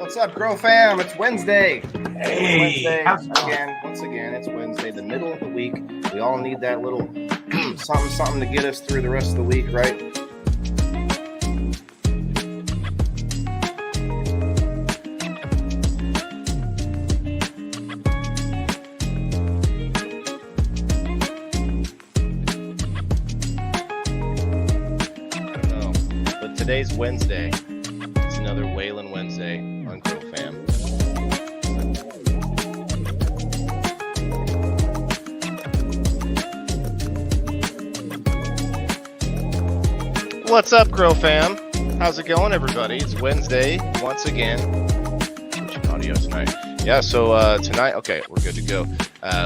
What's up, Grow Fam? It's Wednesday. Hey, Once again, it's Wednesday, the middle of the week. We all need that little something to get us through the rest of the week, right? I don't know, but today's Wednesday. It's another Whalen Wednesday on Grow Fam. What's up, Grow Fam? How's it going, everybody? It's Wednesday once again. Switching audio tonight. Yeah, so tonight, okay, we're good to go.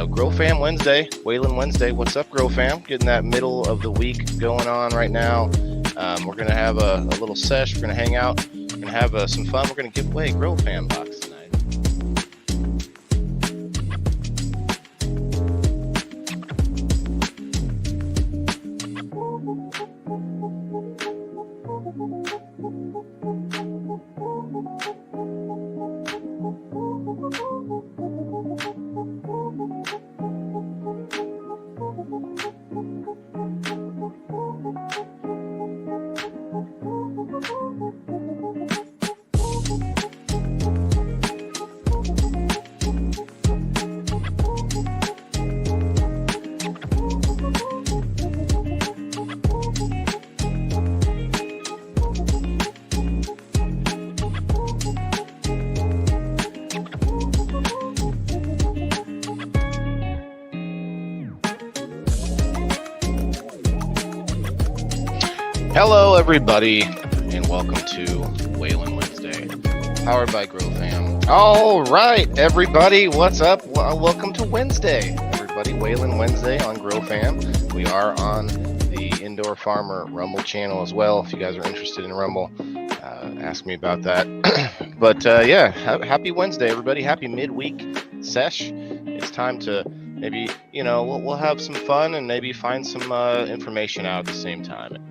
Grow Fam Wednesday, Whalen Wednesday. What's up, Grow Fam? Getting that middle of the week going on right now. We're going to have a little sesh. We're going to hang out. We're going to have some fun. We're going to give away Grow Fam box tonight. Hello, everybody, and welcome to Whalen Wednesday, powered by Grow Fam. All right, everybody, what's up? Welcome to Wednesday, everybody. Whalen Wednesday on Grow Fam. We are on the Indoor Farmer Rumble channel as well. If you guys are interested in Rumble, ask me about that. But yeah, happy Wednesday, everybody. Happy midweek sesh. It's time to maybe, we'll have some fun and maybe find some information out at the same time.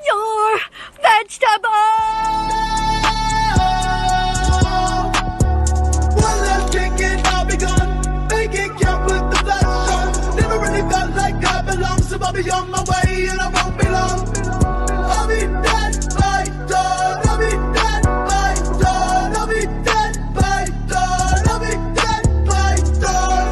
Your vegetables! One last drink and I'll be gone. Make it count with the flash on. Never really felt like I belong, so I'll be on my way and I won't be long. I'll be dead by dawn. I'll be dead by dawn. I'll be dead by dawn. I'll be dead by dawn.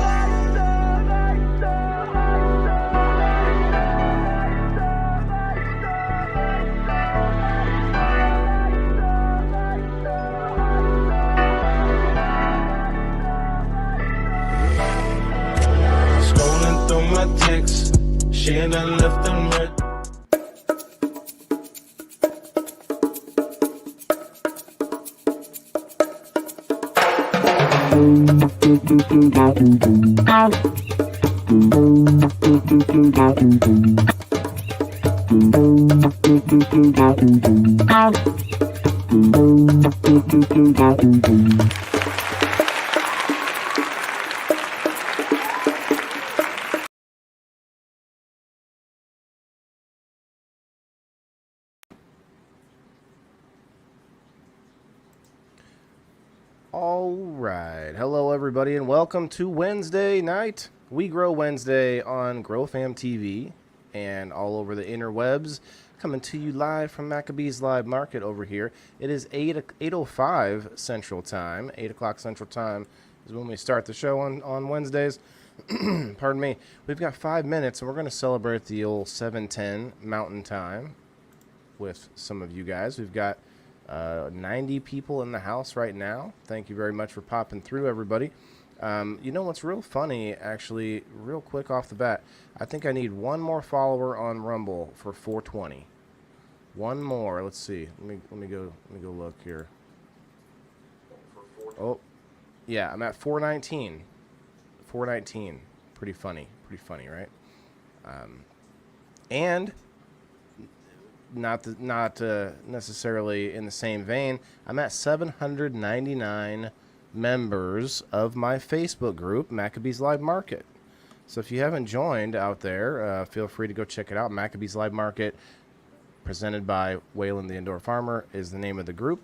Scrolling through my texts, she ain't done left them right. All right. Hello, everybody, and welcome to Wednesday night. We Grow Wednesday on Grow Fam TV and all over the interwebs. Coming to you live from Maccabees Live Market over here. It is 8:05 Central Time. 8 o'clock Central Time is when we start the show on Wednesdays. Pardon me. We've got 5 minutes, and we're going to celebrate the old 7:10 Mountain Time with some of you guys. We've got 90 people in the house right now. Thank you very much for popping through, everybody. You know what's real funny, actually, real quick off the bat? I think I need one more follower on Rumble for 420. One more. Let's see. Let me go look here. Oh, yeah, I'm at 419. 419. Pretty funny, right? And not necessarily in the same vein, I'm at 799 members of my Facebook group, Maccabees Live Market. So if you haven't joined out there, feel free to go check it out. Maccabees Live Market, presented by Waylon the Indoor Farmer, is the name of the group.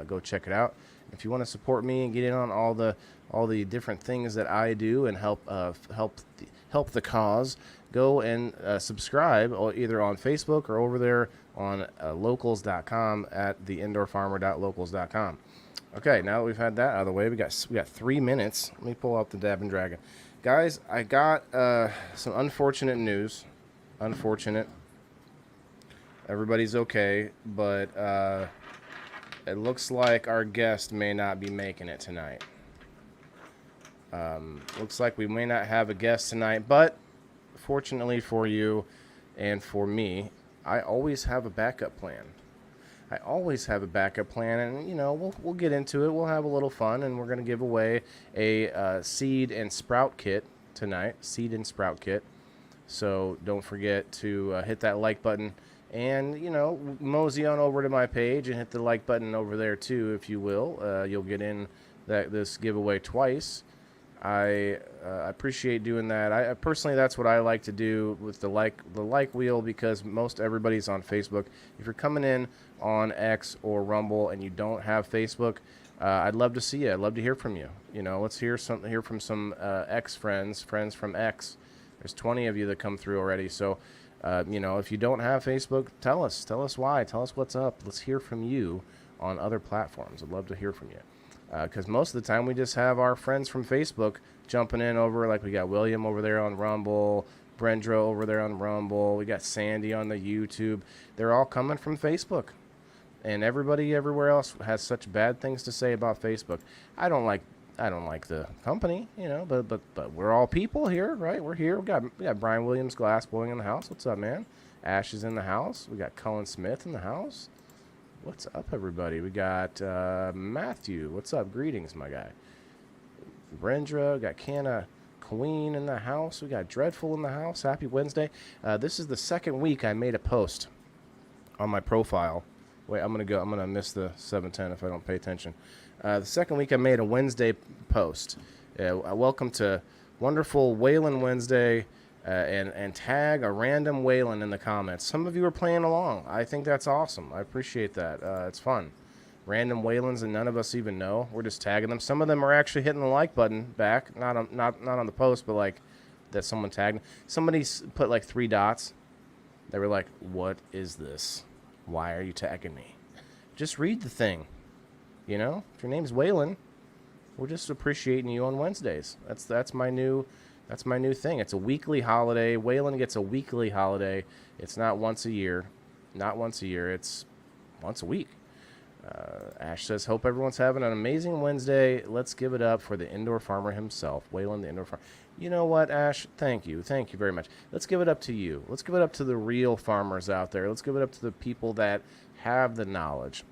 Go check it out. If you want to support me and get in on all the different things that I do and help the cause, go and subscribe either on Facebook or over there on locals.com at theindoorfarmer.locals.com. Okay, now that we've had that out of the way, we got 3 minutes. Let me pull out the Dabbing Dragon. Guys, I got some unfortunate news. Unfortunate. Everybody's okay, but it looks like our guest may not be making it tonight. Looks like we may not have a guest tonight, but fortunately for you and for me, I always have a backup plan. And you know, we'll get into it. We'll have a little fun, and we're gonna give away a seed and sprout kit tonight. So don't forget to hit that like button, and you know, mosey on over to my page and hit the like button over there too, if you will. You'll get in this giveaway twice. I appreciate doing that. I personally, that's what I like to do with the like wheel, because most everybody's on Facebook. If you're coming in on X or Rumble and you don't have Facebook, I'd love to see you. I'd love to hear from you. You know, let's hear from some X friends from X. There's 20 of you that come through already. So, you know, if you don't have Facebook, tell us why. Tell us what's up. Let's hear from you on other platforms. I'd love to hear from you. Because most of the time we just have our friends from Facebook jumping in over, like we got William over there on Rumble, Brendra over there on Rumble, we got Sandy on the YouTube. They're all coming from Facebook. And everybody everywhere else has such bad things to say about Facebook. I don't like the company, you know, but we're all people here, right? We're here. We got Brian Williams glass blowing in the house. What's up, man? Ash is in the house. We got Cullen Smith in the house. What's up, everybody? We got Matthew. What's up? Greetings, my guy. Brendra. Got Canna Queen in the house. We got Dreadful in the house. Happy Wednesday. This is the second week I made a post on my profile. Wait, I'm going to miss the 710 if I don't pay attention. The second week I made a Wednesday post. Welcome to wonderful Waylon Wednesday. And tag a random Waylon in the comments. Some of you are playing along. I think that's awesome. I appreciate that. It's fun. Random Waylons and none of us even know. We're just tagging them. Some of them are actually hitting the like button back. Not on the post, but like that someone tagged. Somebody put like 3 dots. They were like, "What is this? Why are you tagging me?" Just read the thing. You know, if your name's Waylon, we're just appreciating you on Wednesdays. That's my new thing. It's a weekly holiday. Waylon gets a weekly holiday. It's not once a year. It's once a week. Ash says, hope everyone's having an amazing Wednesday. Let's give it up for the indoor farmer himself, Waylon the indoor farmer. You know what, Ash? Thank you very much. Let's give it up to you. Let's give it up to the real farmers out there. Let's give it up to the people that have the knowledge.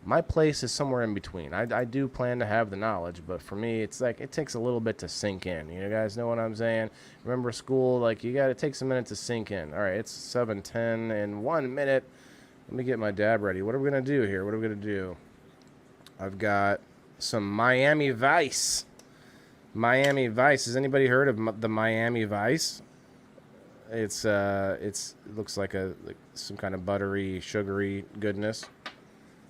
My place is somewhere in between. I do plan to have the knowledge, but for me, it's like it takes a little bit to sink in. You guys know what I'm saying? Remember school? Like, it takes a minute to sink in. All right, it's 7:10 in 1 minute. Let me get my dab ready. What are we going to do here? I've got some Miami Vice. Miami Vice. Has anybody heard of the Miami Vice? It looks like some kind of buttery, sugary goodness.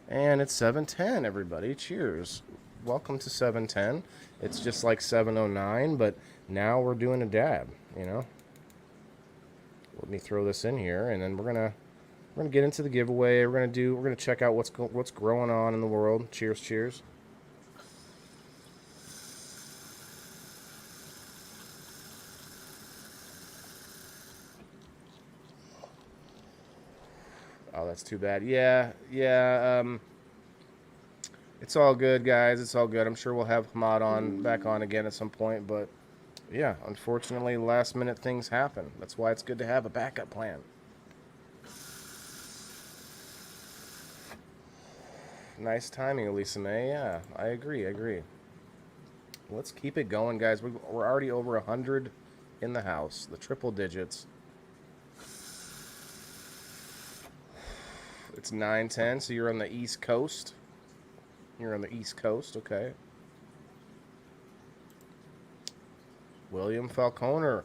And it's 7:10, everybody. Cheers. Welcome to 7:10. It's just like 7:09, but now we're doing a dab, you know. Let me throw this in here, and then we're gonna get into the giveaway. We're gonna check out what's growing on in the world. Cheers. Oh, that's too bad. Yeah. It's all good, guys. It's all good. I'm sure we'll have Hamad back on again at some point. But, yeah, unfortunately, last-minute things happen. That's why it's good to have a backup plan. Nice timing, Elisa May. Yeah, I agree. Let's keep it going, guys. We're already over 100 in the house. The triple digits. It's 9:10, so you're on the East Coast. Okay. William Falconer.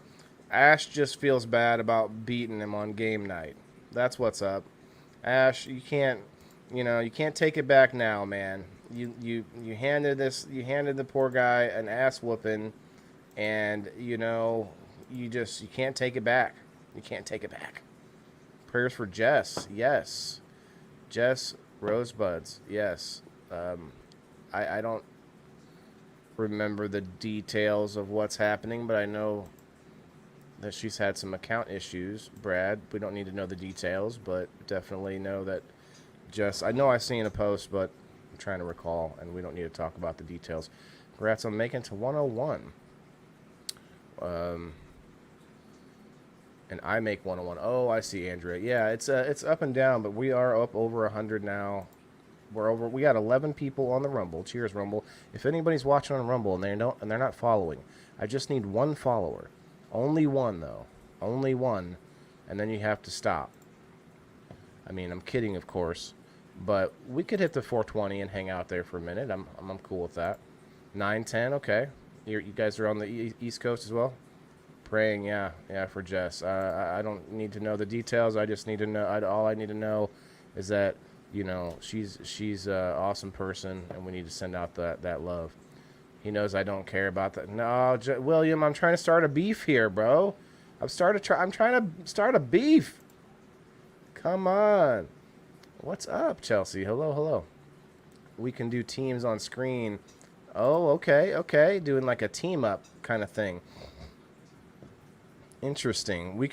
Ash just feels bad about beating him on game night. That's what's up. Ash, you can't take it back now, man. You handed the poor guy an ass whooping, and you can't take it back. You can't take it back. Prayers for Jess, yes. Jess Rosebuds, yes. I don't remember the details of what's happening, but I know that she's had some account issues. Brad, we don't need to know the details, but definitely know that I know I've seen a post, but I'm trying to recall, and we don't need to talk about the details. Congrats on making it to 101. And I make 101. Oh, I see, Andrea. Yeah, it's up and down, but we are up over 100 now. We got 11 people on the Rumble. Cheers, Rumble. If anybody's watching on Rumble and they're not following, I just need one follower. Only one, though. Only one. And then you have to stop. I mean, I'm kidding, of course. But we could hit the 420 and hang out there for a minute. I'm cool with that. 910, okay. You guys are on the East Coast as well? Praying, yeah, for Jess. I don't need to know the details. I just need to know. All I need to know is that, she's an awesome person, and we need to send out that love. He knows I don't care about that. No, William, I'm trying to start a beef here, bro. I'm trying to start a beef. Come on. What's up, Chelsea? Hello. We can do teams on screen. Oh, okay. Doing like a team up kind of thing. Interesting.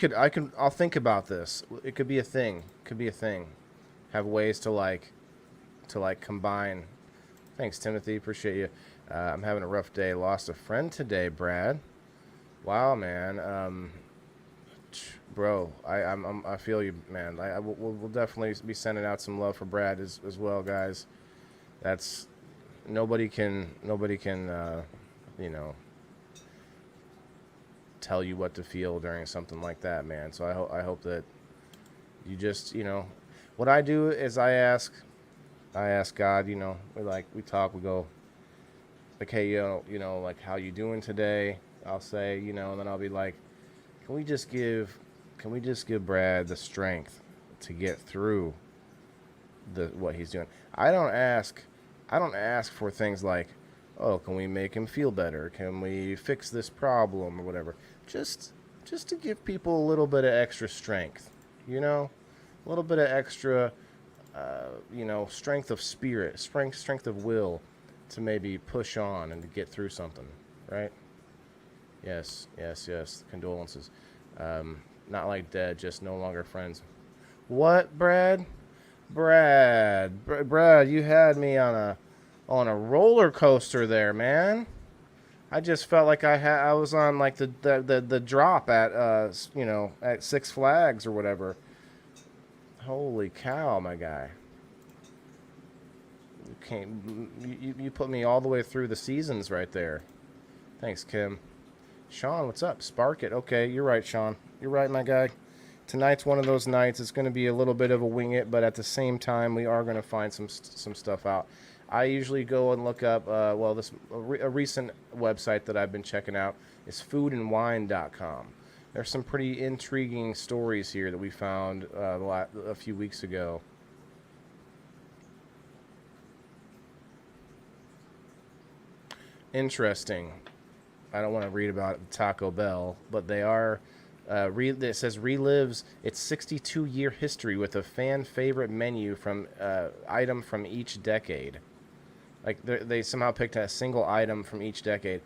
I'll think about this. It could be a thing. Have ways to combine. Thanks, Timothy. Appreciate you. I'm having a rough day. Lost a friend today, Brad. Wow, man. Bro, I feel you, man. We'll definitely be sending out some love for Brad as well, guys. That's nobody can tell you what to feel during something like that, man. So I hope that you just what I do is I ask God. We talk. We go like, hey, like, how you doing today? I'll say, and then I'll be like, can we just give Brad the strength to get through what he's doing? I don't ask for things like, oh, can we make him feel better? Can we fix this problem or whatever? Just to give people a little bit of extra strength, a little bit of extra, strength of spirit, strength of will to maybe push on and to get through something, right? Yes. Condolences. Not like dead, just no longer friends. What, Brad? Brad, you had me on a roller coaster there, man. I just felt like I was on like the drop at at Six Flags or whatever. Holy cow, my guy. You put me all the way through the seasons right there. Thanks, Kim. Sean, what's up? Spark it. Okay, you're right, Sean. You're right, my guy. Tonight's one of those nights. It's going to be a little bit of a wing it, but at the same time, we are going to find some stuff out. I usually go and look up, a recent website that I've been checking out is foodandwine.com. There's some pretty intriguing stories here that we found a few weeks ago. Interesting. I don't want to read about Taco Bell, but they are. It says relives its 62-year history with a fan favorite menu from item from each decade. Like they somehow picked a single item from each decade.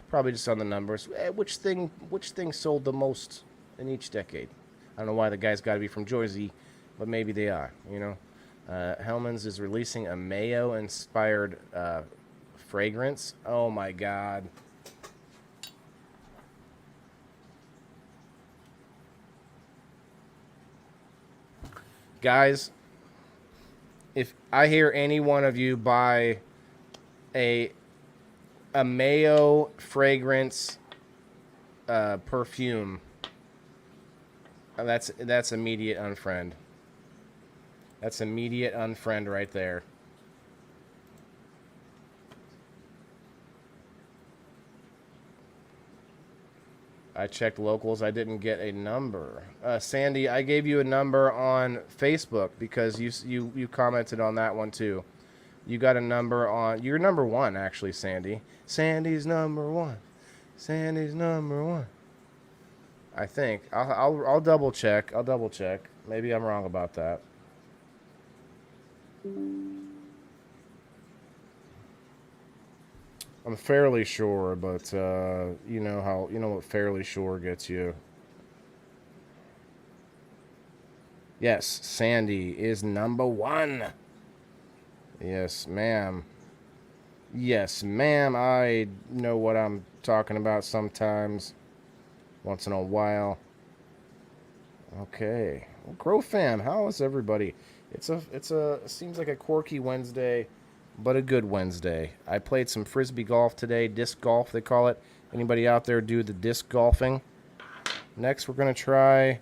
Probably just on the numbers. Which thing sold the most in each decade? I don't know why the guy's got to be from Jersey, but maybe they are. Hellman's is releasing a mayo-inspired fragrance. Oh my God. Guys, if I hear any one of you buy a mayo fragrance perfume, that's immediate unfriend. That's immediate unfriend right there. I checked locals. I didn't get a number. Sandy, I gave you a number on Facebook because you commented on that one too. You got a number on. You're number one, actually, Sandy. Sandy's number one. Sandy's number one. I think. I'll double check. I'll double check. Maybe I'm wrong about that. I'm fairly sure, but you know what fairly sure gets you. Yes, Sandy is number one. Yes, ma'am. Yes, ma'am. I know what I'm talking about sometimes. Once in a while. Okay. Well, Grow Fam, how is everybody? It seems like a quirky Wednesday, but a good Wednesday. I played some frisbee golf today, disc golf they call it. Anybody out there do the disc golfing? Next we're gonna try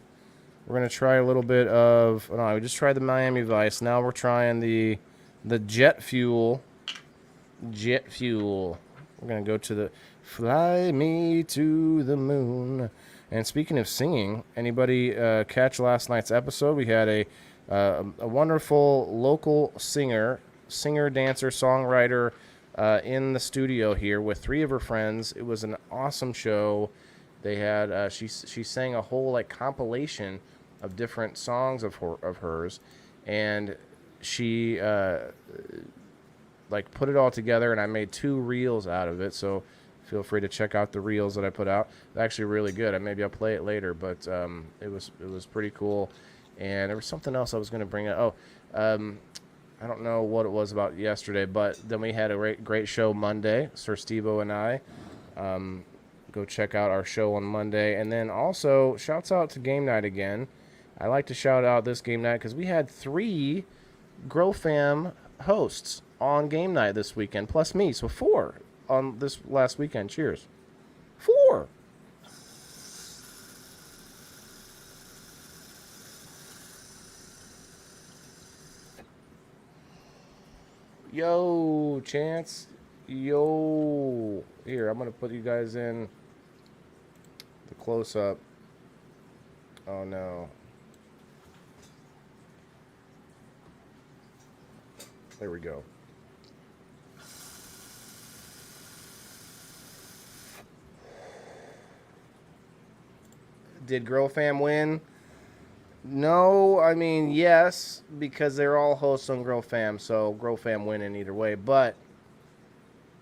a little bit of we just tried the Miami Vice. Now we're trying the jet fuel. Jet fuel. We're gonna go to the Fly Me to the Moon. And speaking of singing, anybody catch last night's episode? We had a wonderful local singer, dancer, songwriter in the studio here with 3 of her friends. It was an awesome show. They had she sang a whole like compilation of different songs of hers, and she like put it all together, and I made 2 reels out of it. So feel free to check out the reels that I put out. They're actually really good. Maybe I'll play it later, but it was pretty cool. And there was something else I was going to bring up. I don't know what it was about yesterday, but then we had a great show Monday, Sir Steve-O and I. Go check out our show on Monday. And then also, shouts out to Game Night again. I like to shout out this Game Night because we had 3 Grow Fam hosts on Game Night this weekend, plus me, so 4 on this last weekend. Cheers. 4. Yo, Chance. Yo. Here, I'm going to put you guys in the close-up. Oh, no. There we go. Did Grow Fam win? No, I mean, yes, because they're all hosts on Grow Fam, so Grow Fam winning either way. But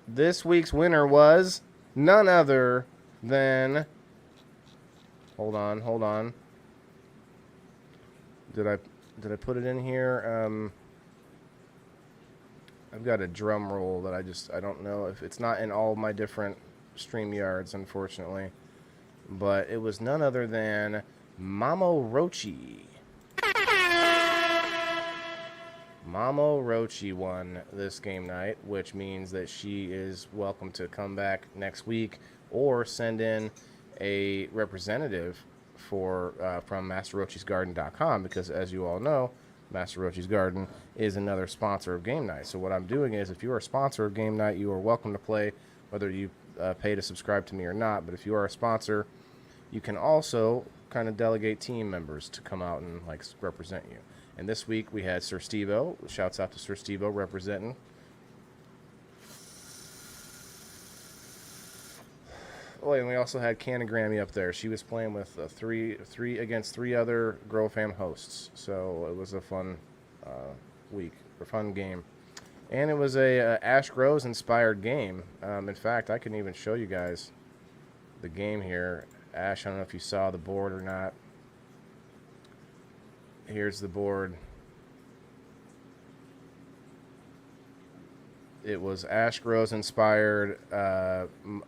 this week's winner was none other than... Hold on. Did I put it in here? I've got a drum roll that I don't know if it's not in all my different StreamYards, unfortunately. But it was none other than Mamo Rochi. Mamo Rochi won this game night, which means that she is welcome to come back next week or send in a representative from MasterRochi'sGarden.com, because as you all know, Master Rochi's Garden is another sponsor of Game Night. So what I'm doing is, if you are a sponsor of Game Night, you are welcome to play, whether you pay to subscribe to me or not. But if you are a sponsor, you can also kind of delegate team members to come out and like represent you. And this week we had Sir Steve-O. Shouts out to Sir Steve-O representing. Oh, and we also had Canna Grammy up there. She was playing with three against 3 other Grow Fam hosts. So it was a fun week, a fun game. And it was a Ash Grows inspired game. In fact, I can even show you guys the game here. Ash, I don't know if you saw the board or not. Here's the board. It was Ash Grows inspired.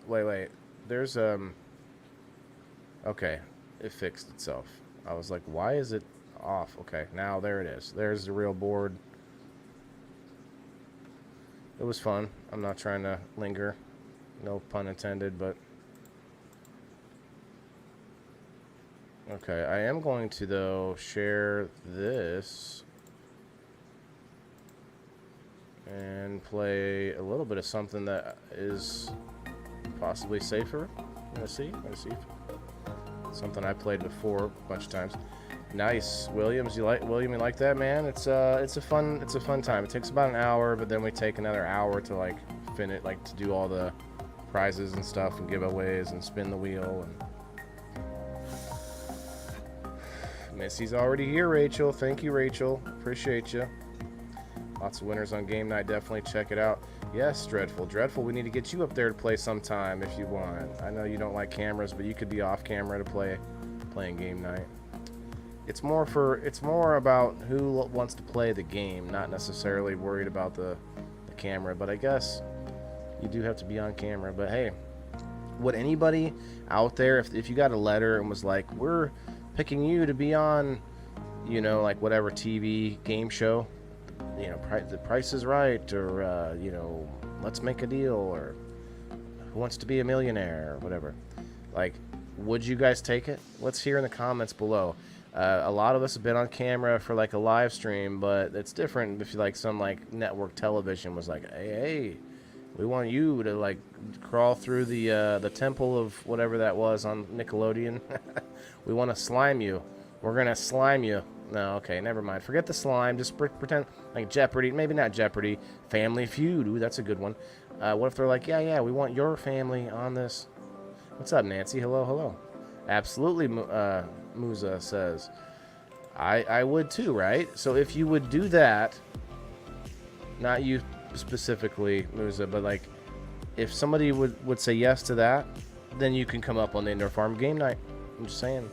Wait. There's okay, it fixed itself. I was like, why is it off? Okay, now there it is. There's the real board. It was fun. I'm not trying to linger. No pun intended, but okay, I am going to, though, share this and play a little bit of something that is possibly safer. Let's see. Something I played before a bunch of times. Nice, Williams. You like that, man? It's a fun time. It takes about an hour, but then we take another hour to like finish, like to do all the prizes and stuff and giveaways and spin the wheel. And Missy's already here, Rachel. Thank you, Rachel. Appreciate you. Lots of winners on game night. Definitely check it out. Yes, Dreadful. We need to get you up there to play sometime if you want. I know you don't like cameras, but you could be off camera to playing game night. It's more about who wants to play the game, not necessarily worried about the camera. But I guess you do have to be on camera. But hey, would anybody out there, if you got a letter and was like, we're picking you to be on, you know, like whatever TV game show, you know, The Price is Right, or you know, Let's Make a Deal, or Who Wants to Be a Millionaire, or whatever, like, would you guys take it? Let's hear in the comments below. A lot of us have been on camera for like a live stream, but it's different if you like some like network television was like, hey, we want you to like crawl through the temple of whatever that was on Nickelodeon. We want to slime you. We're gonna slime you. No, okay, never mind. Forget the slime. Just pretend like Jeopardy. Maybe not Jeopardy. Family Feud. Ooh, that's a good one. What if they're like, yeah, we want your family on this. What's up, Nancy? Hello. Absolutely, Musa says. I would too, right? So if you would do that, not you specifically, Musa, but like if somebody would say yes to that, then you can come up on the Indoor Farm game night. I'm just saying.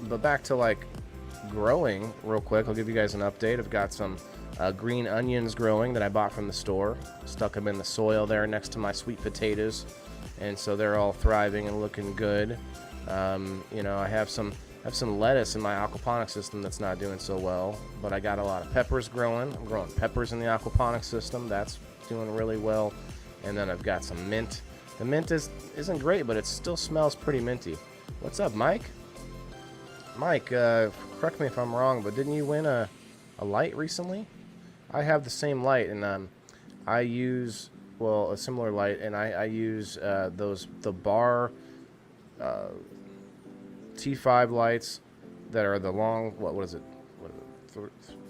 But back to like growing real quick, I'll give you guys an update. I've got some green onions growing that I bought from the store. Stuck them in the soil there next to my sweet potatoes, and so they're all thriving and looking good. You know, I have some lettuce in my aquaponics system that's not doing so well, but I got a lot of peppers growing. I'm growing peppers in the aquaponics system. That's doing really well. And then I've got some mint. The mint isn't great, but it still smells pretty minty. What's up, Mike? Mike, correct me if I'm wrong, but didn't you win a light recently? I have the same light, and I use, well, a similar light, and I use the bar T5 lights that are the long, what is it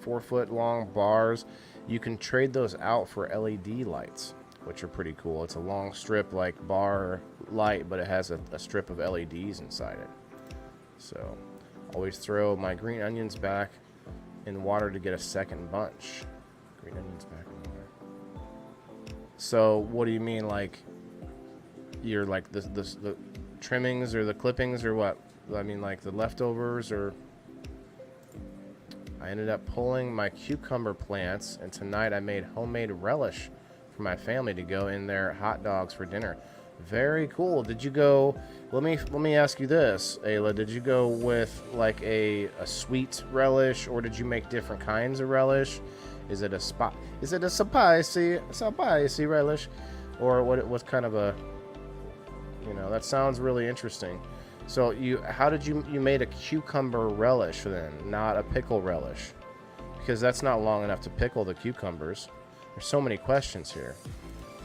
4 foot long bars. You can trade those out for LED lights, which are pretty cool. It's a long strip like bar light, but it has a strip of LEDs inside it. So always throw my green onions back in water to get a second bunch. Green onions back in water. So what do you mean, like you're like the trimmings or the clippings or what? I mean, like the leftovers, or I ended up pulling my cucumber plants, and tonight I made homemade relish for my family to go in their hot dogs for dinner. Very cool. Did you go, let me ask you this, Ayla, did you go with like a sweet relish, or did you make different kinds of relish? Is it a spicy relish, or what kind of a, you know, that sounds really interesting. So how did you made a cucumber relish then, not a pickle relish? Because that's not long enough to pickle the cucumbers. There's so many questions here.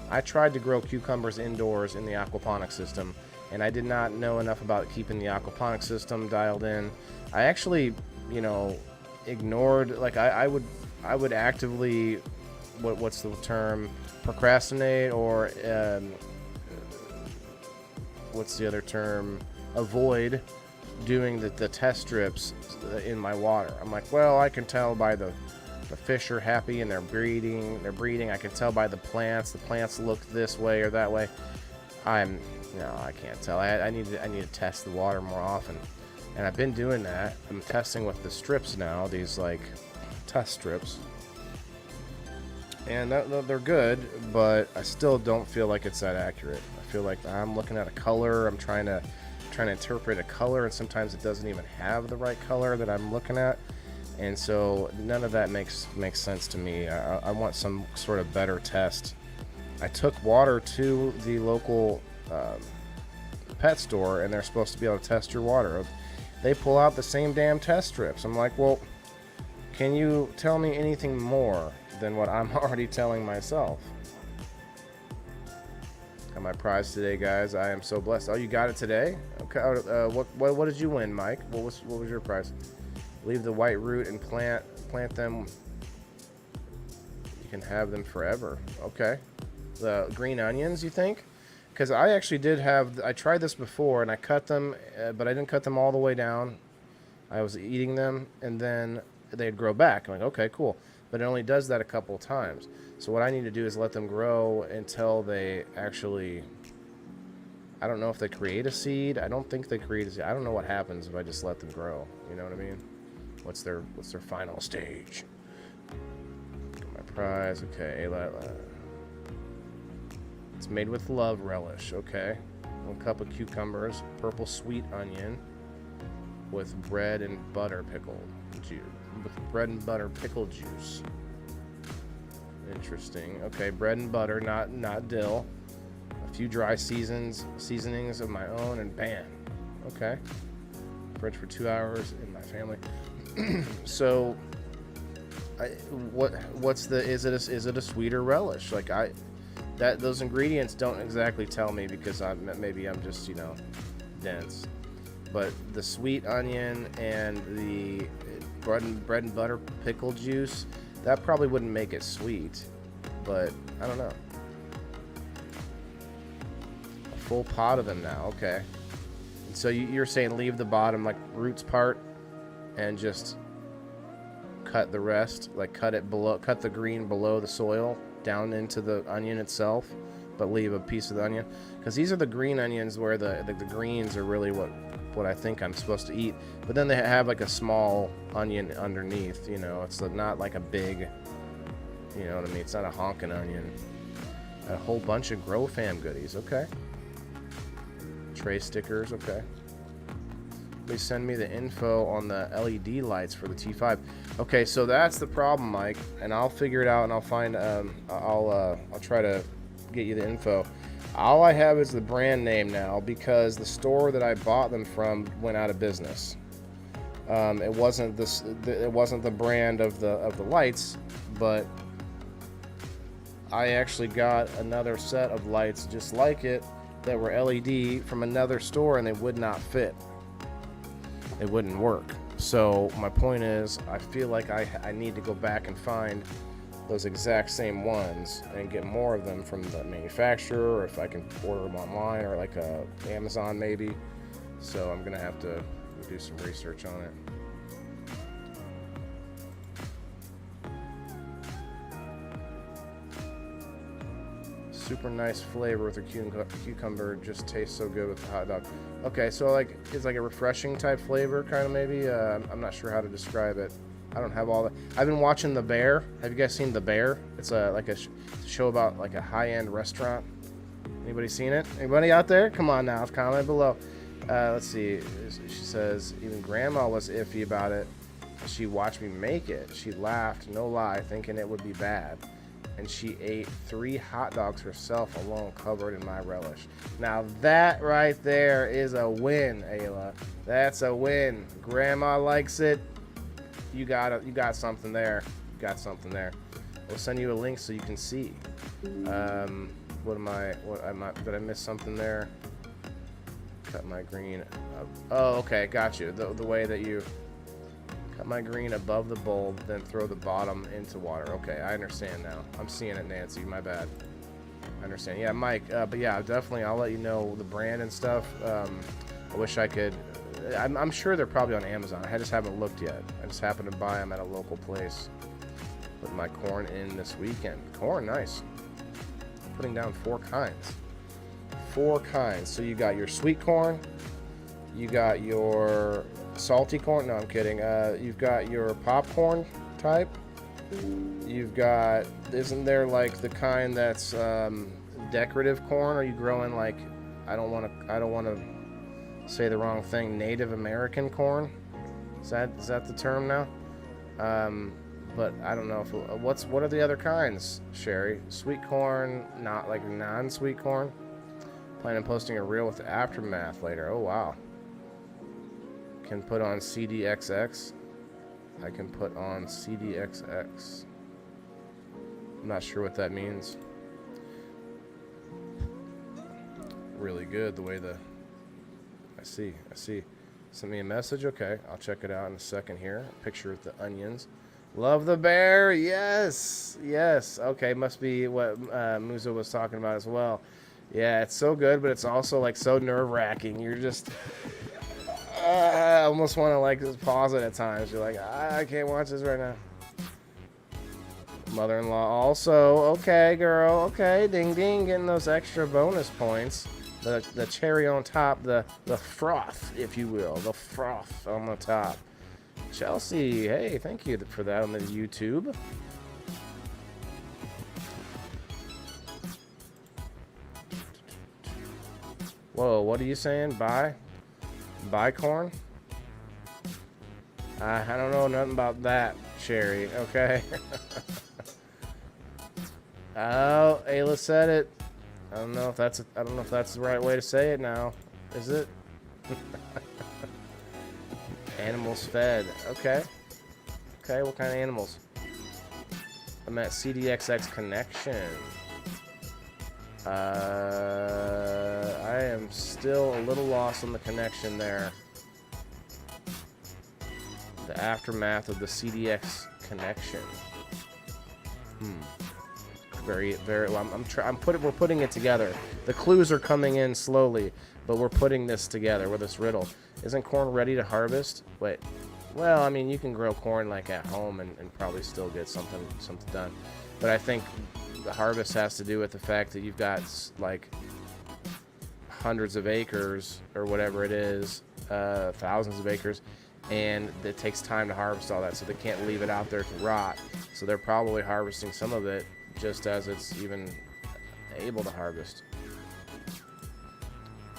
I tried to grow cucumbers indoors in the aquaponics system, and I did not know enough about keeping the aquaponics system dialed in. I actually, you know, ignored, like I would actively, what's the term, procrastinate, or what's the other term, avoid doing the test strips in my water. I'm like, well, I can tell by the fish are happy and they're breeding. I can tell by the plants look this way or that way. No, I can't tell. I need to test the water more often, and I've been doing that. I'm testing with the strips now, these like test strips, and they're good, but I still don't feel like it's that accurate. I feel like I'm looking at a color. I'm trying to interpret a color, and sometimes it doesn't even have the right color that I'm looking at, and so none of that makes sense to me. I want some sort of better test. I took water to the local pet store, and they're supposed to be able to test your water. They pull out the same damn test strips. I'm like, well, can you tell me anything more than what I'm already telling myself? Got my prize today, guys. I am so blessed. Oh, you got it today? Okay. What did you win, Mike? What was your prize? Leave the white root and plant them. You can have them forever. Okay. The green onions, you think? Because I actually I tried this before and I cut them, but I didn't cut them all the way down. I was eating them and then they'd grow back. I'm like, okay, cool. But it only does that a couple of times. So what I need to do is let them grow until they actually, I don't know if they create a seed. I don't think they create a seed. I don't know what happens if I just let them grow. You know what I mean? What's their final stage? Got my prize. Okay, it's made with love relish. Okay. 1 cup of cucumbers, purple sweet onion with bread and butter pickled juice. With bread and butter pickle juice. Interesting. Okay, bread and butter, not dill. A few dry seasonings of my own, and bam. Okay. Fridge for 2 hours in my family. So, is it a sweeter relish? Like those ingredients don't exactly tell me because maybe I'm just dense. But the sweet onion and the bread and butter pickle juice, that probably wouldn't make it sweet, but I don't know. A full pot of them now, okay. And so you're saying leave the bottom, like roots part, and just cut the rest, like cut the green below the soil down into the onion itself, but leave a piece of the onion, because these are the green onions where the greens are really what I think I'm supposed to eat. But then they have like a small onion underneath, it's not like a big, you know what I mean? It's not a honking onion. A whole bunch of Grow Fam goodies, okay. Tray stickers, okay. Please send me the info on the LED lights for the T5. Okay, so that's the problem, Mike, and I'll figure it out and I'll find, I'll try to get you the info. All I have is the brand name now because the store that I bought them from went out of business. It wasn't the brand of the lights, but I actually got another set of lights just like it that were LED from another store, and they would not fit. It wouldn't work. So my point is, I feel like I need to go back and find those exact same ones and get more of them from the manufacturer, or if I can order them online, or like Amazon maybe. So I'm gonna have to do some research on it. Super nice flavor with a cucumber, just tastes so good with the hot dog. Okay, so like it's like a refreshing type flavor, kind of maybe. I'm not sure how to describe it. I don't have all that. I've been watching The Bear. Have you guys seen The Bear? It's like a show about like a high-end restaurant. Anybody seen it? Anybody out there? Come on now, comment below. Let's see. She says even Grandma was iffy about it. She watched me make it. She laughed, no lie, thinking it would be bad. And she ate 3 hot dogs herself alone, covered in my relish. Now that right there is a win, Ayla. That's a win. Grandma likes it. You got something there. You got something there. We'll send you a link so you can see. Did I miss something there? Cut my green. Oh, okay, got you. The way that you cut my green above the bulb, then throw the bottom into water. Okay, I understand now. I'm seeing it, Nancy. My bad. I understand. Yeah, Mike. But yeah, definitely. I'll let you know the brand and stuff. I wish I could. I'm sure they're probably on Amazon. I just haven't looked yet. I just happened to buy them at a local place. Put my corn in this weekend. Corn, nice. Putting down 4 kinds. 4 kinds. So you got your sweet corn. You got your salty corn. No, I'm kidding. You've got your popcorn type. You've got, isn't there like the kind that's decorative corn? Are you growing like, I don't want to say the wrong thing, Native American corn? Is that the term now? But I don't know if what are the other kinds, Sherry? Sweet corn, not like non-sweet corn. Plan on posting a reel with the aftermath later. Oh wow. Can put on CDXX. I can put on CDXX. I'm not sure what that means. really good the way I see. Send me a message. Okay, I'll check it out in a second here. Picture with the onions. Love the bear. Yes. Okay, must be what Muzo was talking about as well. Yeah, it's so good, but it's also like so nerve-wracking. You're just I almost want to like just pause it at times. You're like, I can't watch this right now. Mother-in-law also. Okay, girl. Okay, ding ding, getting those extra bonus points. The cherry on top, the froth, if you will, the froth on the top. Chelsea, hey, thank you for that on the YouTube. Whoa, what are you saying? Buy corn? I don't know nothing about that, Cherry. Okay. Oh, Ayla said it. I don't know if that's the right way to say it now. Is it? Animals fed. Okay. Okay, what kind of animals? I'm at CDXX connection. I am still a little lost on the connection there. The aftermath of the CDX connection. Very. Well, we're putting it together. The clues are coming in slowly, but we're putting this together with this riddle. Isn't corn ready to harvest? Wait. Well, I mean, you can grow corn like at home and probably still get something done. But I think the harvest has to do with the fact that you've got like hundreds of acres or whatever it is, thousands of acres, and it takes time to harvest all that, so they can't leave it out there to rot. So they're probably harvesting some of it just as it's even able to harvest.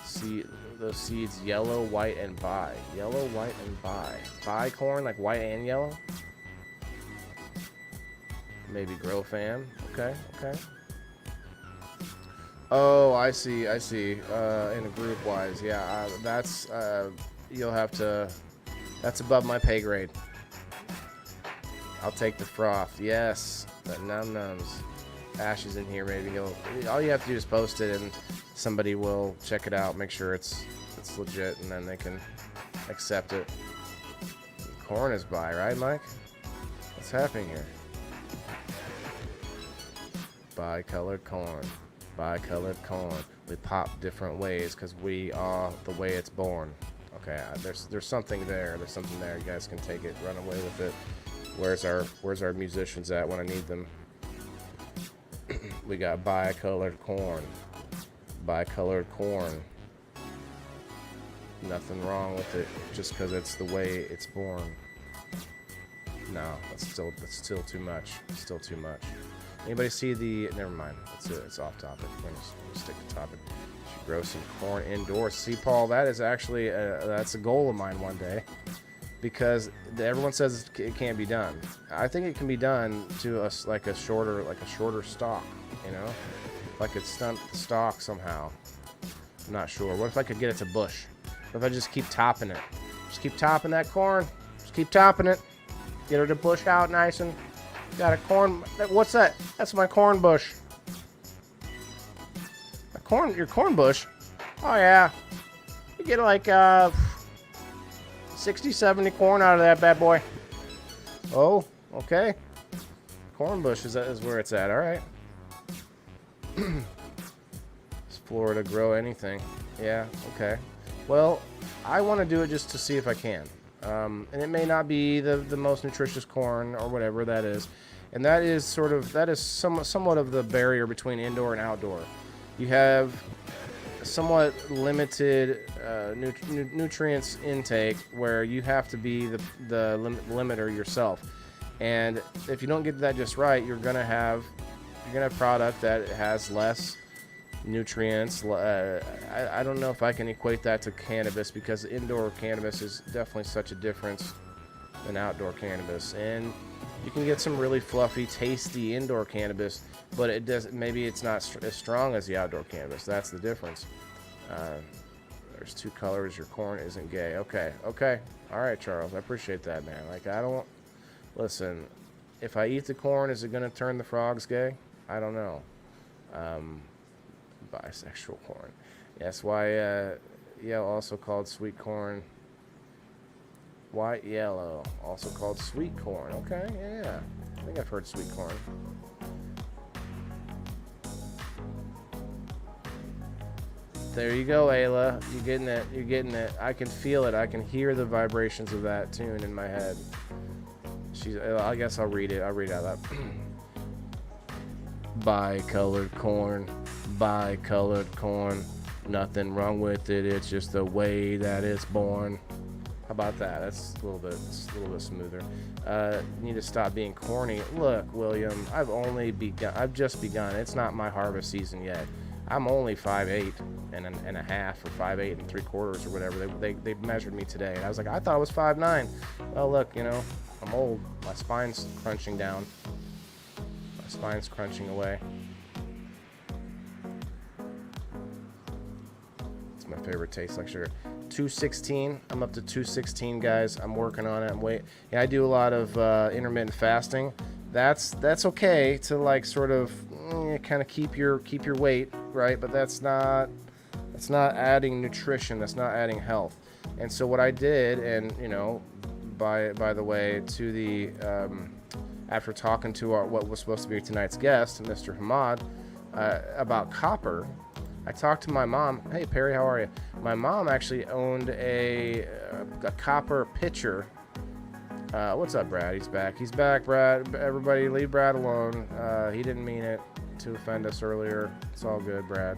See those seeds, yellow, white, and bi. Yellow, white, and bi. Bi corn, like white and yellow? Maybe grow fam. Okay. Oh, I see. In a group wise, yeah. That's you'll have to. That's above my pay grade. I'll take the froth. Yes, the num-nums. Ash is in here. Maybe all you have to do is post it, and somebody will check it out, make sure it's legit, and then they can accept it. Corn is by, right, Mike? What's happening here? Bi-colored corn. Bi-colored corn. We pop different ways because we are the way it's born. Okay, there's something there. There's something there. You guys can take it, run away with it. Where's our musicians at when I need them? We got bi-colored corn. Bi-colored corn. Nothing wrong with it just because it's the way it's born. No, that's still too much. Still too much. Anybody see the? Never mind. It's off topic. We're gonna stick to topic. Should grow some corn indoors. See, Paul, that is actually that's a goal of mine one day, because everyone says it can't be done. I think it can be done to us like a shorter stalk. You know, like it's stunt the stalk somehow. I'm not sure. What if I could get it to bush? What if I just keep topping it? Just keep topping that corn. Just keep topping it. Get her to bush out nice and. Got a corn. What's that? That's my corn bush. Your corn bush? Oh yeah. You get like 60, 70 corn out of that bad boy. Oh, okay. Corn bush is where it's at. All right. Does Florida grow anything? Yeah. Okay. Well, I want to do it just to see if I can. And it may not be the most nutritious corn or whatever that is, and that is somewhat of the barrier between indoor and outdoor. You have somewhat limited nutrients intake where you have to be the limiter yourself, and if you don't get that just right, you're gonna have product that has less nutrients. I don't know if I can equate that to cannabis, because indoor cannabis is definitely such a difference than outdoor cannabis, and you can get some really fluffy, tasty indoor cannabis, but maybe it's not as strong as the outdoor cannabis. That's the difference. There's two colors. Your corn isn't gay. Okay. All right, Charles, I appreciate that, man. Like, listen, if I eat the corn, is it gonna turn the frogs gay? I don't know. Bisexual corn. Yes, yellow, also called sweet corn. White yellow, also called sweet corn. Okay, yeah. I think I've heard sweet corn. There you go, Ayla. You're getting it. You're getting it. I can feel it. I can hear the vibrations of that tune in my head. I guess I'll read it. I'll read out that. Bicolored corn. Bicolored corn. Nothing wrong with it. It's just the way that it's born. How about that? That's a little bit smoother. You need to stop being corny. Look, William, I've just begun. It's not my harvest season yet. I'm only 5'8" and a half, or 5'8" and 3/4 or whatever. They measured me today, and I was like, I thought I was 5'9". Well, look, I'm old. My spine's crunching down. My spine's crunching away. It's my favorite taste, like sugar. 216. I'm up to 216, guys. I'm working on it. I do a lot of intermittent fasting. That's okay to like sort of kind of keep your weight, right? But that's not adding nutrition. That's not adding health. And so what I did, and by the way, to the after talking to what was supposed to be tonight's guest, Mr. Hamad, about copper. I talked to my mom. Hey, Perry, how are you? My mom actually owned a copper pitcher. What's up, Brad? He's back. He's back, Brad. Everybody, leave Brad alone. He didn't mean it to offend us earlier. It's all good, Brad.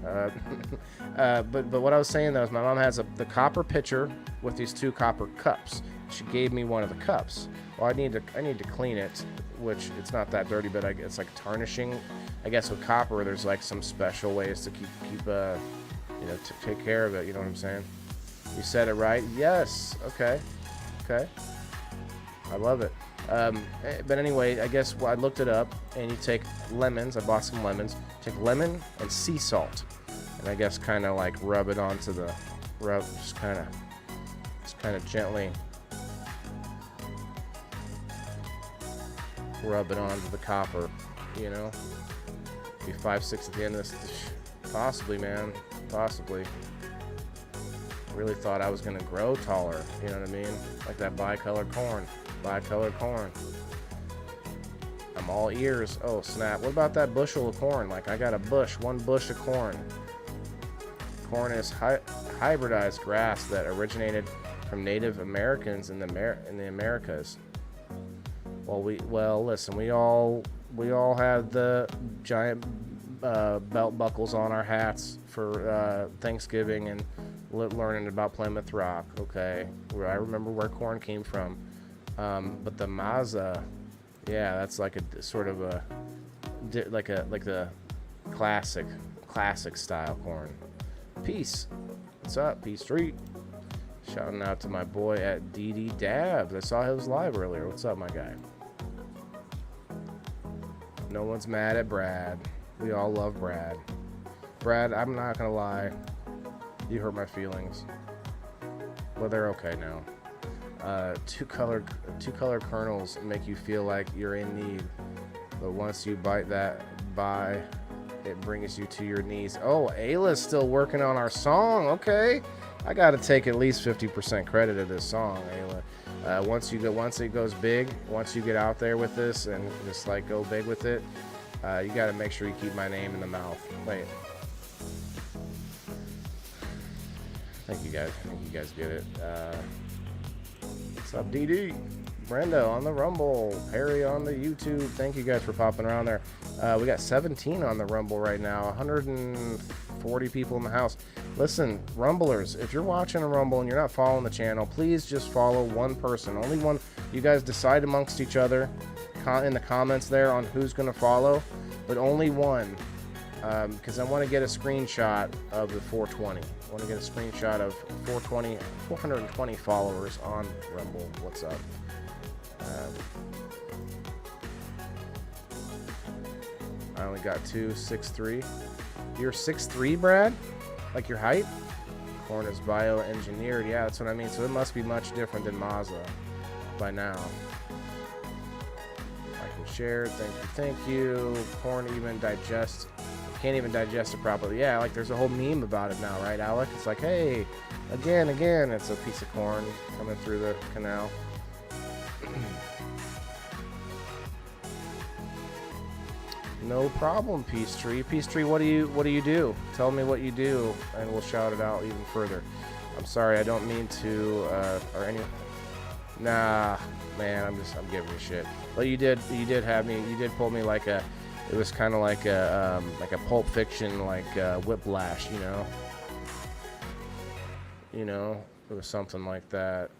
But what I was saying, though, is my mom has the copper pitcher with these 2 copper cups. She gave me one of the cups. Well, I need to clean it, which it's not that dirty, but it's like tarnishing. I guess with copper, there's like some special ways to keep to take care of it. You know what I'm saying? You said it right. Yes. Okay. I love it. But anyway, I guess I looked it up, and you take lemons. I bought some lemons. Take lemon and sea salt, and I guess kind of like rub it onto just kind of gently rub it onto the copper. Be 5'6" at the end of this. Possibly, man. Possibly. Really thought I was gonna grow taller. You know what I mean? Like that bicolored corn. Bicolored corn. I'm all ears. Oh snap! What about that bushel of corn? Like I got one bush of corn. Corn is hybridized grass that originated from Native Americans in the Americas. Well, listen. We all have the giant belt buckles on our hats for Thanksgiving and learning about Plymouth Rock. Okay, I remember where corn came from. But the maza, yeah, that's like a sort of like the classic style corn. Peace. What's up, P Street? Shouting out to my boy at DD Dabs. I saw his live earlier. What's up, my guy? No one's mad at Brad. We all love Brad. Brad, I'm not gonna lie. You hurt my feelings. Well, they're okay now. Two color kernels make you feel like you're in need, but once you bite it brings you to your knees. Oh, Ayla's still working on our song. Okay, I got to take at least 50% credit of this song, Ayla. Once it goes big, once you get out there with this and just like go big with it, you got to make sure you keep my name in the mouth. Wait. I think you guys get it. What's up, DD? Brenda on the Rumble. Perry on the YouTube. Thank you guys for popping around there. We got 17 on the Rumble right now. 140 people in the house. Listen, Rumblers, if you're watching a Rumble and you're not following the channel, please just follow one person. Only one. You guys decide amongst each other in the comments there on who's going to follow, but only one. Because I want to get a screenshot of the 420. I want to get a screenshot of 420 followers on Rumble. What's up? I only got 6'3". You're 6'3", Brad? Like your height? Corn is bioengineered. Yeah, that's what I mean. So it must be much different than Mazda by now. Like and share. Thank you. Corn even digests can't even digest it properly. Yeah, like there's a whole meme about it now, right, Alec? It's like, hey, again, it's a piece of corn coming through the canal. No problem, Peace Tree. Peace Tree, what do you do? Tell me what you do, and we'll shout it out even further. I'm sorry, I don't mean to, or any. Nah, man, I'm giving you shit. But you did pull me like a. It was kind of like a Pulp Fiction, like Whiplash, you know. You know, it was something like that.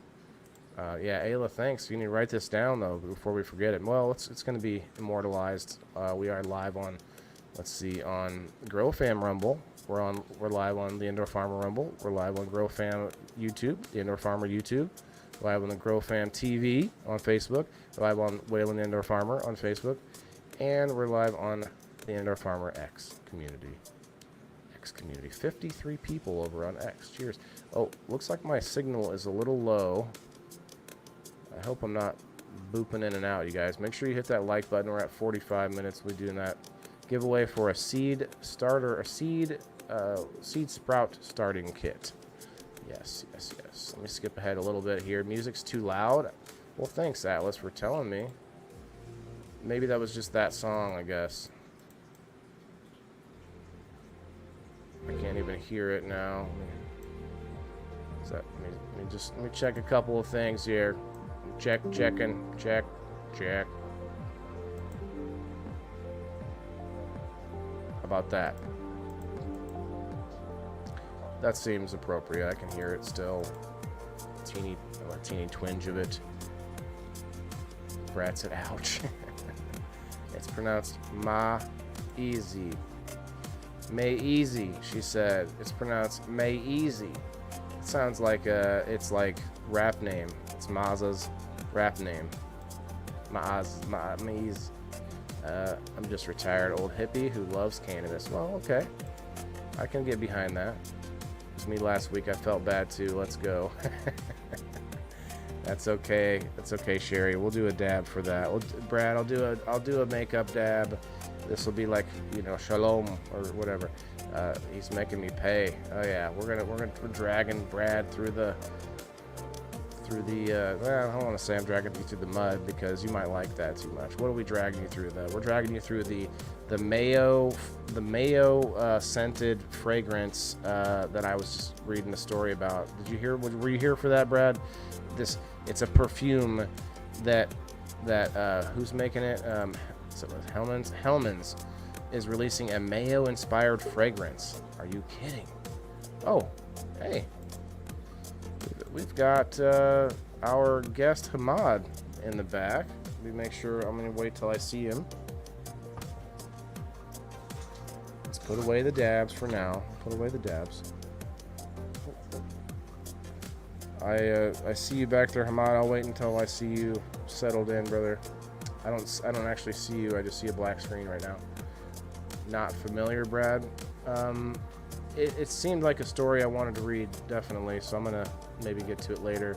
Yeah, Ayla, thanks. You need to write this down though before we forget it. Well, it's going to be immortalized. We are live on, let's see, on Grow Fam Rumble. We're live on the Indoor Farmer Rumble. We're live on Grow Fam YouTube, the Indoor Farmer YouTube. We're live on the Grow Fam TV on Facebook. We're live on Wayland Indoor Farmer on Facebook, and we're live on the Indoor Farmer X community. 53 people over on X. Cheers. Oh, looks like my signal is a little low. I hope I'm not booping in and out, you guys. Make sure you hit that like button. We're at 45 minutes. We're doing that giveaway for a seed sprout starting kit. Yes. Let me skip ahead a little bit here. Music's too loud. Well, thanks, Atlas, for telling me. Maybe that was just that song, I guess. I can't even hear it now. Let me check a couple of things here. Check. How about that? That seems appropriate. I can hear it still. A teeny twinge of it. Brad said, ouch. It's pronounced Ma-easy. May-easy, she said. It's pronounced May-easy. It sounds like it's like rap name. It's Maza's rap name. Maze. I'm just retired old hippie who loves cannabis. Well, okay. I can get behind that. It was me last week. I felt bad too. Let's go. That's okay. That's okay, Sherry. We'll do a dab for that. Brad, I'll do a makeup dab. This will be like, shalom or whatever. He's making me pay. Oh yeah, we're dragging Brad through the well, I don't want to say I'm dragging you through the mud because you might like that too much. What are we dragging you through though? We're dragging you through the mayo scented fragrance that I was just reading the story about. Did you hear? Were you here for that, Brad? It's a perfume that who's making it? Hellman's is releasing a mayo-inspired fragrance. Are you kidding? Oh, hey. We've got our guest Hamad in the back. Let me make sure. I'm going to wait till I see him. Let's put away the dabs for now. Put away the dabs. I see you back there, Hamad. I'll wait until I see you settled in, brother. I don't actually see you. I just see a black screen right now. Not familiar, Brad. It seemed like a story I wanted to read, definitely, so I'm gonna maybe get to it later.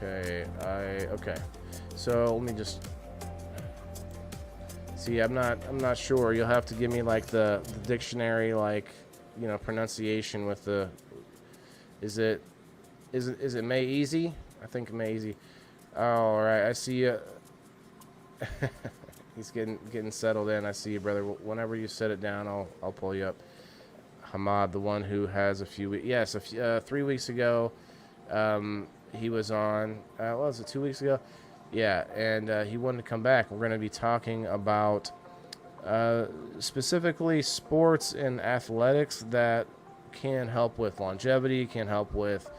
Okay, so let me just see. I'm not sure. You'll have to give me like the dictionary, like, pronunciation with the. Is it May Easy? I think May Easy. Oh, all right, I see you. He's getting settled in. I see you, brother. Whenever you set it down, I'll pull you up. Hamad, the one who has a few weeks. Yes, 3 weeks ago, he was on. What was it? 2 weeks ago? Yeah, and he wanted to come back. We're going to be talking about specifically sports and athletics that can help with longevity, can help with.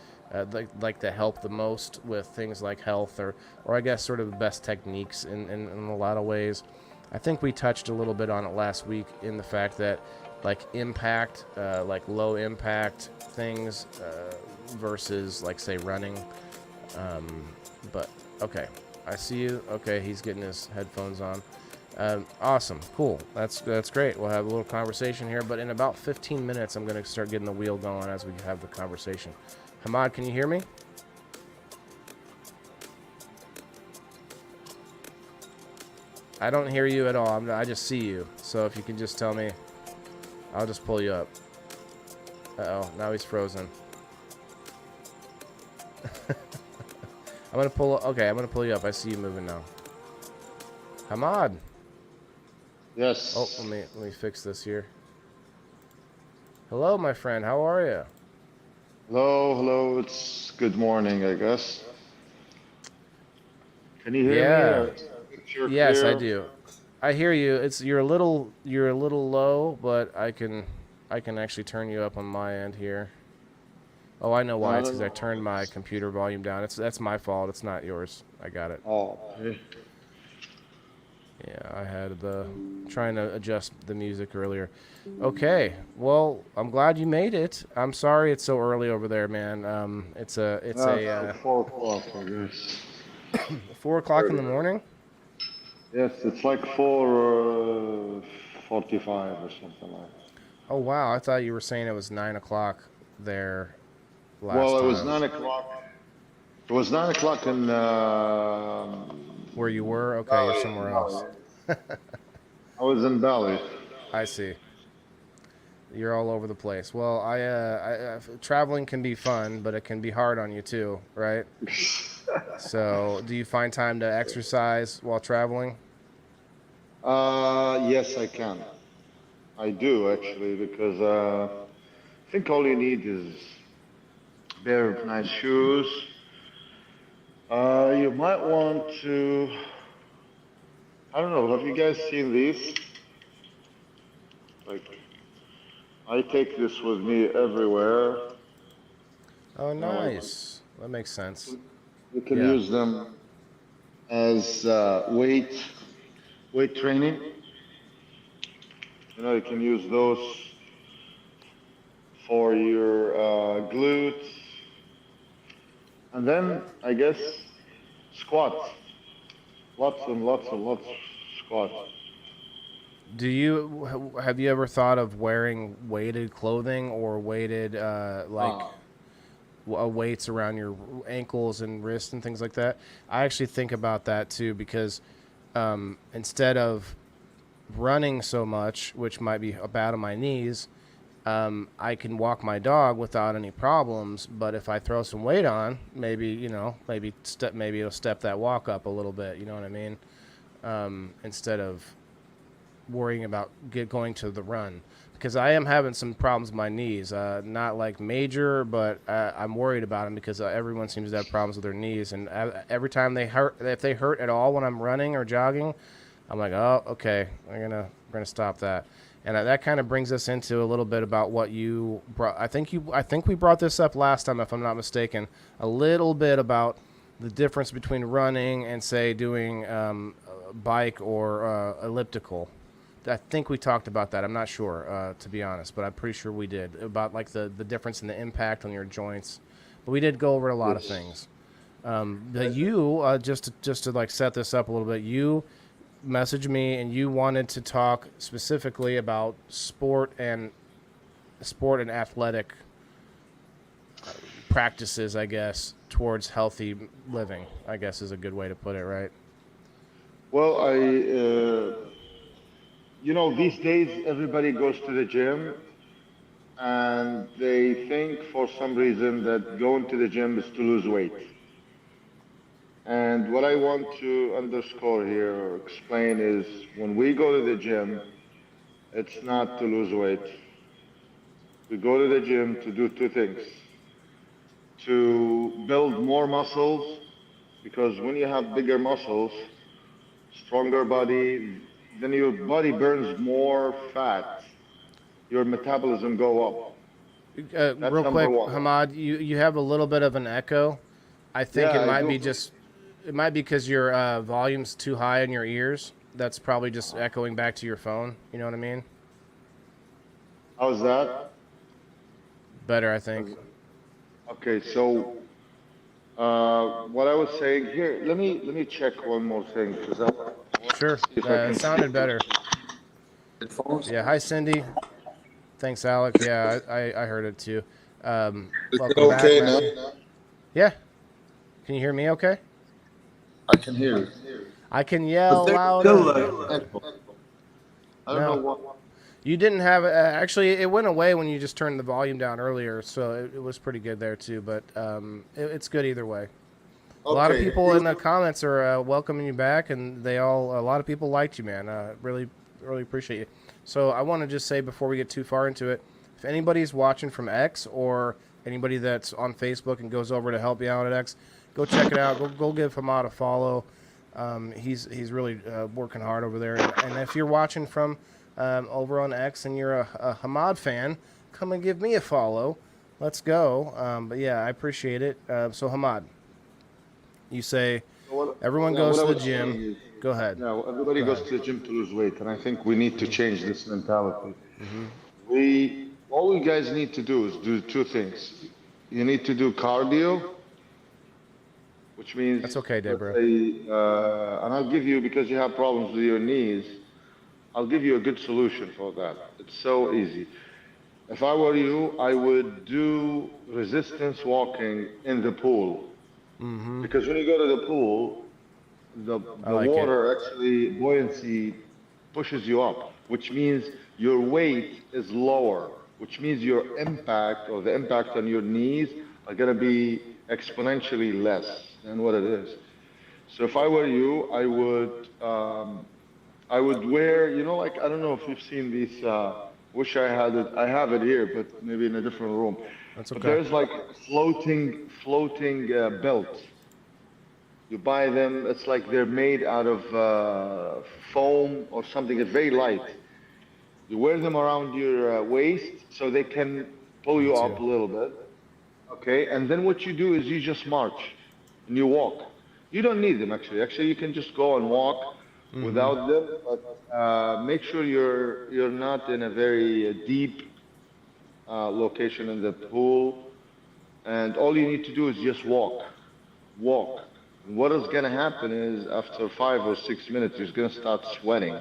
Like to help the most with things like health or I guess sort of the best techniques in a lot of ways. I think we touched a little bit on it last week in the fact that like impact, like low impact things versus like say running. But okay, I see you. Okay, he's getting his headphones on. Awesome, cool. That's great. We'll have a little conversation here, but in about 15 minutes, I'm going to start getting the wheel going as we have the conversation. Hamad, can you hear me? I don't hear you at all. I just see you. So if you can just tell me, I'll just pull you up. Uh-oh, now he's frozen. I'm gonna pull you up. I see you moving now. Hamad. Yes. Oh, let me fix this here. Hello, my friend. How are you? Hello. It's good morning, I guess. Can you hear Yeah. me? You're Yes, clear? I do. I hear you. You're a little low, but I can actually turn you up on my end here. Oh, I know why. I It's don't because I know. turned my computer volume down. That's my fault. It's not yours. I got it. Oh, okay. Yeah, I had trying to adjust the music earlier. Okay, well, I'm glad you made it. I'm sorry it's so early over there, man. It's It's like 4 o'clock, I guess. 4 o'clock in the morning. Yes, it's like 4:45 or something like that. Oh wow, I thought you were saying it was 9 o'clock there last Well, it was time. 9 o'clock. It was 9 o'clock in Where you were? Okay, you're Bali. somewhere else. I was in Bali. I see. You're all over the place. Well, traveling can be fun, but it can be hard on you too, right? So, do you find time to exercise while traveling? Yes, I can. I do actually, because I think all you need is a pair of nice shoes. You might want to. I don't know. Have you guys seen these? Like, I take this with me everywhere. Oh, Like, nice. That makes sense. you can Yeah. use them as weight training. You can use those for your glutes, and then I guess squats. Lots and lots and lots of squats. Have you ever thought of wearing weighted clothing or weighted weights around your ankles and wrists and things like that? I actually think about that too because instead of running so much, which might be bad on my knees, I can walk my dog without any problems. But if I throw some weight on, maybe it'll step that walk up a little bit. You know what I mean? Instead of worrying about going to the run, because I am having some problems with my knees. Not like major, but I'm worried about them because everyone seems to have problems with their knees, and every time if they hurt at all when I'm running or jogging, I'm like, oh, okay, we're gonna stop that. And that kind of brings us into a little bit about what you brought. I think we brought this up last time, if I'm not mistaken, a little bit about the difference between running and say doing bike or elliptical. I think we talked about that. I'm not sure, to be honest, but I'm pretty sure we did, about like the difference in the impact on your joints. But we did go over a lot of things. But you just to like set this up a little bit, you messaged me and you wanted to talk specifically about sport and athletic practices, I guess, towards healthy living, I guess is a good way to put it, right? Well, these days everybody goes to the gym and they think for some reason that going to the gym is to lose weight. And what I want to underscore here or explain is when we go to the gym, it's not to lose weight. We go to the gym to do two things. To build more muscles, because when you have bigger muscles, stronger body, then your body burns more fat. Your metabolism go up. That's Real number quick, one. Hamad, you have a little bit of an echo. I think Yeah, it might I be do. it might be because your volume's too high in your ears. That's probably just echoing back to your phone. You know what I mean? How's that? Better, I think. Okay, so what I was saying here, let me check one more thing because I want Sure. to see if I It can sounded better. headphones. Yeah. Hi, Cindy. Thanks, Alec. Yeah, I heard it too. Is it Welcome back, okay Matthew. now? Yeah. Can you hear me okay? I can hear you. I can But yell there's still louder. like echo. I don't know No, what. you didn't have actually. It went away when you just turned the volume down earlier, so it was pretty good there too. But it's good either way. A lot of Okay. people in the comments are welcoming you back, and a lot of people liked you, man. Really, really appreciate you. So I want to just say before we get too far into it, if anybody's watching from X or anybody that's on Facebook and goes over to help you out at X, go check it out. Go give Hamad a follow. He's really working hard over there. And if you're watching from over on X and you're a Hamad fan, come and give me a follow. Let's go. But yeah, I appreciate it. So Hamad, you say everyone What goes I to the was gym. saying is, Go ahead. everybody Go goes ahead. to the gym to lose weight, and I think we need to change this mentality. Hmm. All you guys need to do is do two things. You need to do cardio, which means, That's okay, let's Deborah. say, and I'll give you, because you have problems with your knees, I'll give you a good solution for that. It's so easy. If I were you, I would do resistance walking in the pool. Hmm. Because when you go to the pool, the, I the like it. water actually, buoyancy pushes you up, which means your weight is lower, which means your impact or the impact on your knees are going to be exponentially less than what it is. So if I were you, I would wear, like, I don't know if you've seen these, wish I had it, I have it here, but maybe in a different room. That's But okay. there's like floating belts. You buy them, it's like they're made out of foam or something, it's very light. You wear them around your waist so they can pull Me you too. up a little bit. Okay, and then what you do is you just march and you walk. You don't need them actually. Actually, you can just go and walk Hmm. without them, but make sure you're not in a very deep location in the pool. And all you need to do is just walk. And what is going to happen is after 5 or 6 minutes, you're going to start sweating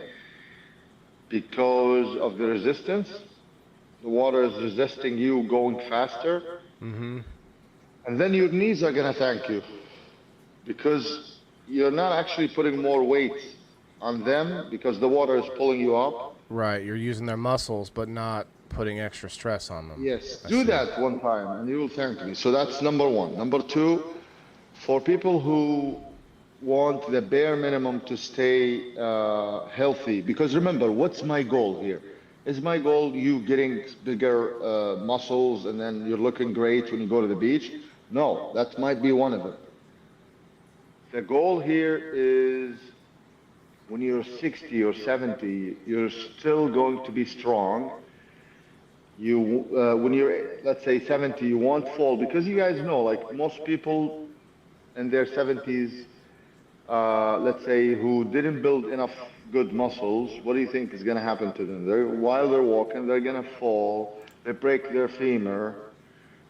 because of the resistance. The water is resisting you going faster, Hmm. and then your knees are going to thank you because you're not actually putting more weight on them because the water is pulling you up. Right. You're using their muscles, but not putting extra stress on them. Yes, I do see. that one time and you will thank me. So that's number one. Number two, for people who want the bare minimum to stay healthy, because remember, what's my goal here? Is my goal you getting bigger muscles and then you're looking great when you go to the beach? No, that might be one of them. The goal here is when you're 60 or 70, you're still going to be strong. When you're, let's say, 70, you won't fall because you guys know, like most people in their 70s, let's say, who didn't build enough good muscles, what do you think is going to happen to them? While they're walking, they're going to fall, they break their femur,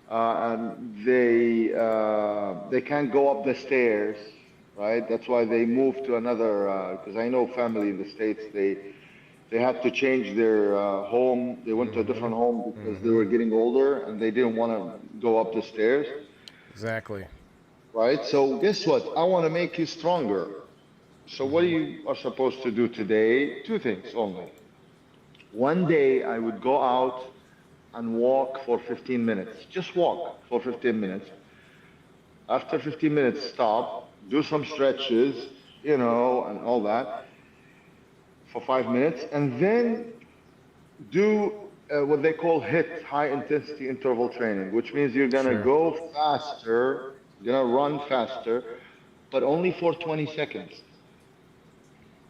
and they can't go up the stairs, right? That's why they moved to another. Because I know family in the states, they had to change their home. They went to a Hmm. different home because they Hmm. were getting older and they didn't want to go up the stairs, Exactly. right? So guess what? I want to make you stronger. So what you are supposed to do today? Two things only. One day I would go out and walk for 15 minutes. Just walk for 15 minutes. After 15 minutes, stop, do some stretches, and all that for 5 minutes, and then do what they call HIIT, high intensity interval training, which means you're gonna Sure. go faster, you're gonna run faster, but only for 20 seconds.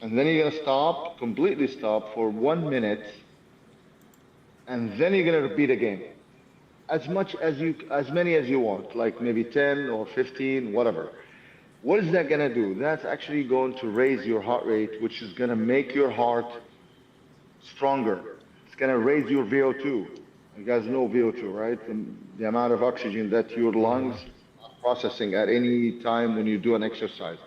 And then you're gonna stop, completely stop for 1 minute, and then you're gonna repeat again. As many as you want, like maybe 10 or 15, whatever. What is that gonna do? That's actually going to raise your heart rate, which is gonna make your heart stronger. It's gonna raise your VO2. You guys know VO2, right? The amount of oxygen that your lungs are processing at any time when you do an exercise.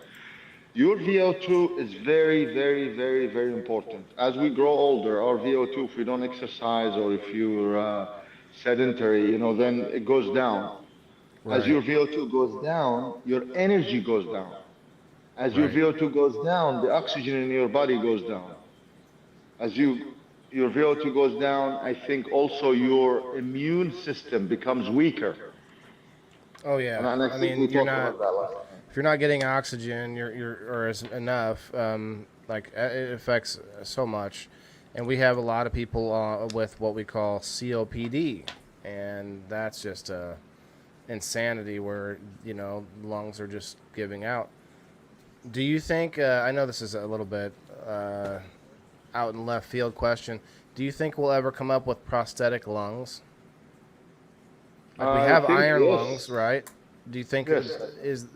Your VO2 is very, very, very, very important. As we grow older, our VO2, if we don't exercise or if you're sedentary, then it goes down. As Right. your VO2 goes down, your energy goes down. As your Right. VO2 goes down, the oxygen in your body goes down. As your VO2 goes down, I think also your immune system becomes weaker. Oh yeah. And I I think we mean, you're talked not about that last time. if you're not getting oxygen, you're or is enough. Like it affects so much, and we have a lot of people with what we call COPD, and that's just insanity where lungs are just giving out. Do you think? I know this is a little bit out in left field question. Do you think we'll ever come up with prosthetic lungs? Like we I have think iron lungs, yes, right? Do you think yes. is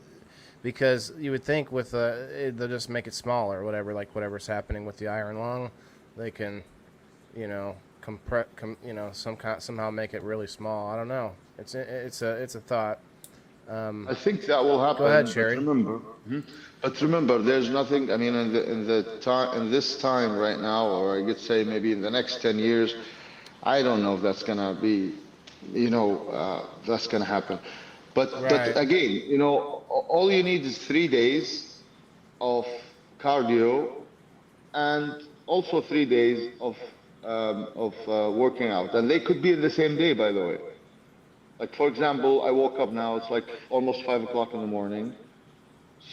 because you would think with they'll just make it smaller, whatever, like whatever's happening with the iron lung, they can, somehow make it really small. I don't know. It's a thought. I think that will Go ahead, happen, Sherry. but remember, there's nothing. I mean, in the time in this time right now, or I could say maybe in the next 10 years, I don't know if that's gonna be, that's gonna happen. But Right. again, all you need is 3 days of cardio and also 3 days of working out, and they could be in the same day, by the way. Like for example, I woke up now. It's like almost 5 o'clock in the morning.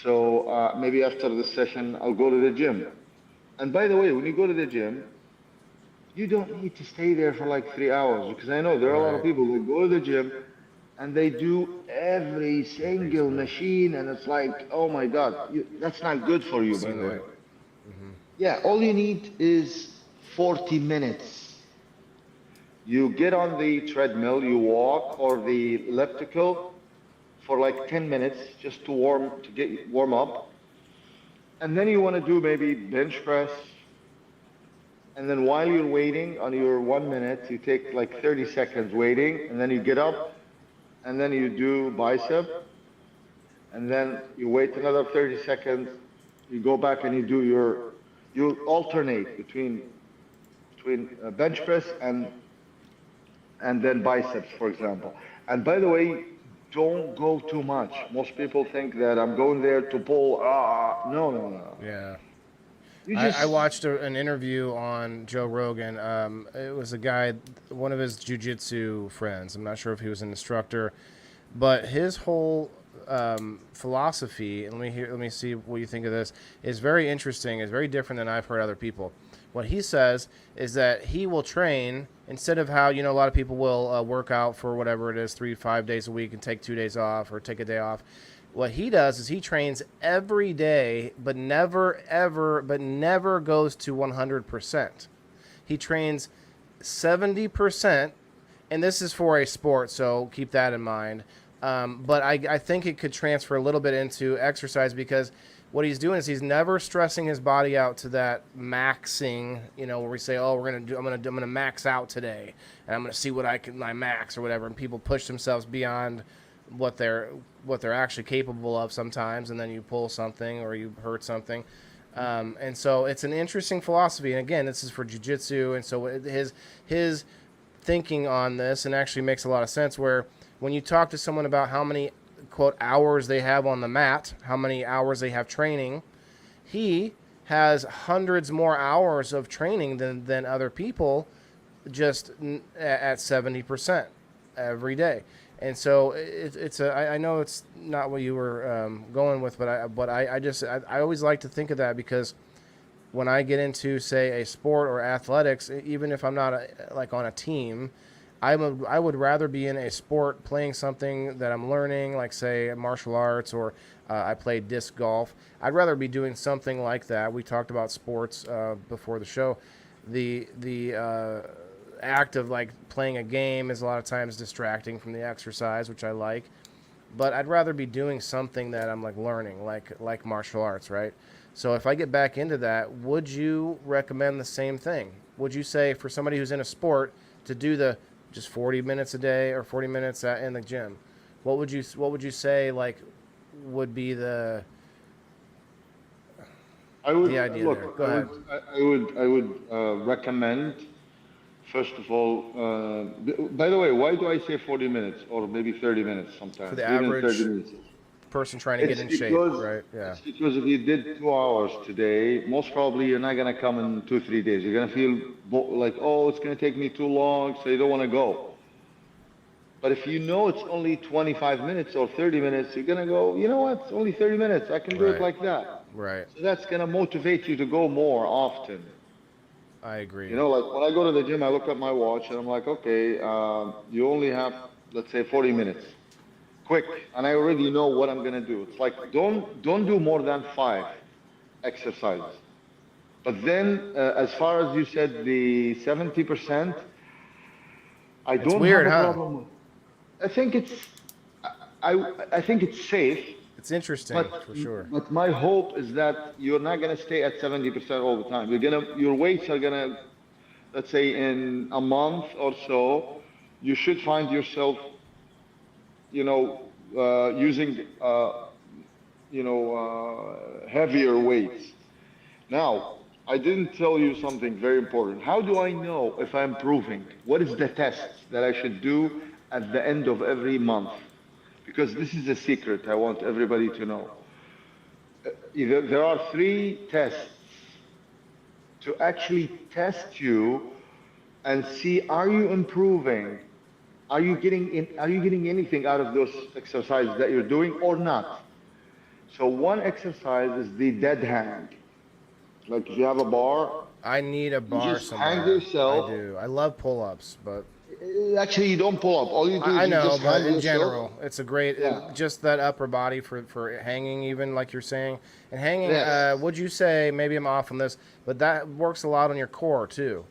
So maybe after this session, I'll go to the gym. And by the way, when you go to the gym, you don't need to stay there for like 3 hours, because I know there are a lot of Right. people who go to the gym and they do every single machine, and it's like, oh my God, that's not good for I've you, by seen the way. that. Yeah, all you need is 40 minutes. You get on the treadmill, you walk, or the elliptical for like 10 minutes just to get warm up. And then you want to do maybe bench press. And then while you're waiting on your 1 minute, you take like 30 seconds waiting, and then you get up, and then you do bicep, and then you wait another 30 seconds, you go back and you alternate between bench press and then biceps, for example. And by the way, don't go too much. Most people think that I'm going there to pull. No, no, no. Yeah. You I just watched an interview on Joe Rogan. It was a guy, one of his jujitsu friends. I'm not sure if he was an instructor, but his whole philosophy, and let me see what you think of this, is very interesting. Is very different than I've heard other people. What he says is that he will train instead of how a lot of people will work out for whatever it is 3 to 5 days a week and take 2 days off or take a day off. What he does is he trains every day, but never goes to 100%. He trains 70%, and this is for a sport, so keep that in mind. But I think it could transfer a little bit into exercise, because what he's doing is he's never stressing his body out to that maxing, where we say, oh, I'm gonna max out today, and I'm gonna see my max or whatever, and people push themselves beyond what they're actually capable of sometimes, and then you pull something or you hurt something. And so it's an interesting philosophy, and again, this is for jiu-jitsu, and so his thinking on this, and actually makes a lot of sense, where when you talk to someone about how many quote hours they have on the mat, how many hours they have training, he has hundreds more hours of training than other people, just at 70% every day. And so I know it's not what you were going with, but I always like to think of that, because when I get into, say, a sport or athletics, even if I'm not like on a team, I would rather be in a sport playing something that I'm learning, like say martial arts, or I play disc golf. I'd rather be doing something like that. We talked about sports before the show. The act of like playing a game is a lot of times distracting from the exercise, which I like. But I'd rather be doing something that I'm like learning, like martial arts, right? So if I get back into that, would you recommend the same thing? Would you say for somebody who's in a sport to do the just 40 minutes a day or 40 minutes in the gym? What would you say like would be the idea look. there? Go ahead. I would recommend. First of all, by the way, why do I say 40 minutes or maybe 30 minutes sometimes? For the Even 30 average minutes. person trying to get in shape, right? Yeah. It's because if you did 2 hours today, most probably you're not gonna come in 2, 3 days. You're gonna feel like, oh, it's gonna take me too long, so you don't want to go. But if you know it's only 25 minutes or 30 minutes, you're gonna go, you know what? It's only 30 minutes. I can do it Right. like that. Right. So that's gonna motivate you to go more often. I agree. You know, like when I go to the gym, I look at my watch and I'm like, okay, you only have, let's say, 40 minutes. Quick, and I already know what I'm gonna do. It's like don't do more than 5 exercises. But then, as far as you said, the 70%, I It's don't weird, have a huh? problem with. I think it's, I think it's safe. It's interesting for sure. But my hope is that you're not gonna stay at 70% all the time. Your weights are gonna, let's say, in a month or so, you should find yourself, using, heavier weights. Now, I didn't tell you something very important. How do I know if I'm improving? What is the test that I should do at the end of every month? Because this is a secret I want everybody to know. There are 3 tests to actually test you and see, are you improving? Are you getting anything out of those exercises that you're doing or not? So one exercise is the dead hang. Like if you have a bar, I need a bar just somewhere. hang yourself. I do. I love pull-ups, but Actually, you don't pull up. All you do I is you know, just but hang in yourself. general, it's a great, Yeah. just that upper body for hanging, even like you're saying. And hanging, Yes. would you say, maybe I'm off on this, but that works a lot on your core too,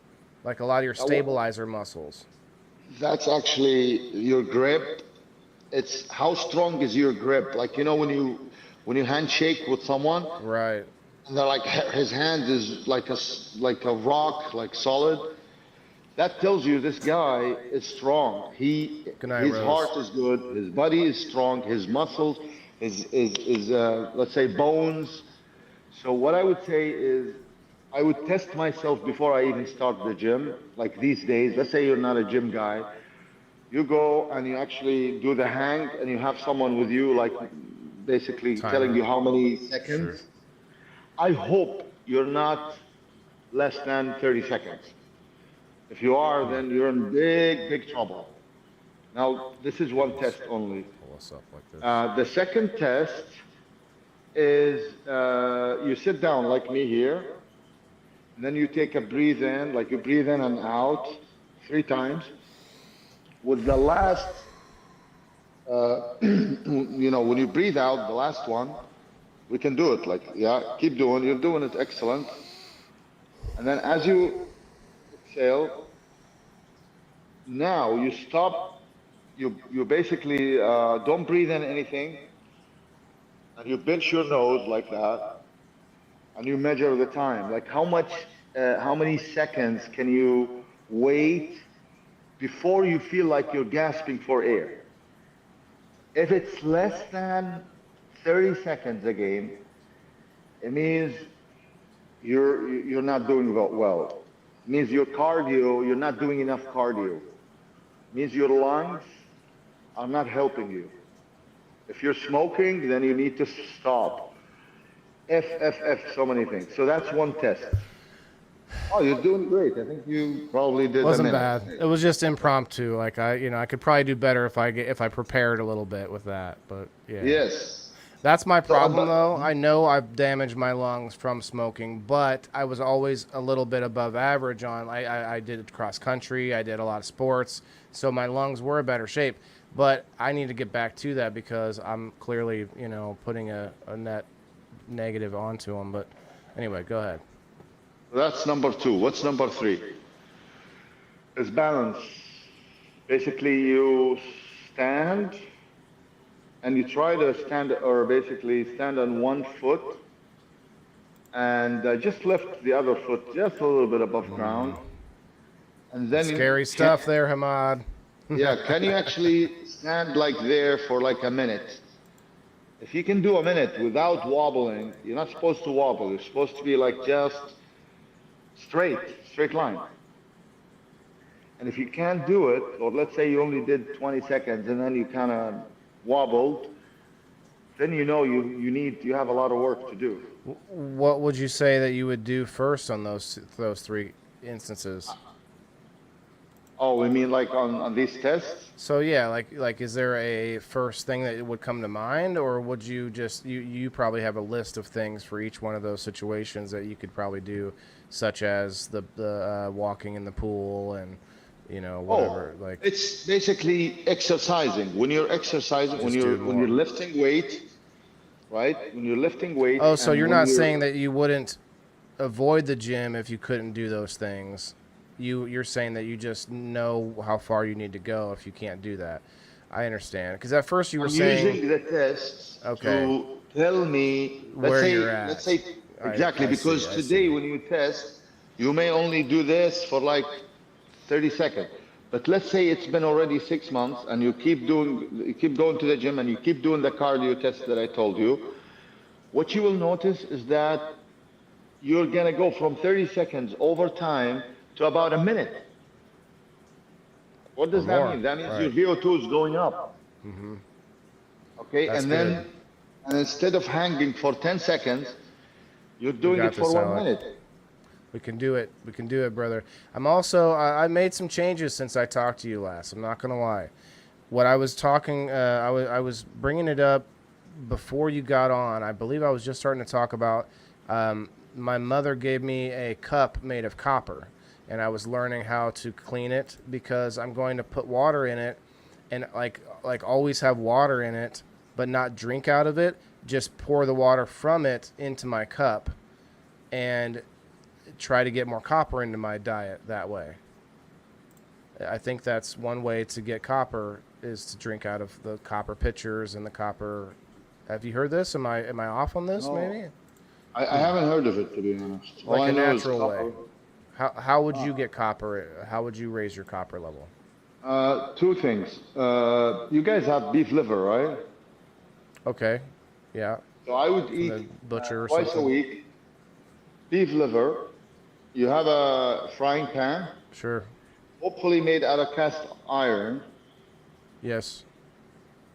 like a lot of your stabilizer muscles. That's actually your grip. It's how strong is your grip. Like when you handshake with someone, Right. and they're like his hand is like a rock, like solid. That tells you this guy is strong. Good night, His Rose. heart is good. His body is strong. His muscles, his let's say bones. So what I would say is, I would test myself before I even start the gym. Like these days, let's say you're not a gym guy, you go and you actually do the hang, and you have someone with you, like basically Timer. telling you how many seconds. Sure. I hope you're not less than 30 seconds. If you are, then you're in big trouble. Now, this is one test only. Pull us up like this. The second test is you sit down like me here, and then you take a breathe in, like you breathe in and out 3 times. With the last, when you breathe out, the last one, we can do it. Like, yeah, keep doing. You're doing it excellent. And then as you exhale, now you stop. You basically don't breathe in anything, and you pinch your nose like that, and you measure the time. Like how many seconds can you wait before you feel like you're gasping for air? If it's less than 30 seconds again, it means you're not doing well. It means your cardio, you're not doing enough cardio. It means your lungs are not helping you. If you're smoking, then you need to stop. So many things. So that's one test. Oh, you're doing great. I think you probably did. Wasn't a minute. bad. It was just impromptu. Like I could probably do better if I prepared a little bit with that. But yeah. Yes. That's my problem, though. I know I've damaged my lungs from smoking, but I was always a little bit above average on. I did cross country. I did a lot of sports, so my lungs were in better shape. But I need to get back to that because I'm clearly, putting a net negative onto them. But anyway, go ahead. That's number 2. What's number 3? Is balance. Basically, you stand and you try to stand, or basically stand on one foot and just lift the other foot just a little bit above ground. And then Scary stuff there, Hamad. Yeah, can you actually stand like there for like a minute? If you can do a minute without wobbling, you're not supposed to wobble. You're supposed to be like just straight line. And if you can't do it, or let's say you only did 20 seconds and then you kind of wobbled, then you have a lot of work to do. What would you say that you would do first on those three instances? Oh, we mean like on these tests? So yeah, like is there a first thing that would come to mind, or would you just you probably have a list of things for each one of those situations that you could probably do, such as the walking in the pool and whatever like It's basically exercising. When you're exercising, Just do when you're more. lifting weight, right? When you're lifting weight. Oh, so and you're when not saying that you wouldn't avoid the gym if you couldn't do those things. You're saying that you just know how far you need to go if you can't do that. I understand. Because at first you were I'm saying using the tests Okay. to tell me, Where you're at. let's say exactly, I because see, I today see. when you test, you may only do this for like 30 seconds. But let's say it's been already 6 months and you keep going to the gym and you keep doing the cardio test that I told you. What you will notice is that you're gonna go from 30 seconds over time to about a minute. What Or does that more. mean? That means Right. your VO2 is going up. Okay, That's and good. then instead of hanging for 10 seconds, you're doing got it for this, 1 Alec. minute. We can do it. We can do it, brother. I'm also I made some changes since I talked to you last. I'm not gonna lie. What I was talking, I was bringing it up before you got on. I believe I was just starting to talk about. My mother gave me a cup made of copper, and I was learning how to clean it because I'm going to put water in it, and like always have water in it, but not drink out of it. Just pour the water from it into my cup, and try to get more copper into my diet that way. I think that's one way to get copper is to drink out of the copper pitchers and the copper. Have you heard this? Am I off on this? No. Maybe I haven't heard of it, to be honest. All like I a know is natural way. copper. How would you get copper? How would you raise your copper level? Two things. You guys have beef liver, right? Okay, yeah, So I would from eat the butcher or twice a something. week beef liver. You have a frying pan, Sure. hopefully made out of cast iron. Yes.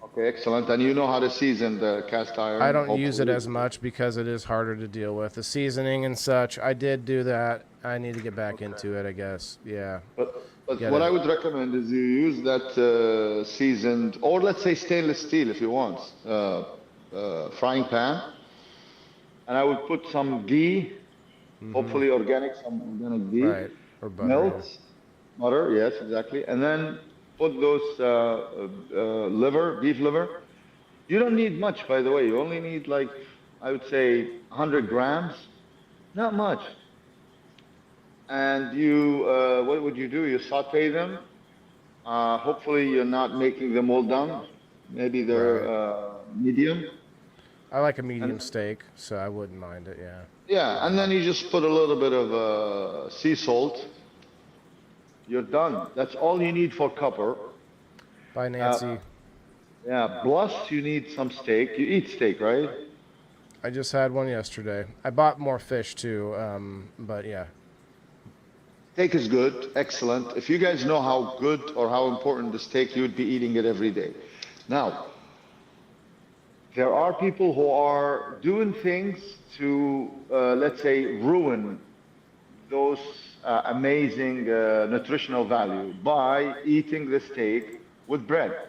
Okay, excellent. And you know how to season the cast iron. I don't use it hopefully. as much because it is harder to deal with. The seasoning and such, I did do that. I need to get back into it, I guess. Yeah. But Get what it. I would recommend is you use that seasoned, or let's say stainless steel if you want, frying pan. And I would put some ghee, hopefully organic, some organic ghee. Right. Or butter. Melt, butter, yes, exactly. And then put those beef liver. You don't need much, by the way. You only need like, I would say 100 grams, not much. And what would you do? You saute them. Hopefully you're not making them all done. Maybe they're medium. I like a medium steak, so I wouldn't mind it, yeah. Yeah, and then you just put a little bit of sea salt. You're done. That's all you need for copper. Bye, Nancy. Yeah, plus you need some steak. You eat steak, right? I just had one yesterday. I bought more fish too, but yeah. Steak is good, excellent. If you guys know how good or how important the steak, you would be eating it every day. Now, there are people who are doing things to, let's say, ruin those amazing nutritional value by eating the steak with bread,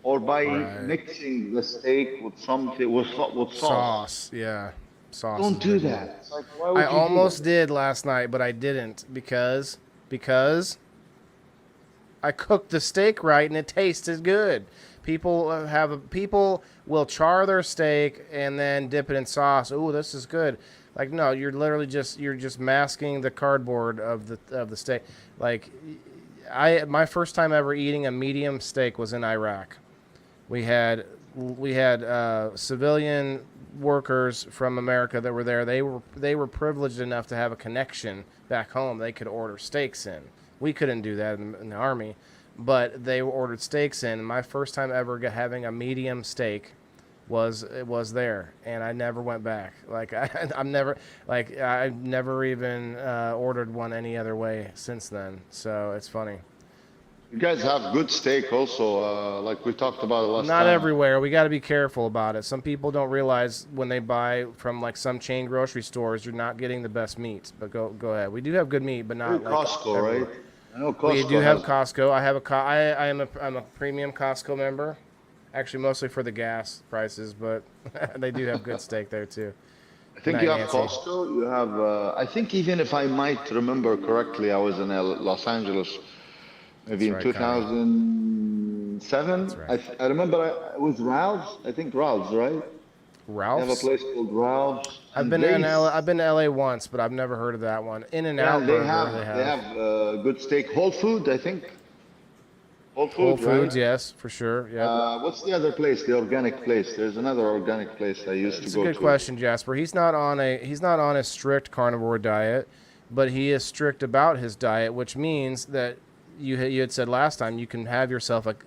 or by Right. mixing the steak with something with sauce. Sauce, yeah. Sauce. Don't is do big. that. It's like, why would I you do almost that? did last night, but I didn't because I cooked the steak right and it tasted good. People will char their steak and then dip it in sauce. Ooh, this is good. Like no, you're literally just masking the cardboard of the steak. Like my first time ever eating a medium steak was in Iraq. We had civilian workers from America that were there. They were privileged enough to have a connection back home. They could order steaks in. We couldn't do that in the army, but they ordered steaks in. And my first time ever having a medium steak was there, and I never went back. Like I've never even ordered one any other way since then. So it's funny. You guys have good steak also, like we talked about last Not time. everywhere. We got to be careful about it. Some people don't realize when they buy from like some chain grocery stores, you're not getting the best meats. But go ahead. We do have good meat, but not like Costco, everywhere. right? I know We Costco do have has. Costco. I have I'm a premium Costco member. Actually, mostly for the gas prices, but they do have good steak there too. I Good think night, you have Nancy. Costco. You have. I think even if I might remember correctly, I was in Los Angeles, maybe That's in right, Connie. 2007. That's right. I remember it was Ralph's. I think Ralph's, right? They have a Ralph's. place called Ralph's, I've and been in they LA, I've been to LA once, but I've never heard of that one. In and yeah, Out and Burger, they they have. have good steak. Whole Food, I think. Whole Whole Food, right? Foods, yes, for sure. Yep. What's the other place? The organic place. There's another organic place I used to It's a go good to. question, Jasper. He's not on a strict carnivore diet, but he is strict about his diet, which means that you had said last time you can have yourself like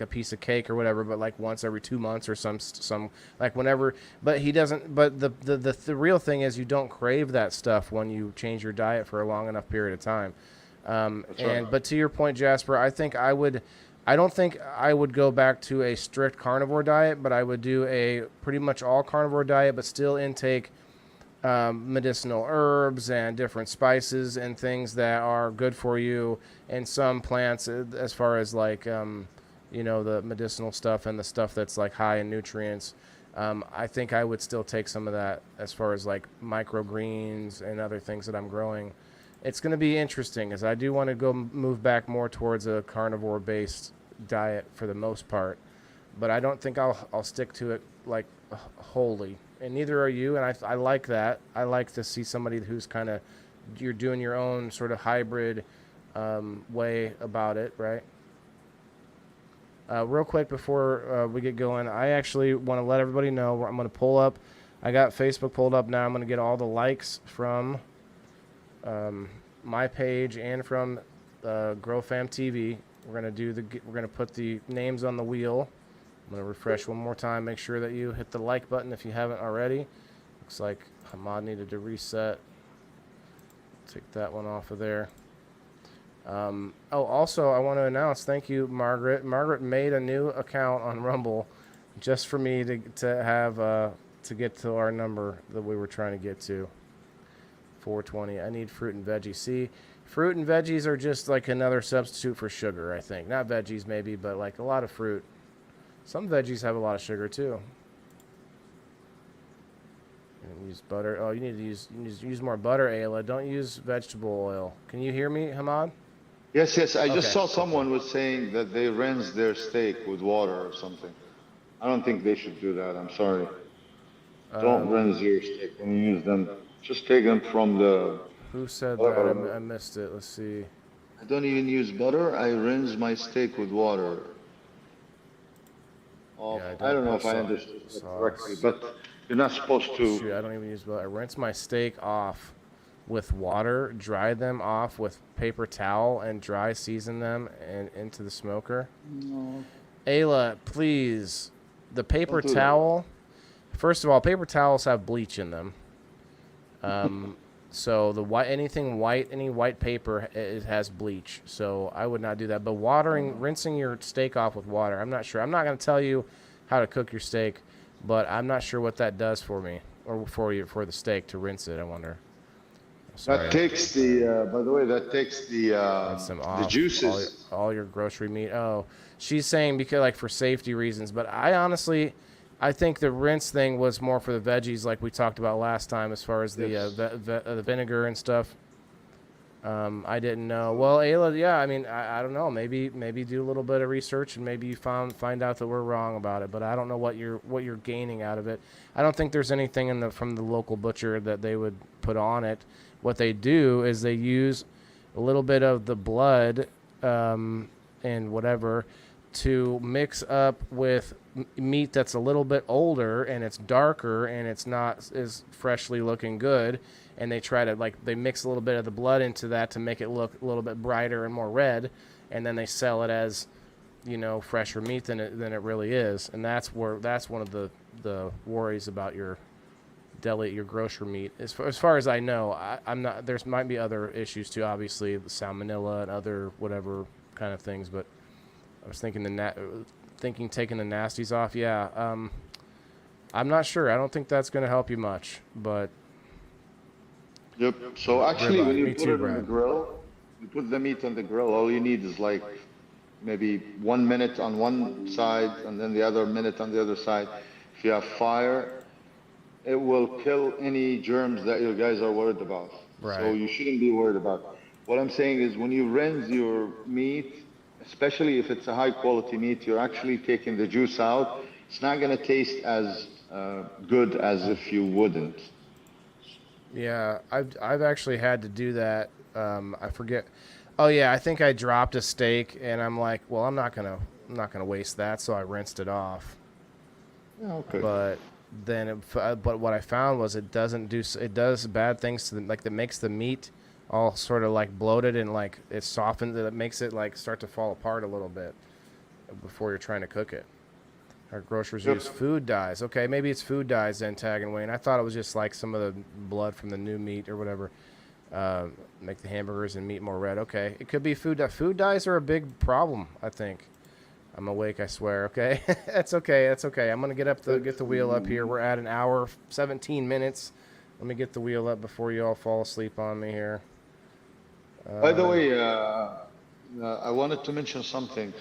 a piece of cake or whatever, but like once every 2 months or some like whenever. But he doesn't. But the real thing is you don't crave that stuff when you change your diet for a long enough period of time. But to your point, Jasper, I don't think I would go back to a strict carnivore diet, but I would do a pretty much all carnivore diet, but still intake medicinal herbs and different spices and things that are good for you, and some plants as far as like the medicinal stuff and the stuff that's like high in nutrients. I think I would still take some of that as far as like microgreens and other things that I'm growing. It's going to be interesting as I do want to go move back more towards a carnivore based diet for the most part, but I don't think I'll stick to it like wholly, and neither are you. And I like that. I like to see somebody who's kind of, you're doing your own sort of hybrid way about it, right? Real quick before we get going, I actually want to let everybody know I'm going to pull up. I got Facebook pulled up now. I'm going to get all the likes from my page and from GrowFam TV. We're gonna put the names on the wheel. I'm gonna refresh one more time. Make sure that you hit the like button if you haven't already. Looks like Hamad needed to reset. Take that one off of there. Also, I want to announce, thank you, Margaret. Margaret made a new account on Rumble just for me to have to get to our number that we were trying to get to. 420. I need fruit and veggies. See, fruit and veggies are just like another substitute for sugar, I think. Not veggies maybe, but like a lot of fruit. Some veggies have a lot of sugar too. And use butter. Oh, you need to use more butter, Ayla. Don't use vegetable oil. Can you hear me, Hamad? Yes, yes. I just Okay. saw someone was saying that they rinse their steak with water or something. I don't think they should do that. I'm sorry. Don't rinse your steak when you use them. Just take them from the. Who said that? I missed it. Let's see. I don't even use butter. I rinse my steak with water. Yeah, I don't know if I understood that correctly, but you're not supposed to. Shoot, I don't even use butter. I rinse my steak off with water, dry them off with paper towel, and dry season them and into the smoker. No. Ayla, please. The paper towel. First of all, paper towels have bleach in them. So any white paper, it has bleach. So I would not do that. But rinsing your steak off with water, I'm not sure. I'm not going to tell you how to cook your steak, but I'm not sure what that does for me or for the steak to rinse it. I wonder. Sorry. That takes the. By the way, that takes the juices. All your grocery meat. Oh, she's saying because like for safety reasons, but I think the rinse thing was more for the veggies, like we talked about last time, as far as the vinegar and stuff. I didn't know. Well, Ayla, yeah, I mean, I don't know. Maybe do a little bit of research and maybe you find out that we're wrong about it. But I don't know what you're gaining out of it. I don't think there's anything from the local butcher that they would put on it. What they do is they use a little bit of the blood and whatever to mix up with meat that's a little bit older and it's darker and it's not as freshly looking good, and they try to they mix a little bit of the blood into that to make it look a little bit brighter and more red, and then they sell it as fresher meat than it really is. And that's one of the worries about your deli, your grocery meat. As far as I know, I'm not. There might be other issues too, obviously, the salmonella and other whatever kind of things. But I was thinking taking the nasties off. Yeah, I'm not sure. I don't think that's going to help you much. But Yep. So actually, ribeye. when you Me put too, it on the Brad. grill, you put the meat on the grill. All you need is like maybe 1 minute on one side and then the other minute on the other side. If you have fire, it will kill any germs that you guys are worried about. So Right. you shouldn't be worried about. What I'm saying is when you rinse your meat, especially if it's a high quality meat, you're actually taking the juice out. It's not going to taste as good as if you wouldn't. Yeah, I've actually had to do that. I forget. Oh yeah, I think I dropped a steak, and I'm like, well, I'm not gonna waste that, so I rinsed it off. Yeah, okay. But but what I found was it does bad things to like that makes the meat all sort of like bloated and like it softens it makes it like start to fall apart a little bit before you're trying to cook it. Our grocers Yep. use food dyes. Okay, maybe it's food dyes then, Tag and Wayne. I thought it was just like some of the blood from the new meat or whatever. Make the hamburgers and meat more red. Okay, it could be food dye. Food dyes are a big problem, I think. I'm awake, I swear. Okay, that's okay. That's okay. I'm gonna get the wheel up here. We're at an hour, 17 minutes. Let me get the wheel up before you all fall asleep on me here. By the way, I wanted to mention something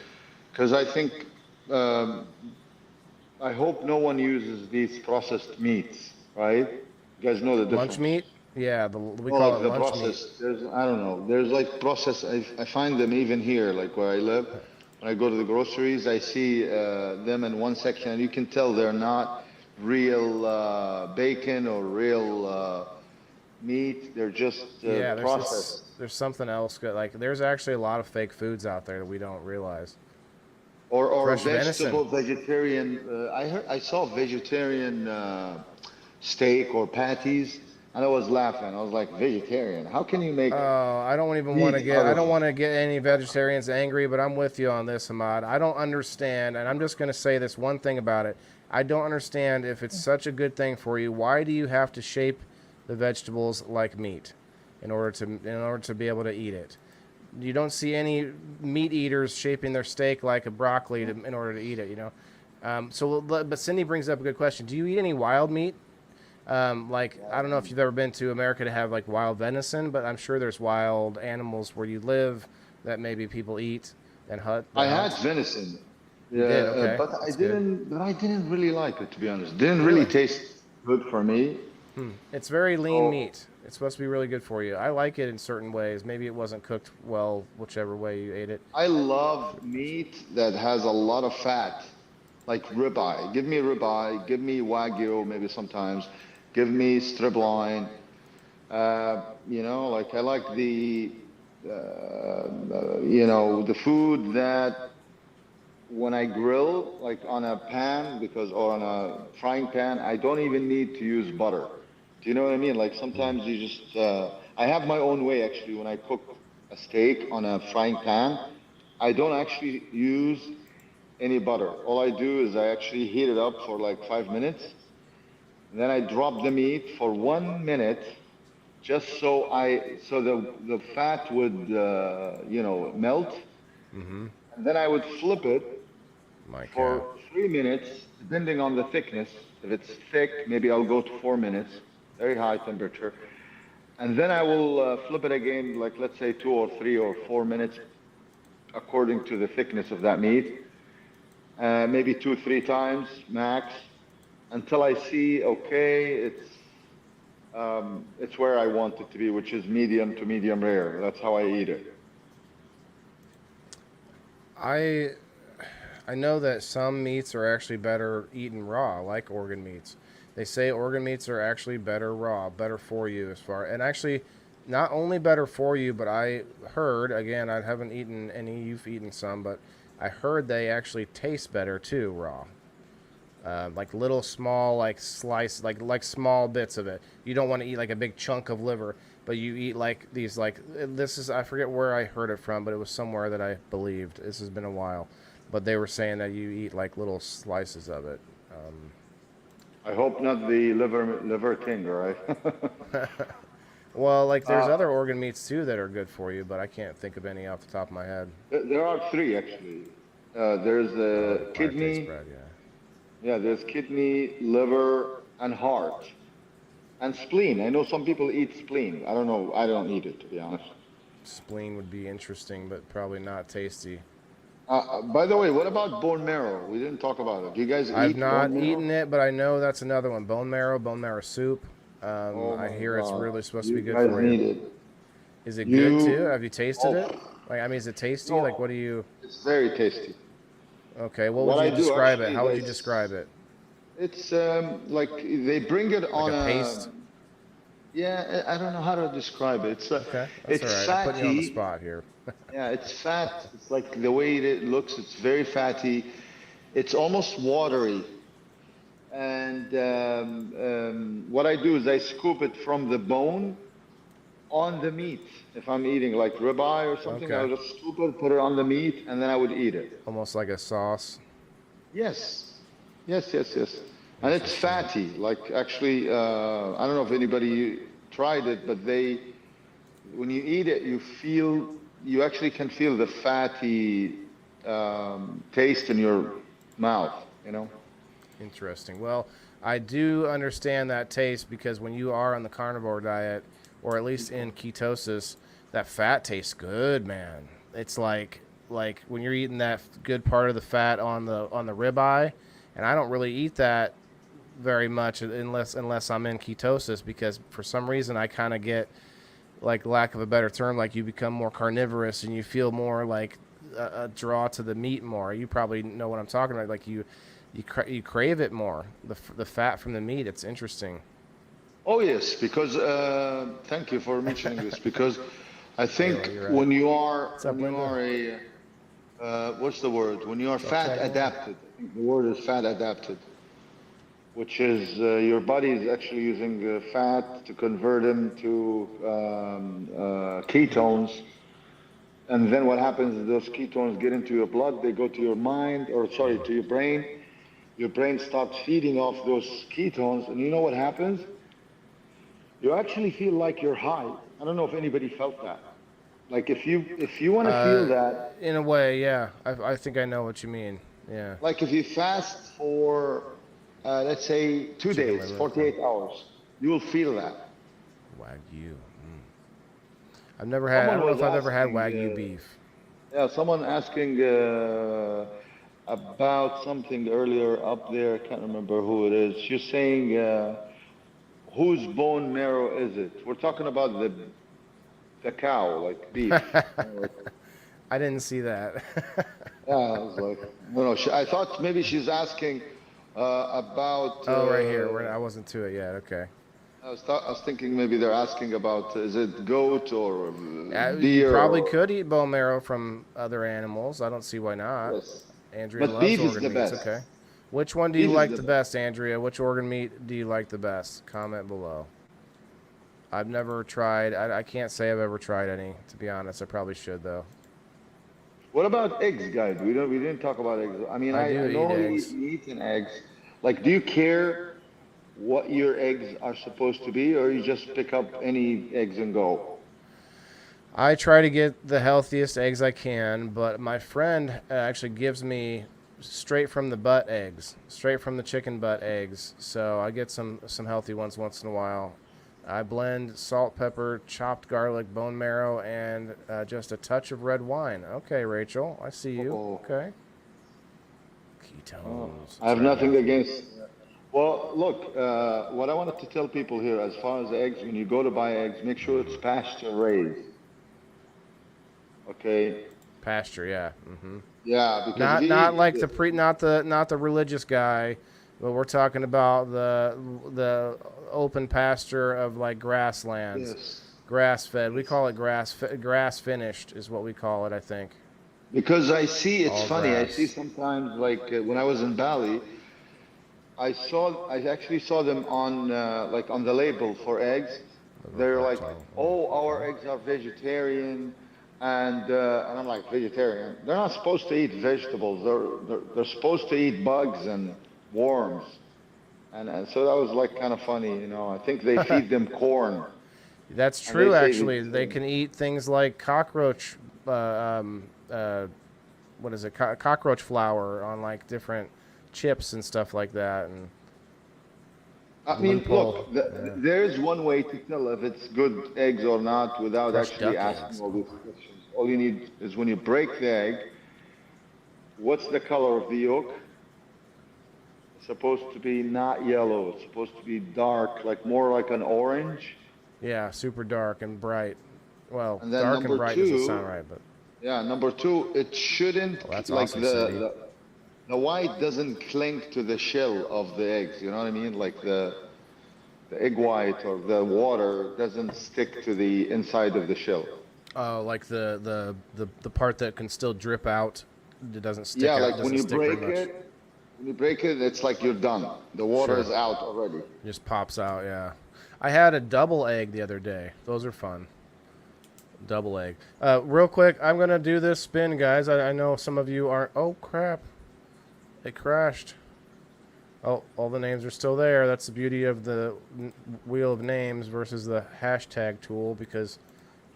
because I think um, I hope no one uses these processed meats, right? You guys know the Lunch difference. meat? Yeah, we No, call like it the lunch meat. process. There's, I don't know. There's like process. I find them even here, like where I live. When I go to the groceries, I see them in one section, and you can tell they're not real bacon or real meat. They're just Yeah, processed. there's something else good. Like there's actually a lot of fake foods out there that we don't realize. Or Fresh venison. vegetable vegetarian. I saw vegetarian steak or patties, and I was laughing. I was like, vegetarian? How can you make Oh, I don't even want to meat get. out I of? don't want to get any vegetarians angry, but I'm with you on this, Hamad. I don't understand, and I'm just going to say this one thing about it. I don't understand if it's such a good thing for you. Why do you have to shape the vegetables like meat in order to be able to eat it? You don't see any meat eaters shaping their steak like a broccoli in order to eat it. But Cindy brings up a good question. Do you eat any wild meat? Like I don't know if you've ever been to America to have like wild venison, but I'm sure there's wild animals where you live that maybe people eat and hunt. I That had hunt. venison, You did, okay. but I That's good. didn't. But I didn't really like it, to be honest. Didn't really Really? taste good for me. It's very lean So meat. It's supposed to be really good for you. I like it in certain ways. Maybe it wasn't cooked well, whichever way you ate it. I love meat that has a lot of fat, like ribeye. Give me ribeye. Give me wagyu, maybe sometimes. Give me strip loin. Like I like the food that when I grill, like on a pan, or on a frying pan, I don't even need to use butter. Do you know what I mean? Like sometimes you just, I have my own way actually when I cook a steak on a frying pan. I don't actually use any butter. All I do is I actually heat it up for like 5 minutes. And then I drop the meat for 1 minute just so the fat would, melt. Mm-hmm. And then I would flip it My cow. for 3 minutes, depending on the thickness. If it's thick, maybe I'll go to 4 minutes, very high temperature. And then I will flip it again, like let's say 2 or 3 or 4 minutes, according to the thickness of that meat. Maybe 2, 3 times max, until I see, okay, it's where I want it to be, which is medium to medium rare. That's how I eat it. I know that some meats are actually better eaten raw, like organ meats. They say organ meats are actually better raw, better for you and actually not only better for you, but I heard, again, I haven't eaten any, you've eaten some, but I heard they actually taste better too raw. Like little small like slice like small bits of it. You don't want to eat like a big chunk of liver, but you eat like these like this is I forget where I heard it from, but it was somewhere that I believed. This has been a while, but they were saying that you eat like little slices of it. I hope not the liver king, right? Well, like there's other organ meats too that are good for you, but I can't think of any off the top of my head. There are three actually. There's Pirate taste kidney. bread, yeah. Yeah, there's kidney, liver, and heart, and spleen. I know some people eat spleen. I don't know. I don't eat it, to be honest. Spleen would be interesting, but probably not tasty. By the way, what about bone marrow? We didn't talk about it. Do you guys I've eat not bone marrow? eaten it, but I know that's another one. Bone marrow soup. Oh I my hear it's God. really supposed to You be good guys for need you. it. Is it good You- too? Have you tasted Oh. it? Like, I mean, is it tasty? No. Like, what do you? It's very tasty. Okay, what What would I you do describe it? actually How would you is- describe it? It's like they bring it on Like a paste? Yeah, I don't know how to describe it. It's Okay, that's it's all right. I'm fatty. putting you on the spot here. Yeah, it's fat. It's like the way it looks. It's very fatty. It's almost watery. And what I do is I scoop it from the bone on the meat. If I'm eating like ribeye or something, Okay. I would just scoop it, put it on the meat, and then I would eat it. Almost like a sauce. Yes, yes. And it's fatty. Like actually, I don't know if anybody tried it, but when you eat it, you actually can feel the fatty taste in your mouth. You know. Interesting. Well, I do understand that taste because when you are on the carnivore diet, or at least in ketosis, that fat tastes good, man. It's like when you're eating that good part of the fat on the ribeye, and I don't really eat that very much unless I'm in ketosis, because for some reason I kind of get, like, lack of a better term, like you become more carnivorous and you feel more like a draw to the meat more. You probably know what I'm talking about. Like you crave it more, the fat from the meat. It's interesting. Oh yes, because thank you for mentioning this, because I think you're right. when you are up, Linda? what's the word? When you are fat adapted, I think the word is fat adapted, which is your body is actually using fat to convert them to ketones, and then what happens is those ketones get into your blood, they go to your mind, or sorry, to your brain. Your brain starts feeding off those ketones, and you know what happens? You actually feel like you're high. I don't know if anybody felt that. Like if you want to feel that, In a way, yeah. I think I know what you mean. Yeah. like if you fast for let's say 2 days, liver. 48 hours, you will feel that. Wagyu. I've never had. I Someone don't know was if I've ever had asking, Wagyu beef. Yeah, someone asking about something earlier up there. I can't remember who it is. She's saying, whose bone marrow is it? We're talking about the cow, like beef. I didn't see that. Yeah, I was like, no. I thought maybe she's asking about. Oh, right here. I wasn't to it yet. Okay. I was thinking maybe they're asking about, is it goat or You deer? probably or- could eat bone marrow from other animals. I don't see why not. Yes. Andrea But loves beef is organ the meats. best. Okay. Which one do you Beef is like the the best, Andrea? Which organ meat do you like the best? Comment below. I've never tried. I can't say I've ever tried any, to be honest. I probably should, though. What about eggs, guys? We didn't talk about eggs. I mean, I I do eat normally eggs. eat an eggs. Like, do you care what your eggs are supposed to be, or you just pick up any eggs and go? I try to get the healthiest eggs I can, but my friend actually gives me straight from the butt eggs, straight from the chicken butt eggs. So I get some healthy ones once in a while. I blend salt, pepper, chopped garlic, bone marrow, and just a touch of red wine. Okay, Rachel, I see you. Uh-oh. Okay. Ketones. I have nothing against. Well, look, what I wanted to tell people here, as far as eggs, when you go to buy eggs, make sure it's pasture raised. Okay. Pasture, yeah. Mm-hmm. Yeah, because Not if you not eat- like not the religious guy, but we're talking about the open pasture of like grasslands, Yes. grass fed. We call it grass finished is what we call it, I think. Because I see, it's All funny. I grass. see sometimes, like when I was in Bali, I actually saw them on like on the label for eggs. They're like, oh, our eggs are vegetarian, and I'm like, vegetarian? They're not supposed to eat vegetables. They're supposed to eat bugs and worms, and so that was like kind of funny, you know. I think they feed them corn. That's And they true, say actually. They can eat things like cockroach, what is it, cockroach flour on like different chips and stuff like that. And I mean, loophole, look, yeah. there is one way to tell if it's good eggs or not without Crushed actually duck asking eggs. all these questions. All you need is when you break the egg, what's the color of the yolk? It's supposed to be not yellow. It's supposed to be dark, like more like an orange. Yeah, super dark and bright. Well, And then dark and number bright doesn't sound two, right, but yeah, number two, it well, shouldn't that's like awesome, Cindy. the white doesn't cling to the shell of the eggs. You know what I mean? Like the egg white or the water doesn't stick to the inside of the shell. Oh, like the part that can still drip out, it doesn't stick Yeah, out, like doesn't stick very much. when you break it, it's like you're done. The water Sure, is out already. just pops out. Yeah, I had a double egg the other day. Those are fun. Double egg. Real quick, I'm gonna do this spin, guys. I know some of you aren't. Oh crap! It crashed. Oh, all the names are still there. That's the beauty of the wheel of names versus the hashtag tool, because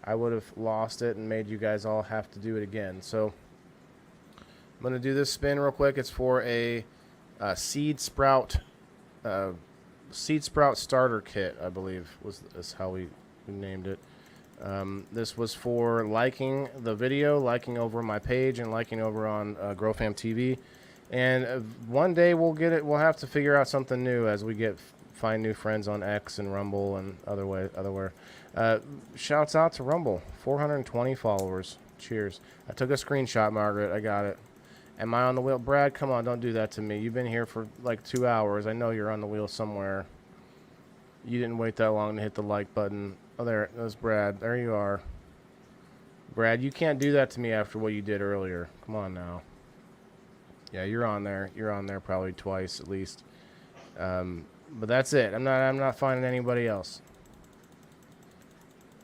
I would have lost it and made you guys all have to do it again. So I'm going to do this spin real quick. It's for a seed sprout starter kit, I believe is how we named it. This was for liking the video, liking over my page, and liking over on GrowFam TV. And one day we'll get it. We'll have to figure out something new as we find new friends on X and Rumble and otherwhere. Shouts out to Rumble, 420 followers. Cheers. I took a screenshot, Margaret. I got it. Am I on the wheel? Brad, come on, don't do that to me. You've been here for like 2 hours. I know you're on the wheel somewhere. You didn't wait that long to hit the like button. Oh, there's Brad. There you are. Brad, you can't do that to me after what you did earlier. Come on now. Yeah, you're on there. You're on there probably twice at least. But that's it. I'm not finding anybody else.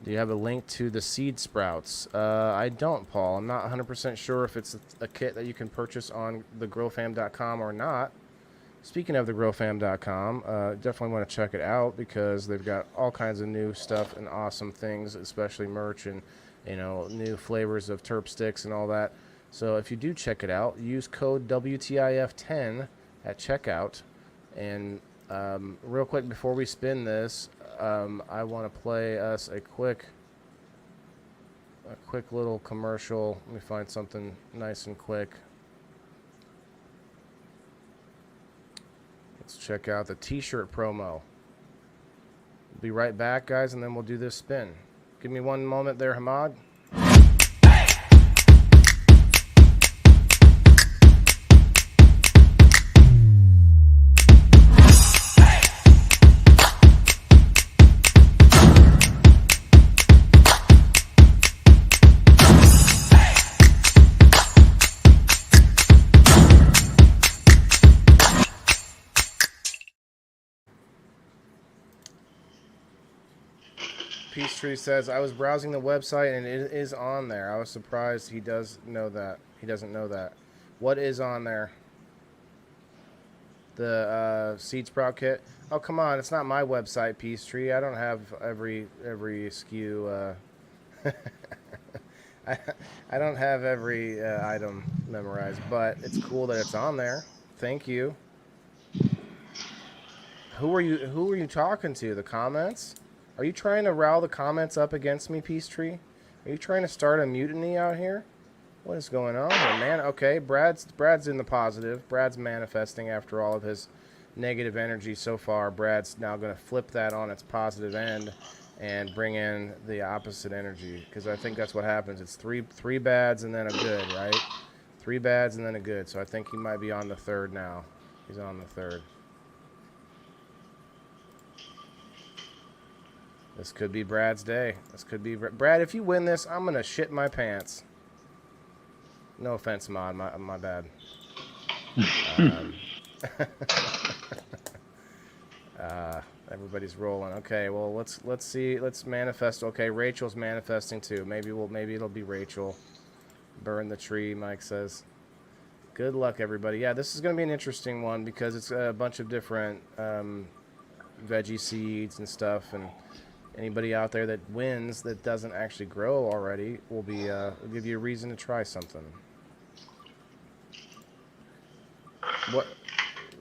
Do you have a link to the seed sprouts? I don't, Paul. I'm not 100% sure if it's a kit that you can purchase on thegrowfam.com or not. Speaking of thegrowfam.com, definitely want to check it out because they've got all kinds of new stuff and awesome things, especially merch and new flavors of terp sticks and all that. So if you do check it out, use code WTIF10 at checkout. And real quick before we spin this, I want to play us a quick little commercial. Let me find something nice and quick. Let's check out the t-shirt promo. Be right back, guys, and then we'll do this spin. Give me one moment there, Hamad. Peachtree says, I was browsing the website and it is on there. I was surprised he does know that. He doesn't know that. What is on there? The seed sprout kit? Oh, come on. It's not my website, Peachtree. I don't have every SKU. I don't have every item memorized, but it's cool that it's on there. Thank you. Who are you talking to? The comments? Are you trying to rile the comments up against me, Peachtree? Are you trying to start a mutiny out here? What is going on here, man? Okay, Brad's in the positive. Brad's manifesting after all of his negative energy so far. Brad's now going to flip that on its positive end and bring in the opposite energy, because I think that's what happens. It's three bads and then a good, right? 3 bads and then a good. So I think he might be on the third now. He's on the third. This could be Brad's day. This could be Brad. If you win this, I'm gonna shit my pants. No offense, Mod. My bad. Everybody's rolling. Okay. Well, let's see. Let's manifest. Okay, Rachel's manifesting too. Maybe it'll be Rachel. Burn the tree, Mike says. Good luck, everybody. Yeah, this is gonna be an interesting one because it's a bunch of different veggie seeds and stuff and. Anybody out there that wins that doesn't actually grow already will give you a reason to try something. What?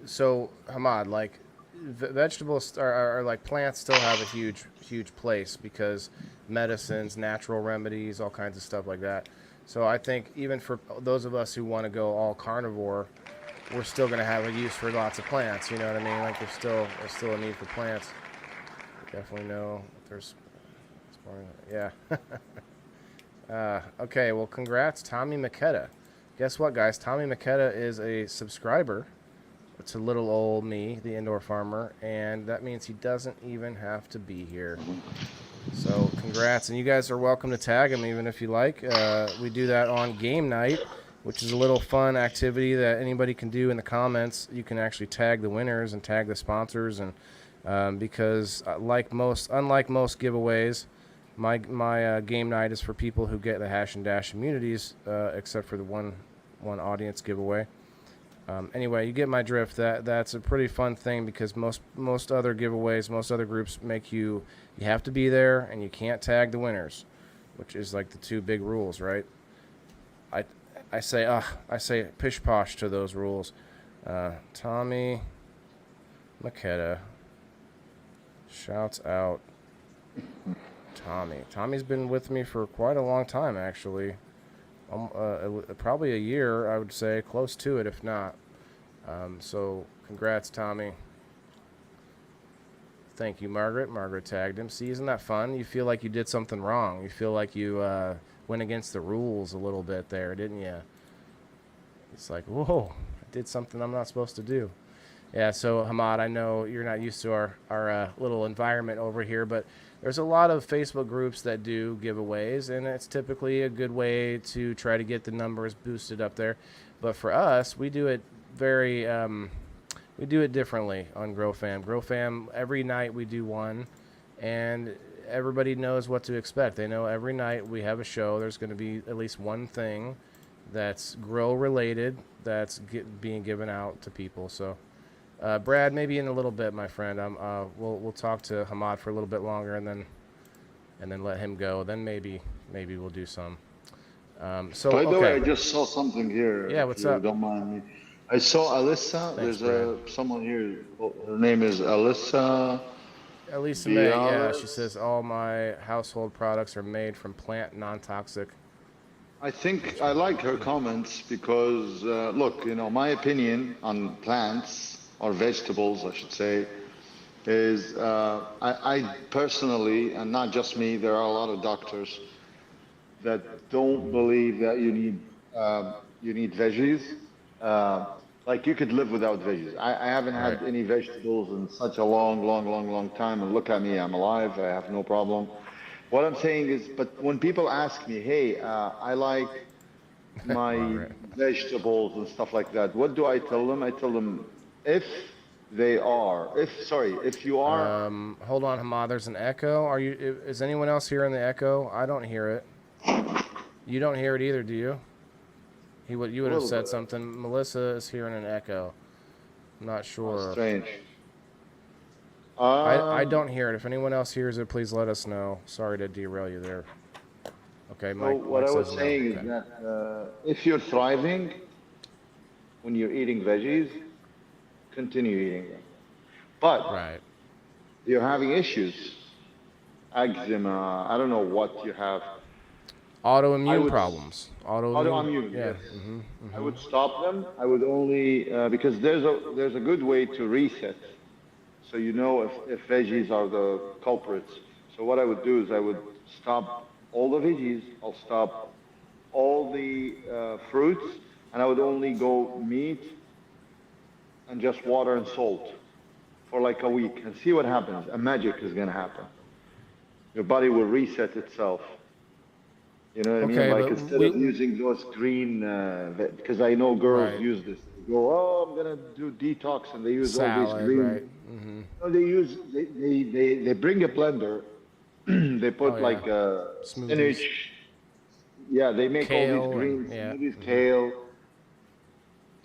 So Hamad, like vegetables are like plants still have a huge place because medicines, natural remedies, all kinds of stuff like that. So I think even for those of us who want to go all carnivore, we're still going to have a use for lots of plants. You know what I mean? Like there's still a need for plants. Definitely know there's, yeah. Okay, well, congrats, Tommy Makeda. Guess what, guys? Tommy Makeda is a subscriber to little old me, the indoor farmer, and that means he doesn't even have to be here. So congrats, and you guys are welcome to tag him even if you like. We do that on game night, which is a little fun activity that anybody can do in the comments. You can actually tag the winners and tag the sponsors, and because unlike most giveaways, my game night is for people who get the Hash and Dash immunities, except for the one audience giveaway. Anyway, you get my drift. That's a pretty fun thing because most other giveaways, most other groups make you have to be there and you can't tag the winners, which is like the two big rules, right? I say pish posh to those rules. Tommy Makeda shouts out Tommy. Tommy's been with me for quite a long time, actually. Probably a year, I would say, close to it, if not. So, congrats, Tommy. Thank you, Margaret. Margaret tagged him. See, isn't that fun? You feel like you did something wrong. You feel like you went against the rules a little bit there, didn't you? It's like, whoa, I did something I'm not supposed to do. Yeah, so Hamad, I know you're not used to our little environment over here, but there's a lot of Facebook groups that do giveaways, and it's typically a good way to try to get the numbers boosted up there. But for us, we do it we do it differently on GrowFam. GrowFam, every night we do one, and everybody knows what to expect. They know every night we have a show. There's going to be at least one thing that's grow-related that's being given out to people. So. Brad, maybe in a little bit, my friend. We'll talk to Hamad for a little bit longer, and then let him go. Then maybe we'll do some. So by the okay. way, I just saw something here. Yeah, what's up? Don't mind me. I saw Alyssa. Thanks, There's someone here. Her name is Alyssa. Elisa May. Yeah, she says all my household products are made from plant non-toxic. I think I like her comments because look, my opinion on plants. Or vegetables, I should say, is I personally, and not just me, there are a lot of doctors that don't believe that you need veggies. Like you could live without veggies. I haven't had any vegetables in such a long time, and look at me, I'm alive, I have no problem. What I'm saying is, but when people ask me, hey, I like my vegetables and stuff like that, what do I tell them? I tell them, if you are. Hold on, Hamad. There's an echo. Is anyone else hearing the echo? I don't hear it. You don't hear it either, do you? You would have said something. Melissa is hearing an echo. I'm not sure. Strange. I don't hear it. If anyone else hears it, please let us know. Sorry to derail you there. Okay, Mike. So what I was says saying no. is that if you're thriving when you're eating veggies, continue eating them. But you're having issues, eczema, I don't know what you have. Autoimmune problems. Autoimmune, yeah. yes. I would stop them. I would only, because there's a good way to reset. So you know if veggies are the culprits. So what I would do is I would stop all the veggies, I'll stop all the fruits, and I would only go meat, and just water and salt for like a week and see what happens. A magic is going to happen. Your body will reset itself. You know what I mean? Like instead of using those green, because I know girls use this. They go, oh, I'm going to do detox, and they use all these green. Right. Mm-hmm. No, they bring a blender. They put like spinach. Yeah, they make kale all these greens, smoothies, kale.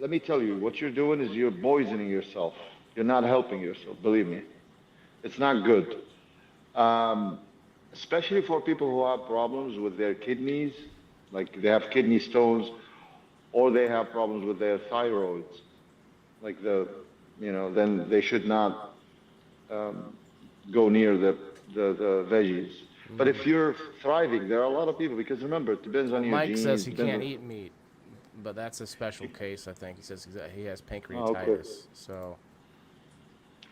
Let me tell you, what you're doing is you're poisoning yourself. You're not helping yourself, believe me. It's not good. Um, Especially for people who have problems with their kidneys, like they have kidney stones, or they have problems with their thyroids, like then they should not um, go near the veggies. But if you're thriving, there are a lot of people, because remember, it depends Well, on your Mike says genes. he Depends can't on, eat meat, but that's a special case, I think. He says that he has oh, okay. pancreatitis. So,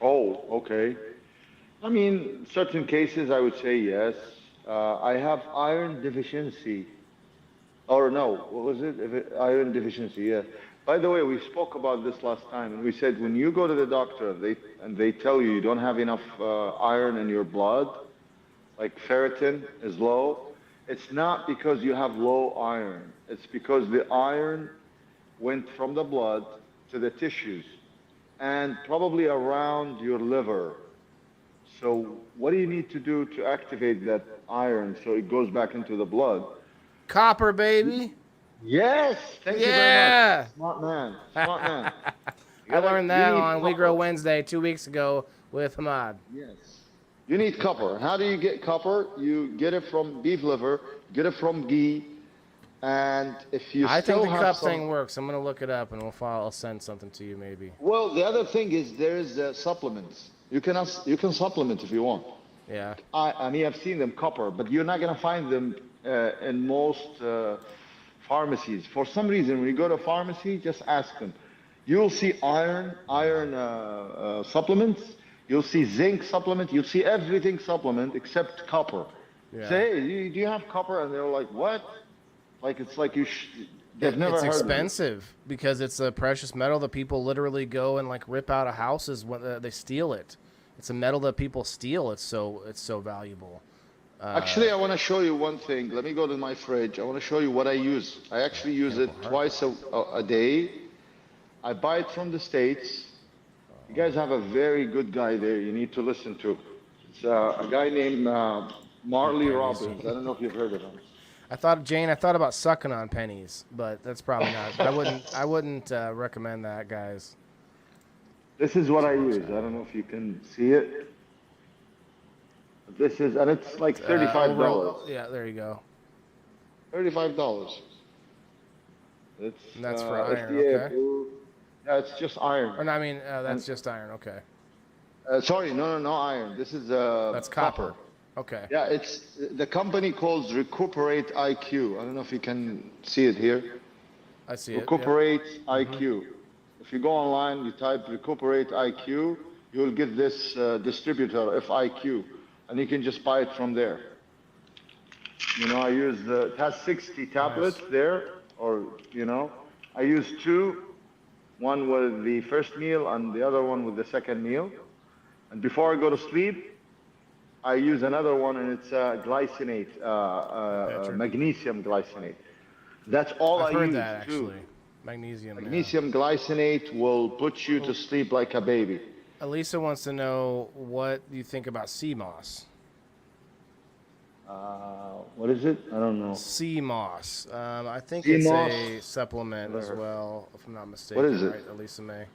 Oh, okay. I mean, certain cases, I would say yes. I have iron deficiency. Or no, what was it? If iron deficiency, yeah. By the way, we spoke about this last time, and we said when you go to the doctor, they tell you you don't have enough iron in your blood, like ferritin is low. It's not because you have low iron. It's because the iron went from the blood to the tissues and probably around your liver. So what do you need to do to activate that iron so it goes back into the blood? copper, baby. Yes, thank you very much. Yeah. Smart man, smart man. I learned You that need on We Grow copper. Wednesday 2 weeks ago with Hamad. Yes. You need copper. How do you get copper? You get it from beef liver, get it from ghee, and if you I think still the have cup some. thing works. I'm gonna look it up and I'll send something to you maybe. Well, the other thing is there is supplements. You can supplement if you want. Yeah. I mean, I've seen them copper, but you're not gonna find them in most pharmacies. For some reason, when you go to a pharmacy, just ask them. You'll see iron supplements. You'll see zinc supplement. You'll see everything supplement except copper. Yeah. Say, hey, do you have copper? And they're like, what? Like it's like they've never It's heard of it. expensive because it's a precious metal that people literally go and like rip out of houses when they steal it. It's a metal that people steal. It's so valuable. Actually, I want to show you one thing. Let me go to my fridge. I want to show you what I use. I actually use it twice a day. I buy it from the States. You guys have a very good guy there you need to listen to. It's a guy named Marley Robbins. I don't know if you've heard of him. I thought about sucking on pennies, but that's probably not. I wouldn't recommend that, guys. This is what I use. I don't know if you can see it. This is, and it's like $35. Yeah, there you go. $35. It's And that's for iron, FDA okay. approved. Yeah, it's just iron. Or no, I mean that's just iron. Okay. Sorry, no iron. This is That's copper. Okay. Yeah, it's the company calls Recuperate IQ. I don't know if you can see it here. I see it. Recuperate IQ. If you go online, you type Recuperate IQ, you'll get this distributor, FIQ, and you can just buy it from there. You know, I use it has 60 tablets there, or I use two, one with the first meal and the other one with the second meal. And before I go to sleep, I use another one, and it's glycinate, magnesium glycinate. That's all I've I heard use that too. actually. Magnesium. Magnesium glycinate will put you to sleep like a baby. Elisa wants to know what you think about sea moss. What is it? I don't know. Sea moss. I think Sea it's moss? a supplement as well, if I'm not mistaken. What is it? Right, Elisa May.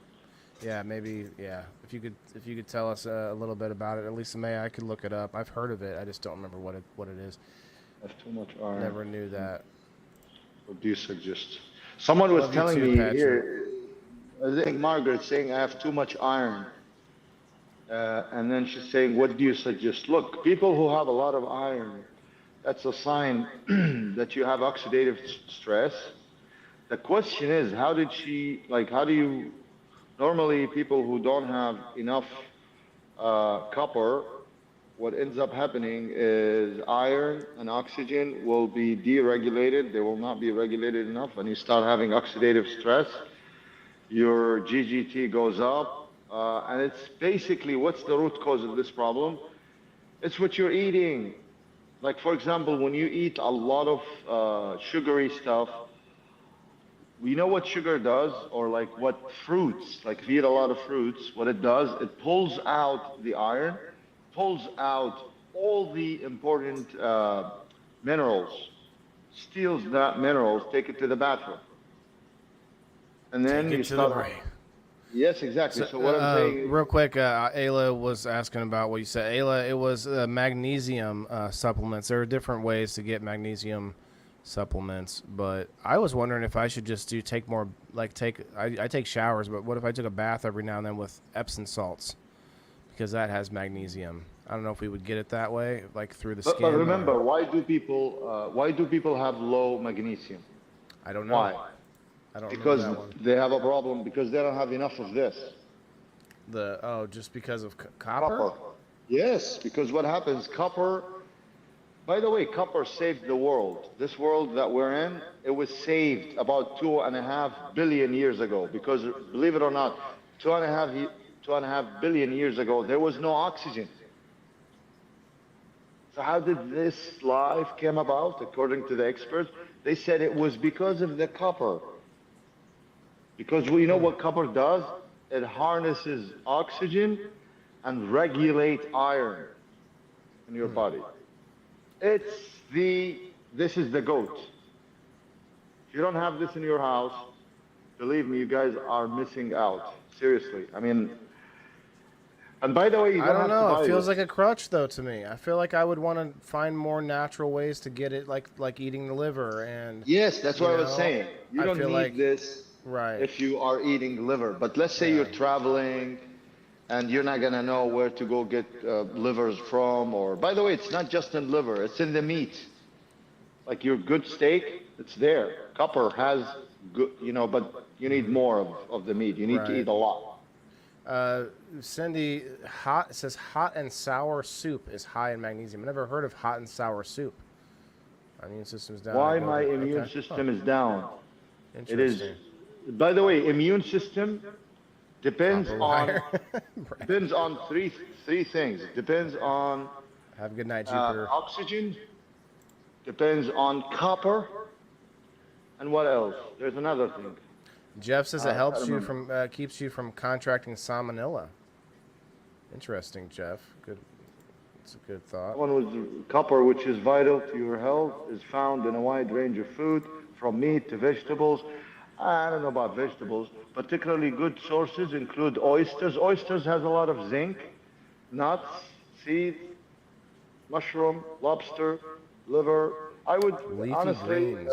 Yeah, maybe. Yeah, if you could tell us a little bit about it, Elisa May, I could look it up. I've heard of it. I just don't remember what it is. That's too much iron. Never knew that. What do you suggest? Someone was Love you telling too, me Patrick. here. I think Margaret saying I have too much iron. And then she's saying, what do you suggest? Look, people who have a lot of iron, that's a sign that you have oxidative stress. The question is, how do you, normally people who don't have enough copper, what ends up happening is iron and oxygen will be deregulated. They will not be regulated enough, and you start having oxidative stress. Your GGT goes up, and it's basically, what's the root cause of this problem? It's what you're eating. Like, for example, when you eat a lot of sugary stuff, we know what sugar does, or like what fruits, like if you eat a lot of fruits, what it does, it pulls out the iron, pulls out all the important minerals, steals that minerals, take it to the bathroom. And then you start, Yes, exactly. So what I'm saying, Real quick, Ayla was asking about what you said. Ayla, it was magnesium supplements. There are different ways to get magnesium supplements, but I was wondering if I should just take more, I take showers, but what if I took a bath every now and then with Epsom salts? Because that has magnesium. I don't know if we would get it that way, like through the but skin. remember, Or, why do people have low magnesium? I don't know. Why? I don't remember Because that one. they have a problem because they don't have enough of this Just because of copper? copper. Yes, because what happens, copper. By the way, copper saved the world. This world that we're in, it was saved about 2.5 billion years ago. Because believe it or not, 2.5 billion years ago, there was no oxygen. So how did this life came about? According to the experts, they said it was because of the copper. Because we know what copper does. It harnesses oxygen and regulate iron in your body. This is the goat. If you don't have this in your house, believe me, you guys are missing out. Seriously. I mean, and by the way, you I don't don't have to know. buy It feels this. like a crutch, though, to me. I feel like I would want to find more natural ways to get it, like eating the liver and. Yes, that's You what I was know, saying. You I don't feel need like this right. if you are eating liver. But let's say you're traveling and you're not gonna know where to go get livers from. Or by the way, it's not just in liver; it's in the meat. Like your good steak, it's there. Copper has good, but you need more of the meat. You need to Right. eat a lot. Cindy, it says hot and sour soup is high in magnesium. I never heard of hot and sour soup. My immune system's down. Why my immune Okay. system is down? It is. Interesting. By the way, immune system depends Copper on wire. three things. It depends on Have a good night, Jupiter. oxygen, depends on copper, and what else? There's another thing. Jeff says it helps I you remember. from keeps you from contracting salmonella. Interesting, Jeff. Good. It's a good thought. One was copper, which is vital to your health, is found in a wide range of food, from meat to vegetables. I don't know about vegetables. Particularly good sources include oysters. Oysters has a lot of zinc, nuts, seeds, mushroom, lobster, liver. I would Leafy honestly, greens.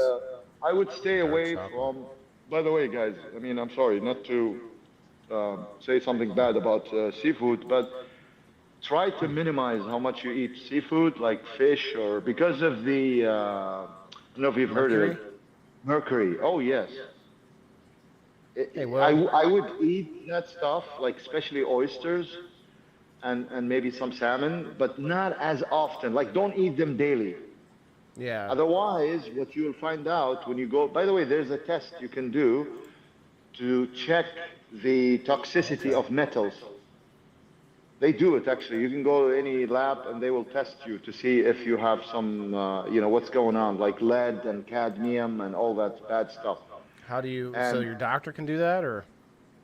I would stay Dark away chocolate. from. By the way, guys, I mean, I'm sorry not to say something bad about seafood, but try to minimize how much you eat seafood, like fish, or because of the. I don't know if you've heard of Mercury? it. Mercury. Oh yes. Hey, well, I would eat that stuff, like especially oysters and maybe some salmon, but not as often. Like, don't eat them daily. yeah. Otherwise, what you'll find out when you go, by the way, there's a test you can do to check the toxicity of metals. They do it actually. You can go to any lab and they will test you to see if you have some, what's going on, like lead and cadmium and all that bad stuff. How do you? And- So your doctor can do that, or?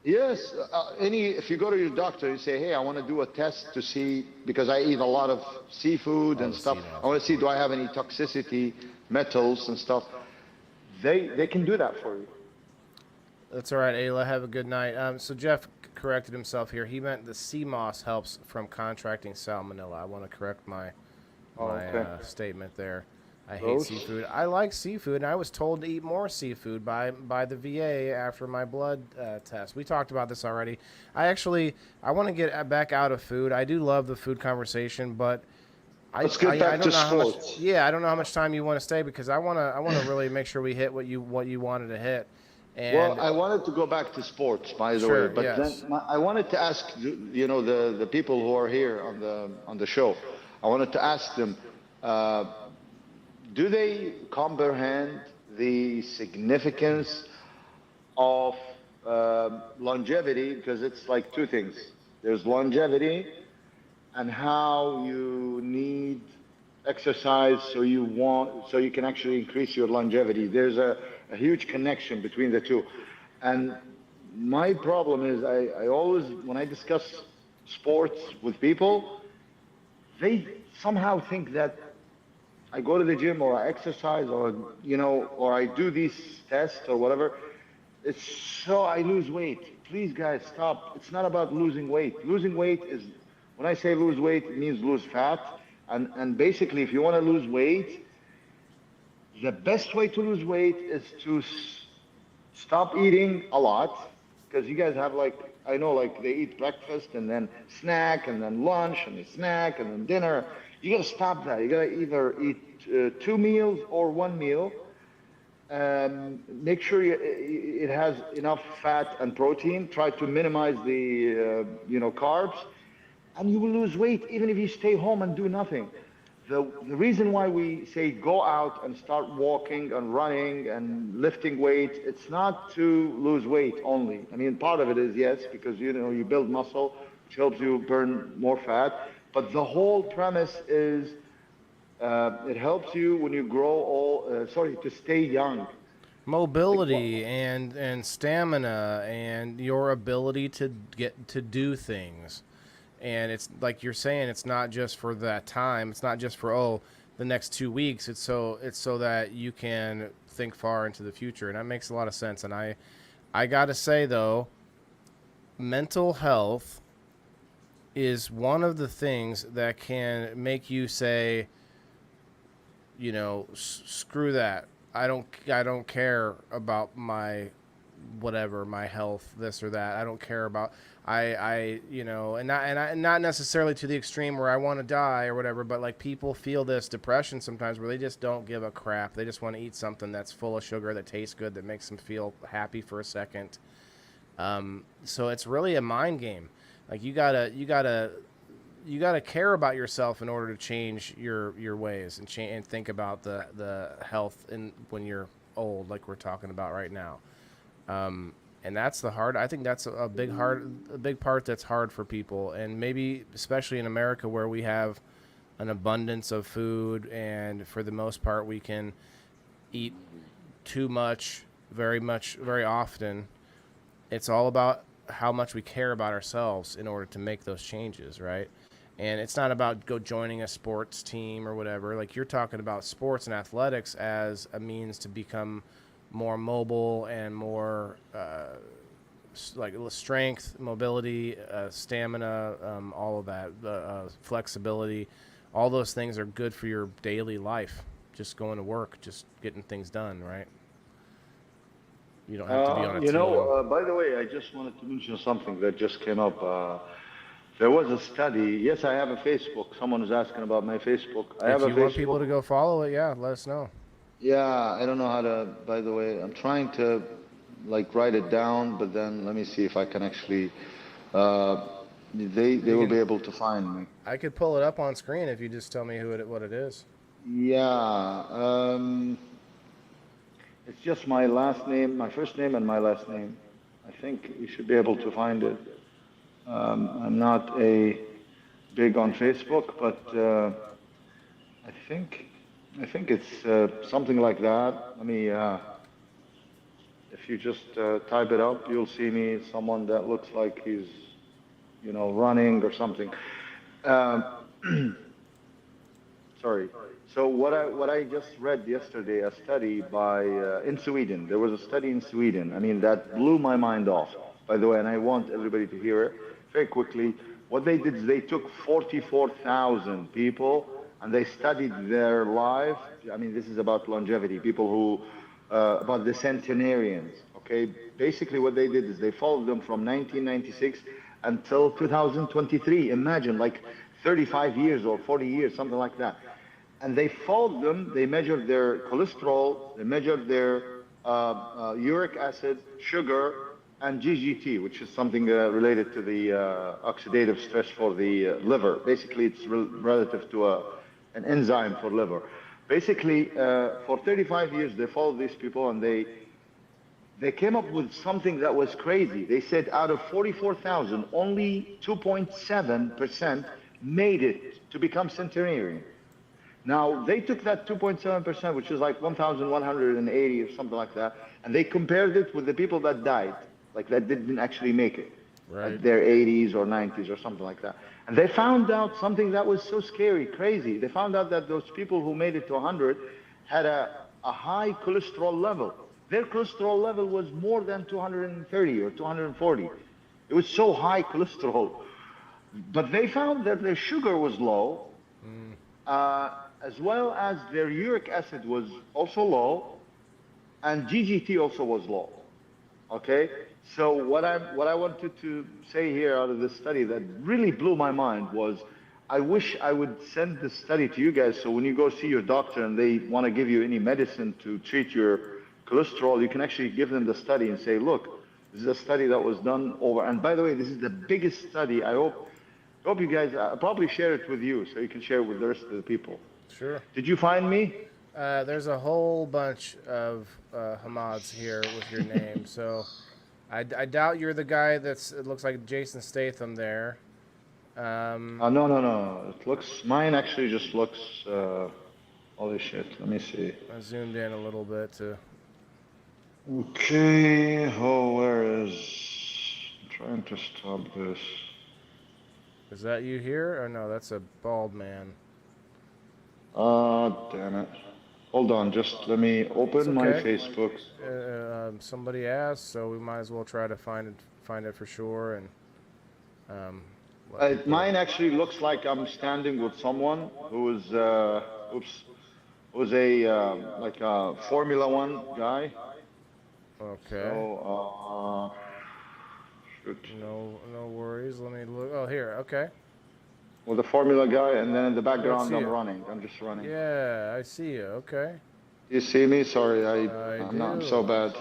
Yes, if you go to your doctor, you say, hey, I want to do a test to see, because I eat a lot of seafood and the stuff. seafood. I want to see, do I have any toxicity, metals and stuff. They can do that for you. That's all right, Ayla. Have a good night. So Jeff corrected himself here. He meant the sea moss helps from contracting salmonella. I want to correct my Okay. statement there. I hate Gross. seafood. I like seafood, and I was told to eat more seafood by the VA after my blood test. We talked about this already. I want to get back out of food. I do love the food conversation, but Let's get back don't to know how much. sports. Yeah, I don't know how much time you want to stay because I want to really make sure we hit what you wanted to hit. And Well, I wanted to go back to sports, by the Sure, way, but yes. then I wanted to ask, the people who are here on the show. I wanted to ask them, do they comprehend the significance of longevity? Because it's like two things. There's longevity and how you need exercise so you can actually increase your longevity. There's a huge connection between the two. And my problem is I always, when I discuss sports with people, they somehow think that I go to the gym or I exercise or I do these tests or whatever. it's so I lose weight. Please, guys, stop. It's not about losing weight. Losing weight is, when I say lose weight, it means lose fat. And basically, if you want to lose weight, the best way to lose weight is to stop eating a lot. Because you guys have like, I know like they eat breakfast and then snack and then lunch and then snack and then dinner. You gotta stop that. You gotta either eat 2 meals or 1 meal. Make sure it has enough fat and protein. Try to minimize the carbs, and you will lose weight even if you stay home and do nothing. The reason why we say go out and start walking and running and lifting weights, it's not to lose weight only. I mean, part of it is yes, because you build muscle, which helps you burn more fat. But the whole premise is it helps you when you grow to stay young. Mobility and stamina and your ability to get to do things. And it's like you're saying, it's not just for that time. It's not just for the next 2 weeks. It's so that you can think far into the future, and that makes a lot of sense. And I gotta say though, mental health is one of the things that can make you say, screw that. I don't care about my whatever, my health, this or that. I don't care about and not necessarily to the extreme where I want to die or whatever, but like people feel this depression sometimes where they just don't give a crap. They just want to eat something that's full of sugar, that tastes good, that makes them feel happy for a second. So it's really a mind game. Like you gotta care about yourself in order to change your ways and think about the health when you're old, like we're talking about right now. And that's I think that's a big part that's hard for people, and maybe especially in America where we have an abundance of food, and for the most part we can eat too much, very often. It's all about how much we care about ourselves in order to make those changes, right? And it's not about joining a sports team or whatever. Like you're talking about sports and athletics as a means to become more mobile and more like strength, mobility, stamina, all of that, flexibility. All those things are good for your daily life. Just going to work, just getting things done, right? You don't have to be on a team. By the way, I just wanted to mention something that just came up. There was a study. Yes, I have a Facebook. Someone is asking about my Facebook. If you want people to go follow it, yeah, let us know. Yeah, I don't know how to, by the way, I'm trying to write it down, but then let me see if I can actually, they will be able to find me. I could pull it up on screen if you just tell me what it is. Yeah, it's just my last name, my first name and my last name. I think you should be able to find it. I'm not big on Facebook, but I think it's something like that. Let me, if you just type it up, you'll see me, someone that looks like he's, running or something. Sorry. So what I just read yesterday, a study in Sweden. There was a study in Sweden. I mean, that blew my mind off, by the way, and I want everybody to hear it very quickly. What they did is they took 44,000 people and they studied their life. I mean, this is about longevity, people who, about the centenarians, okay? Basically what they did is they followed them from 1996 until 2023. Imagine, like 35 years or 40 years, something like that. And they followed them, they measured their cholesterol, they measured their uric acid, sugar, and GGT, which is something related to the oxidative stress for the liver. Basically, it's relative to an enzyme for liver. Basically, for 35 years, they followed these people, and they came up with something that was crazy. They said out of 44,000, only 2.7% made it to become centenarian. Now, they took that 2.7%, which is like 1,180 or something like that, and they compared it with the people that died, like that didn't actually make it, right, at their 80s or 90s or something like that. And they found out something that was so scary, crazy. They found out that those people who made it to 100 had a high cholesterol level. their cholesterol level was more than 230 or 240. It was so high cholesterol. But they found that their sugar was low, as well as their uric acid was also low, and GGT also was low. Okay, so what I wanted to say here out of this study that really blew my mind was, I wish I would send this study to you guys, so when you go see your doctor and they want to give you any medicine to treat your cholesterol, you can actually give them the study and say, look, this is a study that was done over. And by the way, this is the biggest study. I hope you guys, I'll probably share it with you so you can share it with the rest of the people. Sure. Did you find me? There's a whole bunch of Hamads here with your name, so I doubt you're the guy it looks like Jason Statham there. No. It looks, mine actually just looks, holy shit, let me see. I zoomed in a little bit to. Okay, where is, I'm trying to stop this. Is that you here? Or no, that's a bald man. Damn it. Hold on, just let me open my Facebook. Somebody asked, so we might as well try to find it for sure. And mine actually looks like I'm standing with someone who is, who's a like a Formula One guy. Okay. So, shoot. No worries. Let me look. Oh, here. Okay. With a Formula guy, and then in the background see I'm you. running. I'm just running. Yeah, I see you. Okay. You see me? Sorry, I'm do. so bad.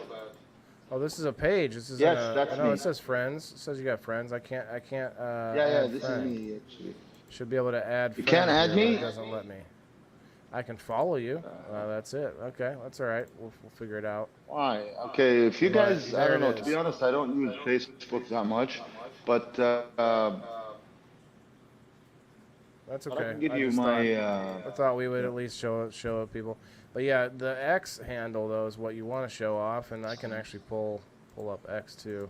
Oh, this is a page. This is Yes, that's no, me. it says friends. It says you got friends. I can't. Yeah, this friend. is me actually. Should be able to add. You can't add here, but me? It doesn't let me. I can follow you. That's it. Okay, that's all right. We'll figure it out. Why? Okay, if you guys, I There don't know. it To is. be honest, I don't use Facebook that much, but That's I okay. can give I you just my. I thought we would at least show it people. But yeah, the X handle though is what you want to show off, and I can actually pull up X too.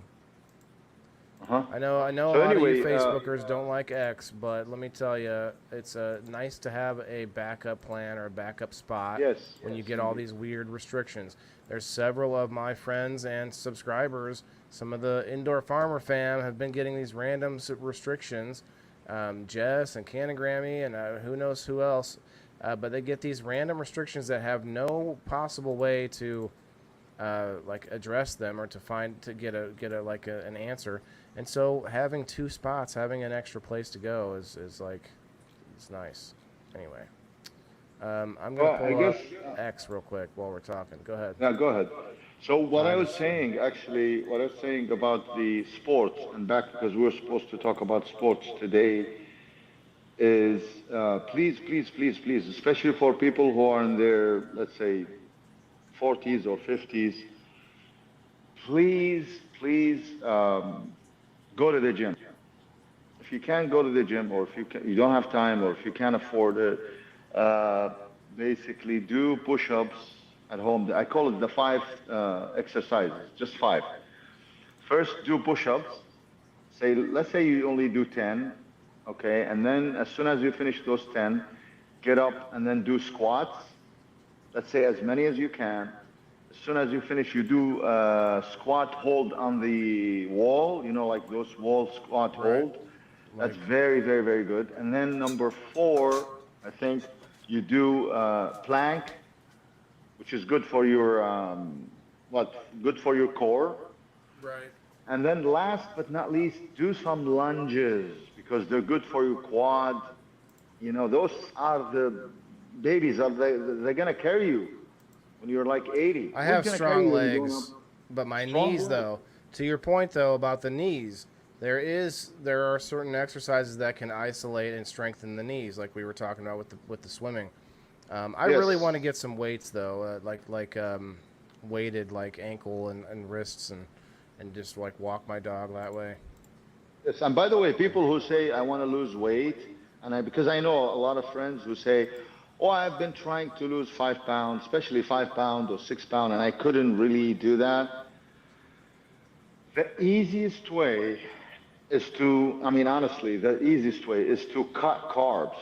I know So a lot anyway, of you Facebookers don't like X, but let me tell you, it's nice to have a backup plan or a backup spot when you get all these weird restrictions. There's several of my friends and subscribers, some of the Indoor Farmer fam have been getting these random restrictions. Jess and Canagrammy and who knows who else, but they get these random restrictions that have no possible way to like address them or to get an answer. And so having two spots, having an extra place to go is like, it's nice. Anyway, I'm gonna pull up X real quick while we're talking. Go ahead. Yeah, go ahead. So what I was saying, actually, what I was saying about the sports, and back because we were supposed to talk about sports today, is please, especially for people who are in their, let's say, 40s or 50s, please, go to the gym. If you can't go to the gym, or if you don't have time, or if you can't afford it, basically do push-ups at home. I call it the 5 exercises, just 5. First, do push-ups. Let's say you only do 10, okay? And then as soon as you finish those 10, get up and then do squats. Let's say as many as you can. As soon as you finish, you do squat hold on the wall, like those wall squat hold. That's very, very, very good. And then number 4, I think you do plank, which is good for your good for your core. Right. And then last but not least, do some lunges because they're good for your quad. Those are the babies. They're gonna carry you when you're like 80. I have strong legs, but my knees though. To your point though about the knees, there are certain exercises that can isolate and strengthen the knees, like we were talking about with the swimming. I really want to get some weights though, like weighted like ankle and wrists and just like walk my dog that way. Yes, and by the way, people who say I want to lose weight, because I know a lot of friends who say, oh, I've been trying to lose 5 pounds, especially 5 pounds or 6 pounds, and I couldn't really do that. The easiest way is to, honestly, the easiest way is to cut carbs.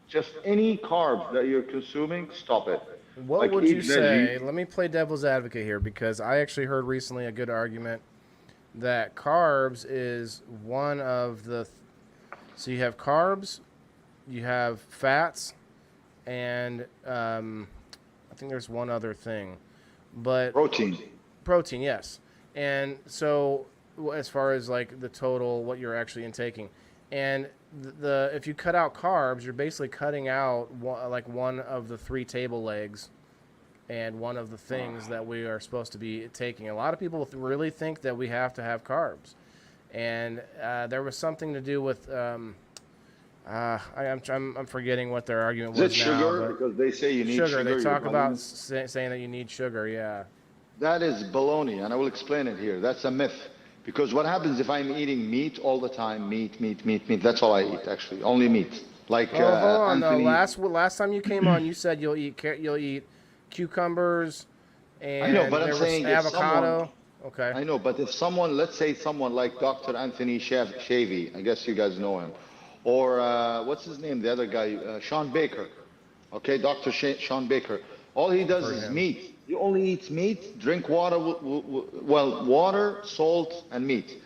Just any carbs that you're consuming, stop it. What Like would eat you say? veggies. Let me play devil's advocate here because I actually heard recently a good argument that carbs is one of the. So you have carbs, you have fats, and I think there's one other thing, but Protein. protein, yes. And so as far as like the total, what you're actually intaking, and the if you cut out carbs, you're basically cutting out like one of the three table legs and one of the things that we are supposed to be taking. A lot of people really think that we have to have carbs, and there was something to do with I'm forgetting what their argument Is it was now, sugar? but Because they say you need sugar. sugar. They Your talk body about needs- saying that you need sugar. Yeah. That is baloney, and I will explain it here. That's a myth. Because what happens if I'm eating meat all the time? Meat, meat, meat, meat. That's all I eat, actually. Only meat. Like Oh, hold on. No, Anthony. last time you came on, you said you'll eat cucumbers, I know, and but I'm there was saying if avocado. someone, Okay. I know, but if someone, let's say someone like Dr. Anthony Shavy, I guess you guys know him, or what's his name, the other guy, Sean Baker, okay, Dr. Sean Baker, all he does Heard is him. meat. He only eats meat, drink water, well, water, salt, and meat.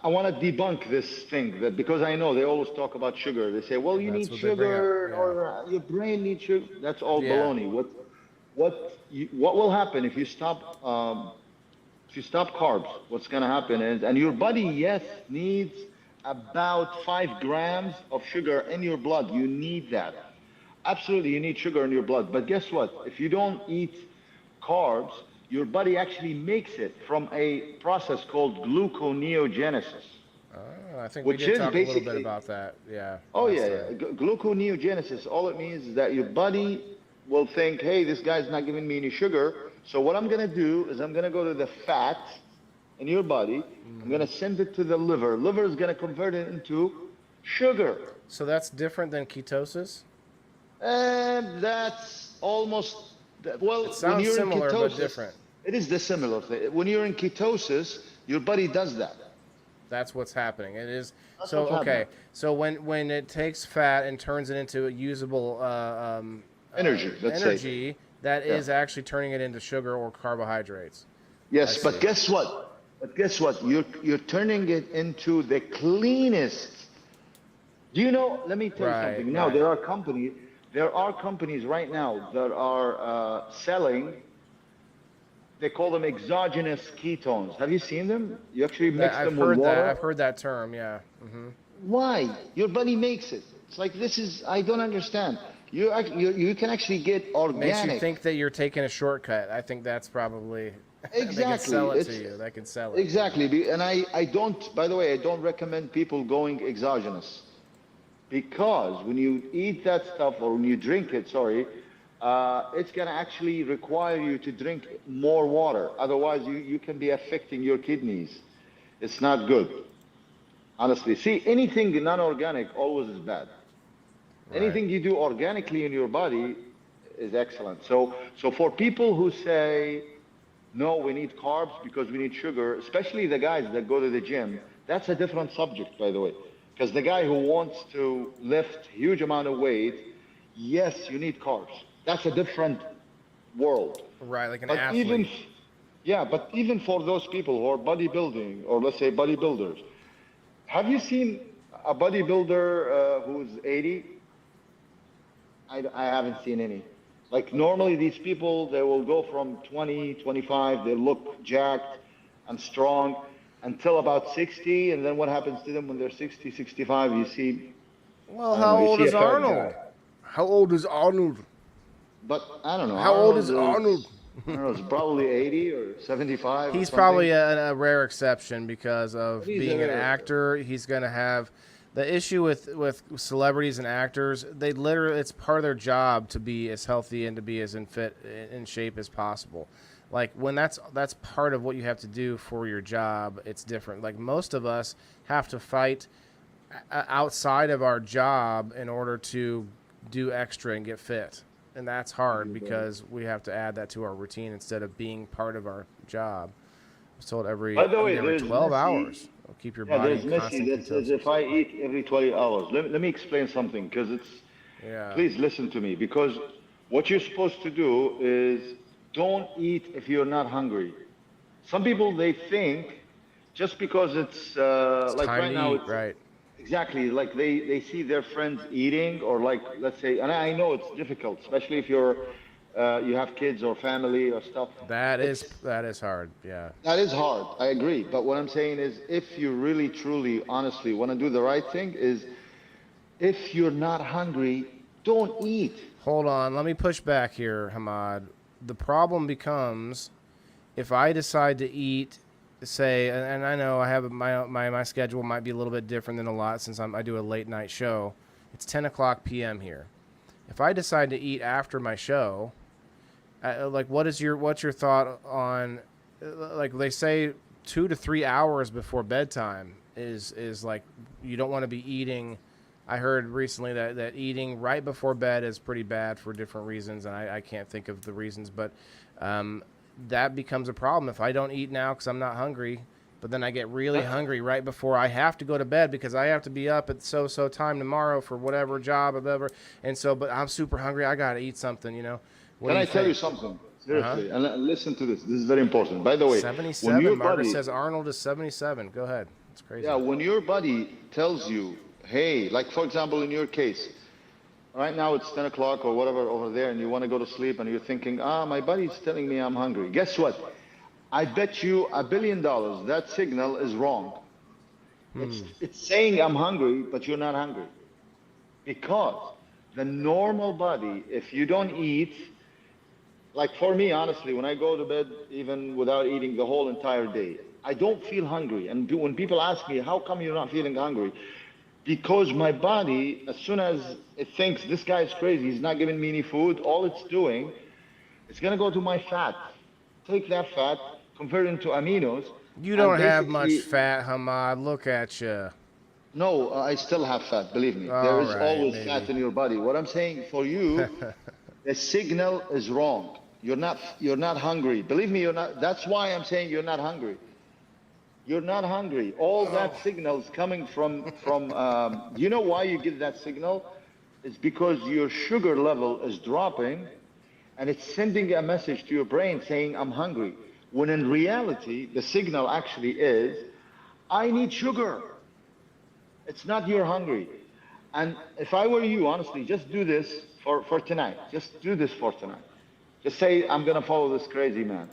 I want to debunk this thing that because I know they always talk about sugar. They say, well, you That's need what they bring up, sugar yeah. or your brain needs sugar. That's all Yeah. baloney. What will happen if you stop carbs? What's going to happen is, and your body, yes, needs about 5 grams of sugar in your blood. You need that. Absolutely, you need sugar in your blood. But guess what? If you don't eat carbs, your body actually makes it from a process called gluconeogenesis, I think we which did is talk a little bit basically, about that. Yeah. oh last yeah, time. yeah. Gluconeogenesis, all it means is that your body will think, hey, this guy's not giving me any sugar. So what I'm going to do is I'm going to go to the fat in your body. I'm going to send it to the liver. Liver is going to convert it into sugar. So that's different than ketosis. And that's almost, well, It when sounds you're in similar but ketosis, different. it is the similar thing. When you're in ketosis, your body does that. That's what's happening. It is That's so what's okay. happening. So when it takes fat and turns it into a usable Energy, let's say. energy, that is actually turning it into sugar or carbohydrates. Yes, I but see. guess what? But guess what? You're turning it into the cleanest. Do you know? Let me tell you Right, something. Now right. there are companies right now that are selling. They call them exogenous ketones. Have you seen them? You actually mix I've them with heard water. that. I've heard that term. Yeah. Why? Your body makes it. It's like this is. I don't understand. You can actually get organic. Makes you think that you're taking a shortcut. I think that's probably they can Exactly. sell it It's- to you. They can sell it. Exactly. And I don't, by the way, I don't recommend people going exogenous. Because when you eat that stuff or when you drink it, it's going to actually require you to drink more water. Otherwise, you can be affecting your kidneys. It's not good. Honestly. See, anything non-organic always is bad. Anything you do organically in your body is excellent. So for people who say, no, we need carbs because we need sugar, especially the guys that go to the gym, that's a different subject, by the way. Because the guy who wants to lift huge amount of weight, yes, you need carbs. That's a different world. Right, like an But athlete. but even for those people who are bodybuilding, or let's say bodybuilders, have you seen a bodybuilder who's 80? I haven't seen any. Like normally these people, they will go from 20, 25, they look jacked and strong until about 60. And then what happens to them when they're 60, 65? You see, Well, I don't how know, you old see a is fat Arnold? guy. How old is Arnold? But I don't know. How old is Arnold? I don't know, it's probably 80 or 75. or He's something. probably a rare exception because of He's being a an rare actor. He's going to have the issue with celebrities and actors. They literally, it's part of their job to be as healthy and to be as in shape as possible. Like when that's part of what you have to do for your job, it's different. Like most of us have to fight outside of our job in order to do extra and get fit. And that's hard because we have to add that to our routine instead of being part of our job. I was told every By the way, every there's 12 Messi. hours. It'll keep your Yeah, body there's in Messi constant that says ketosis. if I eat every 20 hours. Let me explain something because it's. Yeah. Please listen to me because What you're supposed to do is don't eat if you're not hungry. Some people, they think just because it's It's like time right to now, eat, it's right? exactly like they see their friends eating, or like, let's say, and I know it's difficult, especially if you have kids or family or stuff. It's That is hard. Yeah. that is hard. I agree. But what I'm saying is, if you really, truly, honestly want to do the right thing, is if you're not hungry, don't eat. Hold on, let me push back here, Hamad. The problem becomes if I decide to eat, say, and I know I have my schedule might be a little bit different than a lot since I do a late night show. It's 10 o'clock p.m. here. If I decide to eat after my show, like what's your thought on, like they say 2 to 3 hours before bedtime is like you don't want to be eating. I heard recently that eating right before bed is pretty bad for different reasons, and I can't think of the reasons, but that becomes a problem if I don't eat now because I'm not hungry. But then I get really hungry right before I have to go to bed because I have to be up at so time tomorrow for whatever job or whatever. And so, but I'm super hungry. I gotta eat something, you know. What Can do you I tell you think? something? Uh huh. Seriously, and listen to this. This is very important. By the way, when 77. your Margaret body, says Arnold is 77. Go ahead. It's crazy. yeah, when your body tells you, hey, like for example, in your case, right now it's 10 o'clock or whatever over there, and you want to go to sleep, and you're thinking, my body's telling me I'm hungry. Guess what? I bet you $1 billion that signal is wrong. It's saying I'm hungry, but you're not hungry. Because the normal body, if you don't eat, like for me, honestly, when I go to bed, even without eating the whole entire day, I don't feel hungry. And when people ask me, how come you're not feeling hungry? Because my body, as soon as it thinks this guy is crazy, he's not giving me any food, all it's doing, it's going to go to my fat. Take that fat, convert it into aminos, You and don't have much basically, fat, Hamad. Look at you. no, I still have fat, believe me. There All is right, always fat maybe. in your body. What I'm saying for you, the signal is wrong. You're not hungry. Believe me, you're not. That's why I'm saying you're not hungry. You're not hungry. All that signal is coming from. You know why you get that signal? It's because your sugar level is dropping, and it's sending a message to your brain saying, "I'm hungry." When in reality, the signal actually is, "I need sugar." It's not you're hungry. And if I were you, honestly, just do this for tonight. Just do this for tonight. Just say, I'm going to follow this crazy man.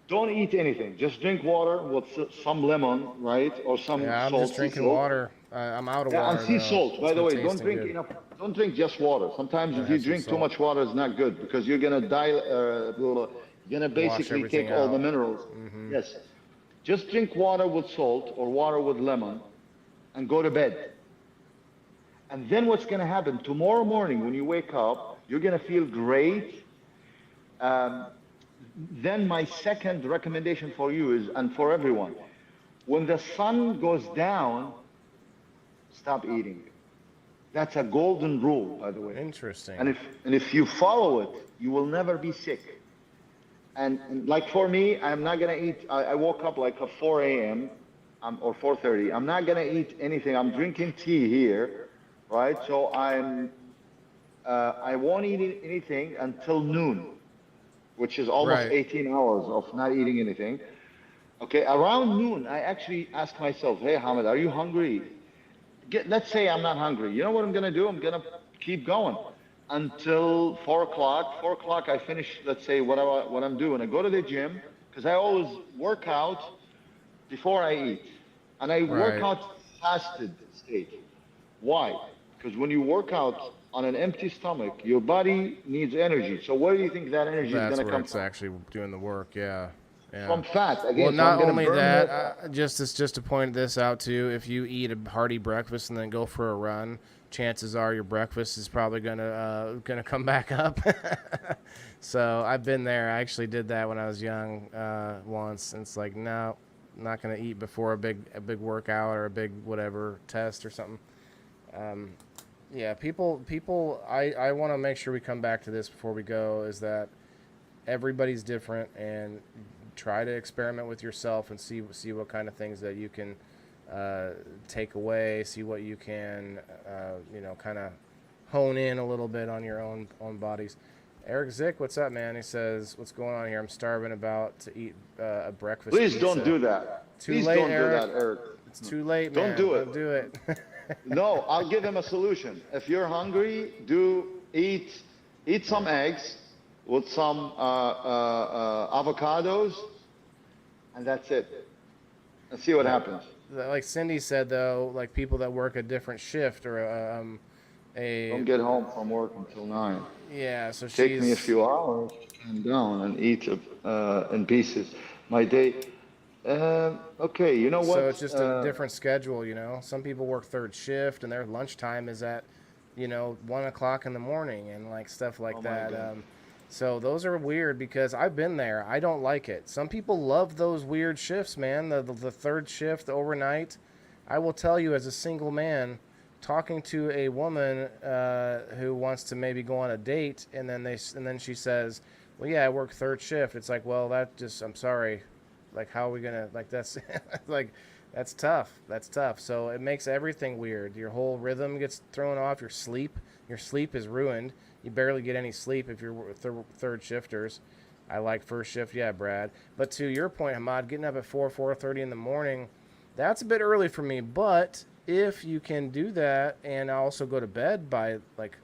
Don't eat anything. Just drink water with some lemon, right? Or some Yeah, I'm salt, just sea drinking salt. water. I'm out of Yeah, and water sea though. salt. It's By the been way, don't tasting drink good. enough. Don't drink just water. Sometimes Gotta if you have some drink too salt. much water, it's not good because you're gonna die. You're gonna Wash basically everything take all the out. minerals. Yes. Just drink water with salt or water with lemon, and go to bed. And then what's going to happen tomorrow morning when you wake up, you're going to feel great. Um, then my second recommendation for you is, and for everyone, when the sun goes down, stop eating. That's a golden rule, by the way. Interesting. And if you follow it, you will never be sick. And like for me, I'm not gonna eat. I woke up like at 4 a.m. Or 4:30. I'm not gonna eat anything. I'm drinking tea here, right? So I won't eat anything until noon, which is almost Right. 18 hours of not eating anything. Okay, around noon, I actually ask myself, hey, Hamid, are you hungry? Let's say I'm not hungry. You know what I'm gonna do? I'm gonna keep going until 4 o'clock. 4 o'clock, I finish. Let's say what I'm doing. I go to the gym because I always work out before I eat, and I work Right. out fasted state. Why? Because when you work out on an empty stomach, your body needs energy. So where do you think that energy is That's gonna where come it's from? actually doing the work. Yeah. Yeah. From fat Well, again. So I'm not gonna only burn that, more fat. just to point this out too, if you eat a hearty breakfast and then go for a run, chances are your breakfast is probably gonna come back up. So I've been there. I actually did that when I was young once, and it's like no, not gonna eat before a big workout or a big whatever test or something. Yeah, people. I want to make sure we come back to this before we go. Is that everybody's different, and try to experiment with yourself and see what kind of things that you can take away, see what you can kind of hone in a little bit on your own bodies. Eric Zick, what's up, man? He says, "What's going on here? I'm starving about to eat a breakfast Please pizza." don't do that. Too Please late, don't Eric. do that, Eric. It's too late, Don't man. do it. Don't do it. No, I'll give him a solution. If you're hungry, eat some eggs with some avocados, and that's it. And see what happens. Like Cindy said, though, like people that work a different shift or Don't get home from work until 9. yeah, so Take me a few hours to calm down and eat in pieces. My day. Okay, you know what? So it's just a different schedule, you know. Some people work third shift and their lunchtime is at, 1 o'clock in the morning and like stuff like that. So those are weird because I've been there. I don't like it. Some people love those weird shifts, man. The third shift, the overnight. I will tell you, as a single man, talking to a woman who wants to maybe go on a date, and then she says, "Well, yeah, I work third shift." It's like, well, I'm sorry. Like, how are we gonna, like, that's like, that's tough. That's tough. So it makes everything weird. Your whole rhythm gets thrown off. Your sleep is ruined. You barely get any sleep if you're third shifters. I like first shift, yeah, Brad. But to your point, Hamad, getting up at 4:30 in the morning, that's a bit early for me. But if you can do that and also go to bed by, like,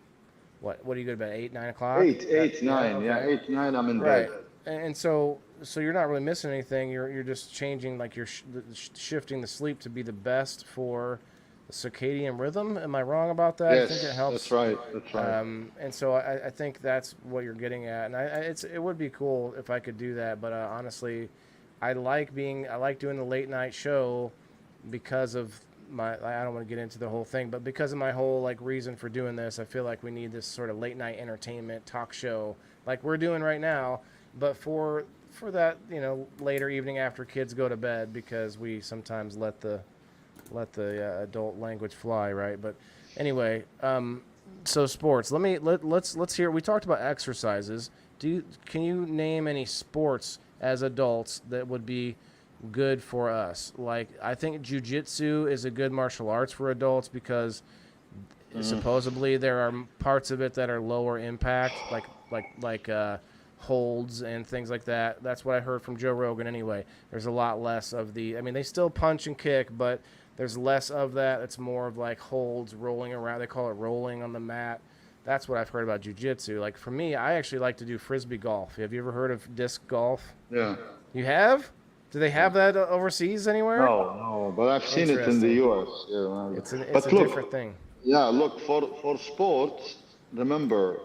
what do you go to bed, 8, 9 o'clock? 8, 9, yeah, okay. 8, 9, I'm in Right. bed. And so you're not really missing anything. You're just changing, like, you're shifting the sleep to be the best for the circadian rhythm. Am I wrong about that? Yes, I think it helps. that's right. That's right. And so I think that's what you're getting at. And it would be cool if I could do that. But honestly, I like doing the late night show because of I don't want to get into the whole thing, but because of my whole, like, reason for doing this. I feel like we need this sort of late night entertainment talk show like we're doing right now, but for that, later evening after kids go to bed, because we sometimes let the adult language fly, right? But anyway, so sports. Let's hear. We talked about exercises. Can you name any sports as adults that would be good for us? Like, I think jiu-jitsu is a good martial arts for adults because supposedly there are parts of it that are lower impact, like holds and things like that. That's what I heard from Joe Rogan anyway. There's a lot less of they still punch and kick, but there's less of that. It's more of like holds, rolling around. They call it rolling on the mat. That's what I've heard about jiu-jitsu. Like, for me, I actually like to do frisbee golf. Have you ever heard of disc golf? Yeah. You have? Do they have that overseas anywhere? No, but I've seen it in the U.S. Yeah, It's a look, different thing. Yeah, look, for sports, remember,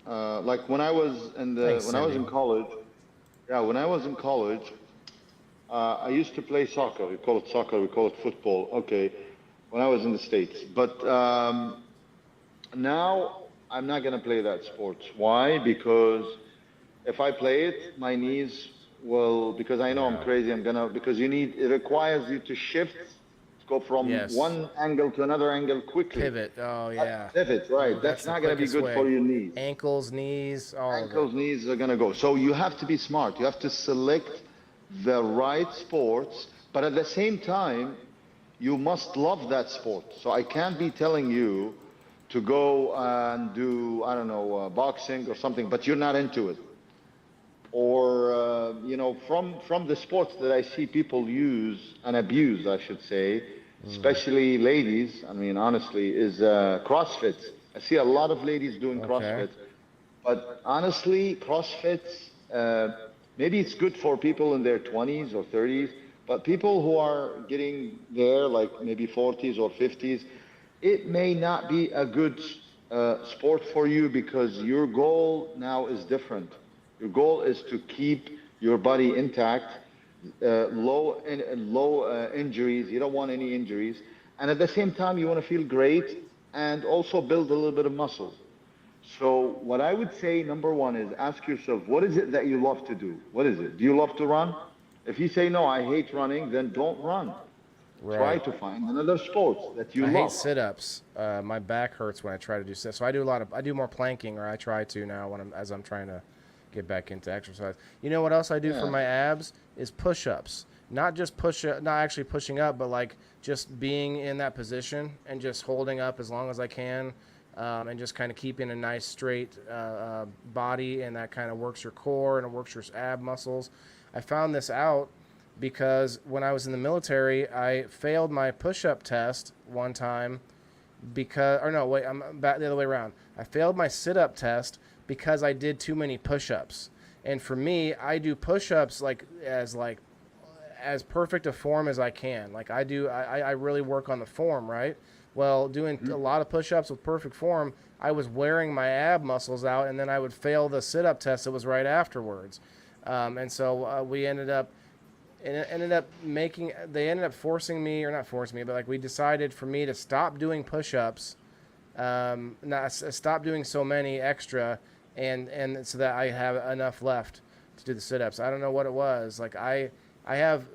like when I was in college, I used to play soccer. We call it soccer, we call it football. Okay, when I was in the States. But now I'm not going to play that sport. Why? Because if I play it, my knees will, because I know I'm crazy, because it requires you to shift, go from one angle to another angle quickly. Pivot. Oh, yeah. Pivot, right. That's not going to be good for your knees. Ankles, knees, all of it. Ankles, knees are going to go. So you have to be smart. You have to select the right sports, but at the same time, you must love that sport. So I can't be telling you to go and do, I don't know, boxing or something, but you're not into it. Or, from the sports that I see people use and abuse, I should say, especially ladies, I mean, honestly, is CrossFit. I see a lot of ladies doing CrossFit. But honestly, CrossFit, maybe it's good for people in their 20s or 30s, but people who are getting there, like maybe 40s or 50s, it may not be a good sport for you because your goal now is different. Your goal is to keep your body intact, low injuries. You don't want any injuries. And at the same time, you want to feel great and also build a little bit of muscle. So what I would say, number one, is ask yourself, what is it that you love to do? What is it? Do you love to run? If you say, no, I hate running, then don't run. Right. Try to find another sport that you love. I hate sit-ups. My back hurts when I try to do sit-ups. So I do more planking, or I try to now as I'm trying to get back into exercise. You know what else I do for my abs is push-ups. Not actually pushing up, but like just being in that position and just holding up as long as I can and just kind of keeping a nice straight body, and that kind of works your core and it works your ab muscles. I found this out because when I was in the military, I failed my push-up test one time I'm back the other way around. I failed my sit-up test because I did too many push-ups. And for me, I do push-ups as perfect a form as I can. Like I really work on the form, right? Well, doing a lot of push-ups with perfect form, I was wearing my ab muscles out, and then I would fail the sit-up test that was right afterwards. And so we ended up they ended up forcing me, or not forcing me, but like we decided for me to stop doing push-ups, not stop doing so many extra, and so that I have enough left to do the sit-ups. I don't know what it was. Like I have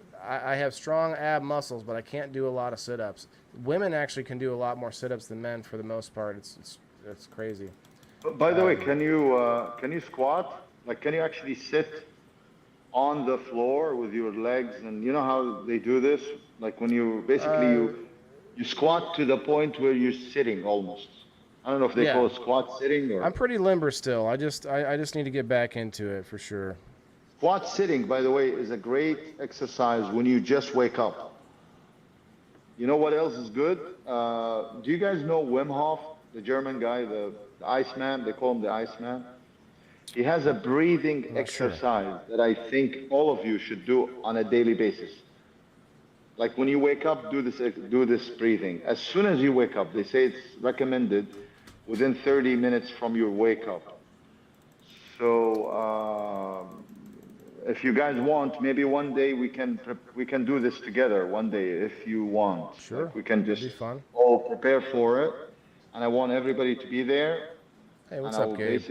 strong ab muscles, but I can't do a lot of sit-ups. Women actually can do a lot more sit-ups than men for the most part. It's crazy. By the way, can you squat? Like, can you actually sit on the floor with your legs? And you know how they do this? Like when you basically you squat to the point where you're sitting almost. I don't know if they call it squat sitting or I'm pretty limber still. I just need to get back into it for sure. squat sitting, by the way, is a great exercise when you just wake up. You know what else is good? Do you guys know Wim Hof, the German guy, the Iceman? They call him the Iceman. He has a breathing exercise that I think all of you should do on a daily basis. Like when you wake up, do this breathing. As soon as you wake up, they say it's recommended within 30 minutes from your wake up. So if you guys want, maybe one day we can do this together. One day, if you want. Sure. Like we can just be fun. all prepare for it, and I want everybody to be there. Hey, what's and up, Gabe?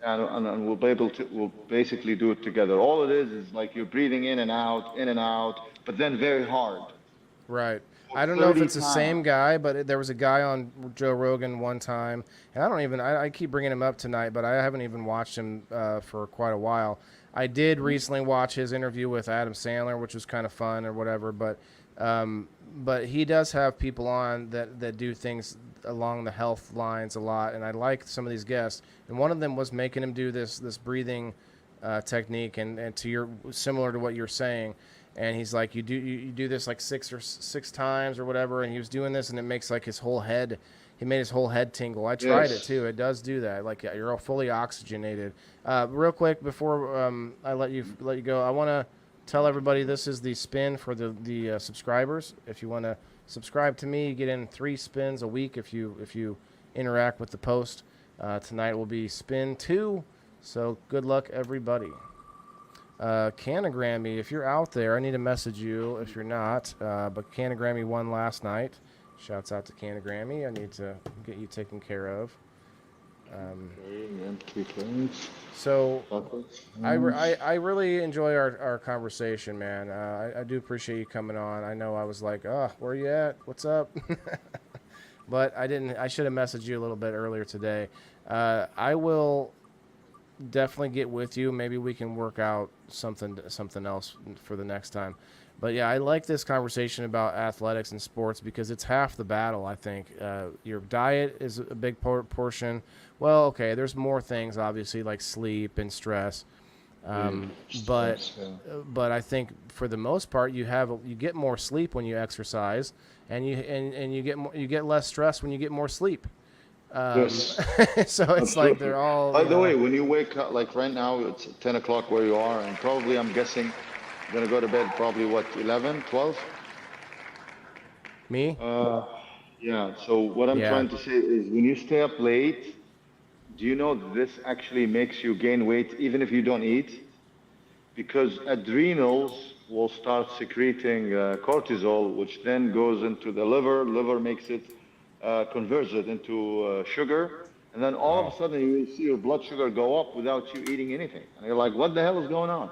And we'll basically do it together. All it is like you're breathing in and out, but then very hard. Right. I don't know if it's the same guy, but there was a guy on Joe Rogan one time, and I keep bringing him up tonight, but I haven't even watched him for quite a while. I did recently watch his interview with Adam Sandler, which was kind of fun or whatever, but he does have people on that do things along the health lines a lot, and I like some of these guests. And one of them was making him do this breathing technique, and similar to what you're saying. And he's like, you do this like six times or whatever, and he was doing this, and it makes like his whole head. He made his whole head tingle. I tried it too. It does do that. Like you're all fully oxygenated. Real quick before I let you go, I want to tell everybody this is the spin for the subscribers. If you want to subscribe to me, you get in 3 spins a week if you interact with the post. Tonight will be spin 2. So good luck, everybody. Canagrammy, if you're out there, I need to message you if you're not. But Canagrammy won last night. Shouts out to Canagrammy. I need to get you taken care of. So I really enjoy our conversation, man. I do appreciate you coming on. I know I was like, where you at? What's up? But I should have messaged you a little bit earlier today. I will definitely get with you. Maybe we can work out something else for the next time. But yeah, I like this conversation about athletics and sports because it's half the battle, I think. Your diet is a big portion. Well, okay, there's more things, obviously, like sleep and stress. But I think for the most part, you get more sleep when you exercise, and you get less stress when you get more sleep. Yes. So it's like they're all. By the way, when you wake up, like right now, it's 10 o'clock where you are, and probably I'm guessing you're gonna go to bed probably 11, 12? Me? Yeah. So what I'm trying to say is, when you stay up late, do you know this actually makes you gain weight even if you don't eat? Because adrenals will start secreting cortisol, which then goes into the liver. Liver makes it, converts it into sugar. And then all of a sudden you see your blood sugar go up without you eating anything. And you're like, what the hell is going on?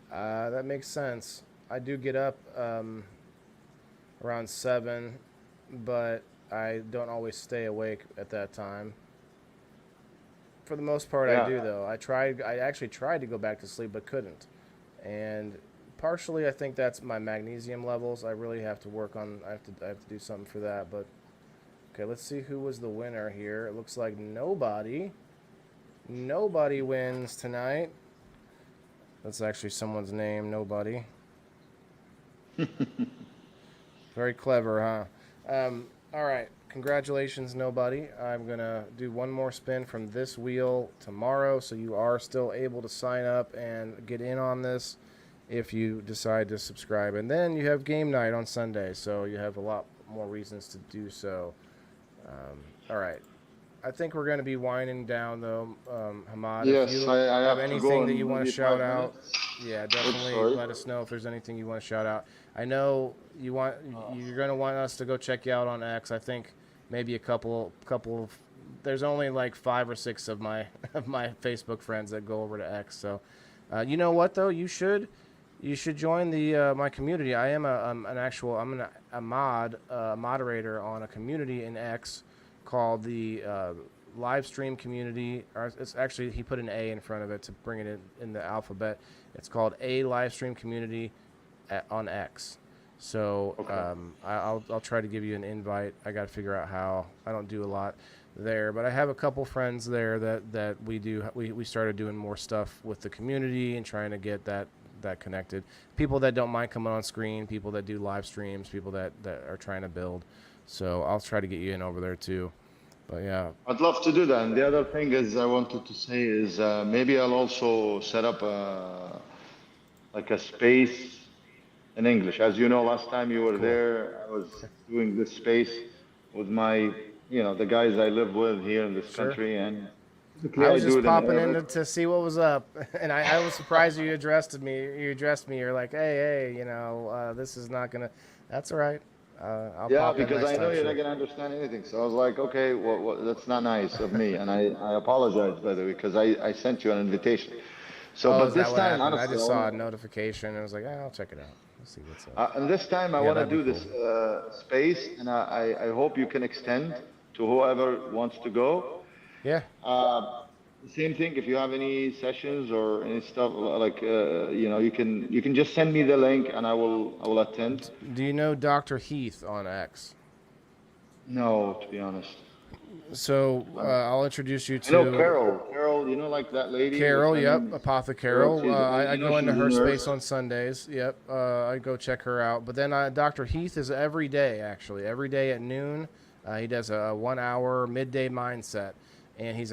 That makes sense. I do get up around 7, but I don't always stay awake at that time. For the most part, I do, though. I actually tried to go back to sleep, but couldn't. And partially, I think that's my magnesium levels. I really have to work on. I have to do something for that. But Okay, let's see who was the winner here. It looks like nobody. Nobody wins tonight. That's actually someone's name, nobody. Very clever, huh? All right. Congratulations, nobody. I'm going to do one more spin from this wheel tomorrow, so you are still able to sign up and get in on this if you decide to subscribe. And then you have game night on Sunday, so you have a lot more reasons to do so. All right. I think we're going to be winding down, though, Hamad. Yes, if you I have have to go anything that in you want to maybe shout 5 out, minutes. yeah, Oops, definitely sorry. let us know if there's anything you want to shout out. I know you're going to want us to go check you out on X. I think maybe a couple of, there's only like 5 or 6 of my Facebook friends that go over to X. So, you know what though, you should join the my community. I am a moderator on a community in X called the live stream community. Or it's actually, he put an A in front of it to bring it in the alphabet. It's called a live stream community on X. So Okay. I'll try to give you an invite. I got to figure out how. I don't do a lot there, but I have a couple friends there that we started doing more stuff with the community and trying to get that connected. People that don't mind coming on screen, people that do live streams, people that are trying to build. So I'll try to get you in over there too. But yeah, I'd love to do that. And the other thing is I wanted to say is maybe I'll also set up like a space in English. As you know, last time you were cool. there, I was doing this space with my, the guys I live with here in this Sure. country, and I I was do just it in popping in Arabic. to see what was up, and I was surprised you addressed me. You're like, hey, this is not gonna. That's all right. I'll Yeah, pop in because next I know time. you're Sure. not gonna understand anything. So I was like, okay, well, that's not nice of me, and I apologize by the way because I sent you an invitation. So, Oh, but is that this what time, happened? I honestly, just saw a notification and I was like, I'll check it out. Let's see what's up. And this time I Yeah, want to that'd be do cool. this space, and I hope you can extend to whoever wants to go. Yeah. Same thing. If you have any sessions or any stuff like you can just send me the link, and I will attend. Do you know Dr. Heath on X? No, to be honest. So I'll introduce you I know to Carol. Carol, like that lady. What's Carol. her Yep, name? Carol. Apothecary. She's, I know go she's into a her nurse. space on Sundays. Yep, I go check her out. But then Dr. Heath is every day, actually. Every day at noon, he does a 1 hour midday mindset, and he's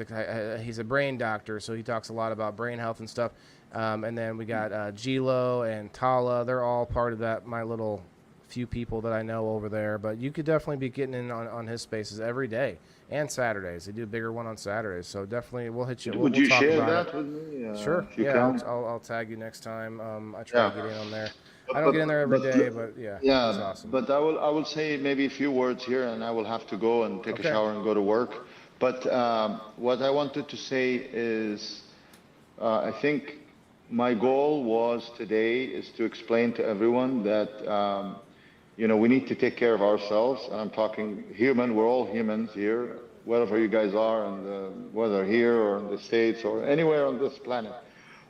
a brain doctor, so he talks a lot about brain health and stuff. And then we got Gilo and Tala. They're all part of that. My little few people that I know over there. But you could definitely be getting in on his spaces every day and Saturdays. They do a bigger one on Saturdays, so definitely we'll hit you. Would We'll you talk share about that it. with me? Sure. If you Yeah, can. I'll tag you next time. I try to Yeah. get in on there. I But don't get in there every but day, but yeah, it's yeah, awesome. but I will say maybe a few words here, and I will have to go and take a Okay. shower and go to work. But what I wanted to say is, I think my goal was today is to explain to everyone that we need to take care of ourselves, and I'm talking human. We're all humans here, wherever you guys are, and whether here or in the States or anywhere on this planet.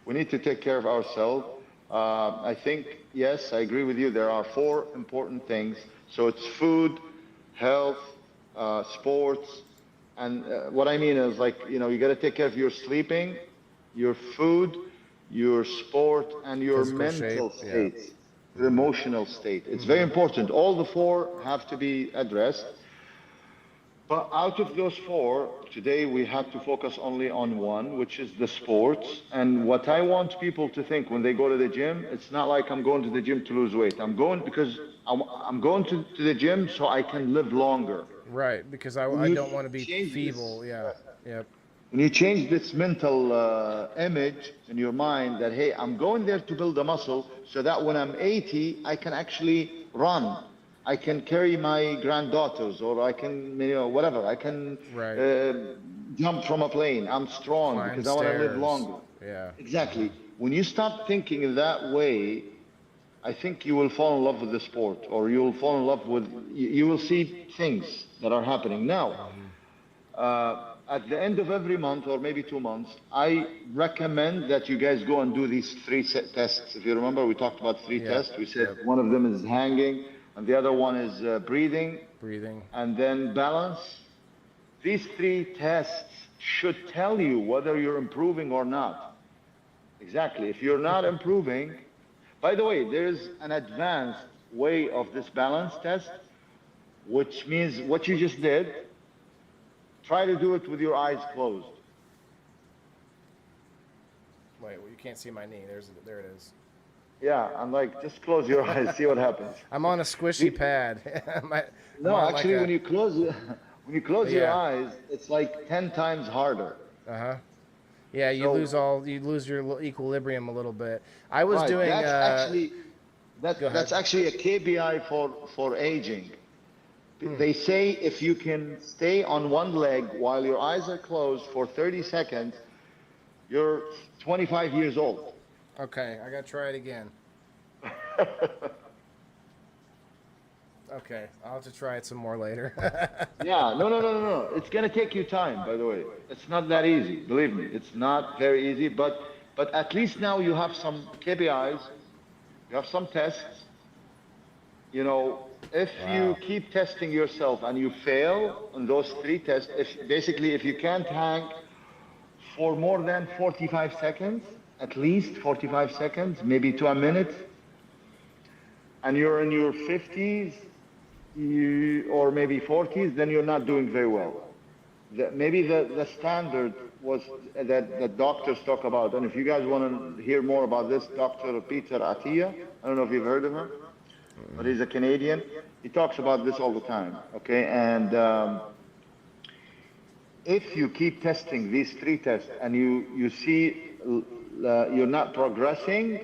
We need to take care of ourselves. I think, yes, I agree with you. There are 4 important things. So it's food, health, sports, and what I mean is like, you got to take care of your sleeping, your food, your sport, and your Physical shape, mental yeah. state, your emotional state. It's very important. All the 4 have to be addressed. But out of those 4, today we have to focus only on one, which is the sports. And what I want people to think when they go to the gym, it's not like I'm going to the gym to lose weight. I'm going because I'm going to the gym so I can live longer. Right, because I You don't want to be change feeble. this- Yeah. Yep. When you change this mental image in your mind that, hey, I'm going there to build a muscle so that when I'm 80, I can actually run. I can carry my granddaughters, or I can, whatever. I can Right. jump from a plane. I'm strong Climb because I want to live stairs. longer. Yeah. Exactly. When you start thinking in that way, I think you will fall in love with the sport, or you will fall in love with, you will see things that are happening. Now, at the end of every month, or maybe 2 months, I recommend that you guys go and do these 3 tests. If you remember, we talked about 3 Yeah. tests. We said Yep. one of them is hanging, and the other one is breathing, Breathing. and then balance. These 3 tests should tell you whether you're improving or not. Exactly. If you're not improving, by the way, there's an advanced way of this balance test, which means what you just did, try to do it with your eyes closed. Wait, well, you can't see my knee. There it is. Yeah, I'm like, just close your eyes, see what happens. I'm on a squishy pad. No, actually, when you close your Yeah. eyes, it's like 10 times harder. Yeah, you So- lose your equilibrium a little bit. I was Right. doing. That's actually a KPI for aging. They say if you can stay on one leg while your eyes are closed for 30 seconds, you're 25 years old. Okay, I gotta try it again. Okay, I'll have to try it some more later. Yeah, no. It's gonna take you time, by the way. It's not that easy, believe me. It's not very easy, but at least now you have some KPIs, you have some tests. You know, if you keep testing yourself and you fail on those 3 tests, if you can't hang for more than 45 seconds, at least 45 seconds, maybe to a minute, and you're in your 50s or maybe 40s, then you're not doing very well. Maybe the standard was that doctors talk about, and if you guys want to hear more about this, Dr. Peter Attia, I don't know if you've heard of him, but he's a Canadian. He talks about this all the time, okay? And if you keep testing these 3 tests and you see you're not progressing,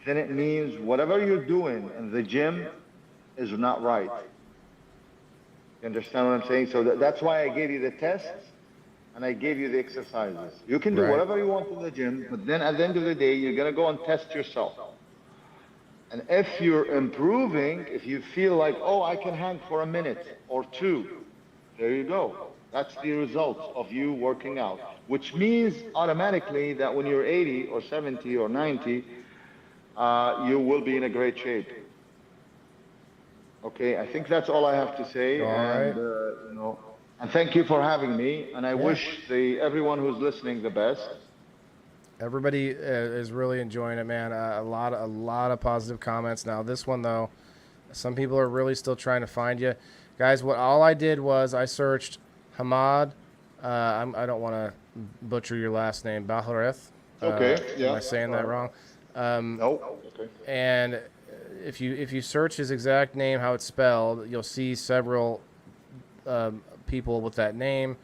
then it means whatever you're doing in the gym is not right. You understand what I'm saying? So that's why I gave you the tests and I gave you the exercises. You can do Right. whatever you want in the gym, but then at the end of the day, you're going to go and test yourself. And if you're improving, if you feel like, oh, I can hang for a minute or 2, there you go. That's the result of you working out, which means automatically that when you're 80 or 70 or 90, you will be in a great shape. Okay, I think that's all I have to say. All and, right. And thank you for having me. And I wish everyone who's listening the best. Everybody is really enjoying it, man. A lot of positive comments. Now this one though, some people are really still trying to find you, guys. All I did was I searched Hamad. I don't want to butcher your last name, Balhareth. Okay. Yeah. Am I saying that wrong? No. Okay. And if you search his exact name, how it's spelled, you'll see several people with that name.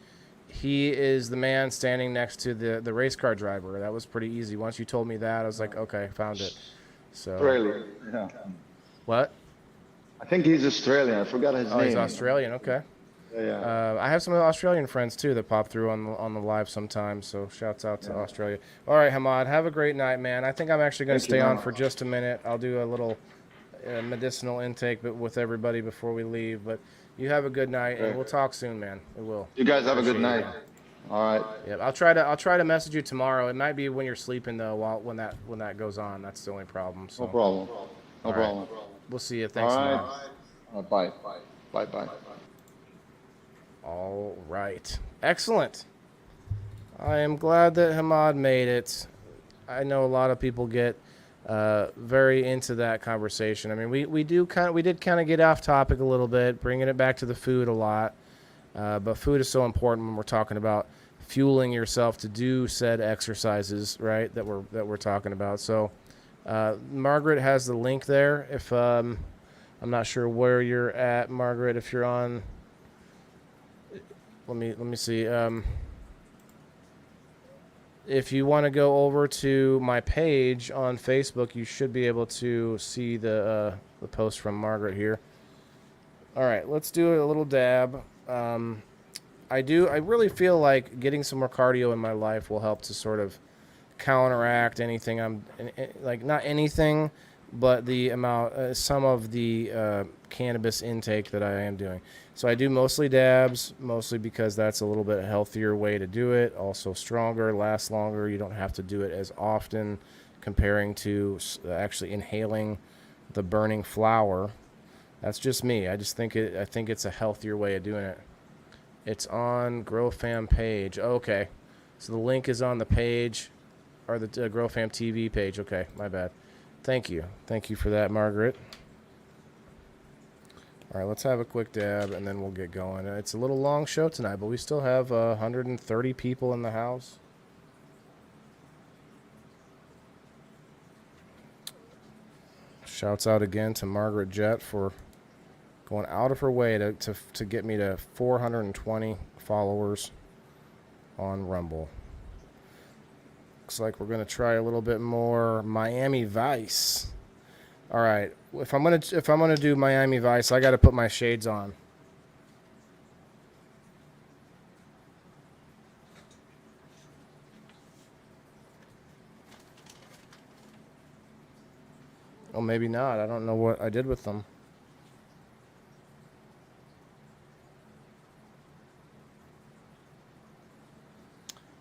He is the man standing next to the race car driver. That was pretty easy. Once you told me that, I was like, okay, found it. So Australian. Yeah. what? I think he's Australian. I forgot his name. Oh, he's Australian. Okay. Yeah. I have some Australian friends too that pop through on the live sometimes. So shouts out to Australia. All right, Hamad, have a great night, man. I think I'm actually going to stay on for just a minute. I'll do a little medicinal intake with everybody before we leave. But you have a good night, and we'll talk soon, man. We will. You guys have a good night. All right. Yeah, I'll try to message you tomorrow. It might be when you're sleeping though. When that goes on, that's the only problem. So No problem. No problem. we'll see you. Thanks, All Hamad. right. Bye. Bye. All right. Excellent. I am glad that Hamad made it. I know a lot of people get very into that conversation. I mean, we did kind of get off topic a little bit, bringing it back to the food a lot. But food is so important when we're talking about fueling yourself to do said exercises, right? That we're talking about. So, Margaret has the link there. If I'm not sure where you're at, Margaret, if you're on. Let me see. If you want to go over to my page on Facebook, you should be able to see the post from Margaret here. All right, let's do a little dab. I really feel like getting some more cardio in my life will help to sort of counteract anything like, not anything, but the amount, some of the cannabis intake that I am doing. So I do mostly dabs, mostly because that's a little bit healthier way to do it. Also stronger, lasts longer. You don't have to do it as often comparing to actually inhaling the burning flower. That's just me. I think it's a healthier way of doing it. It's on GrowFam page. Okay. So the link is on the page, or the GrowFam TV page. Okay, my bad. Thank you. Thank you for that, Margaret. All right, let's have a quick dab, and then we'll get going. It's a little long show tonight, but we still have 130 people in the house. Shouts out again to Margaret Jett for going out of her way to get me to 420 followers on Rumble. Looks like we're gonna try a little bit more Miami Vice. All right, if I'm gonna do Miami Vice, I got to put my shades on. Oh, maybe not. I don't know what I did with them.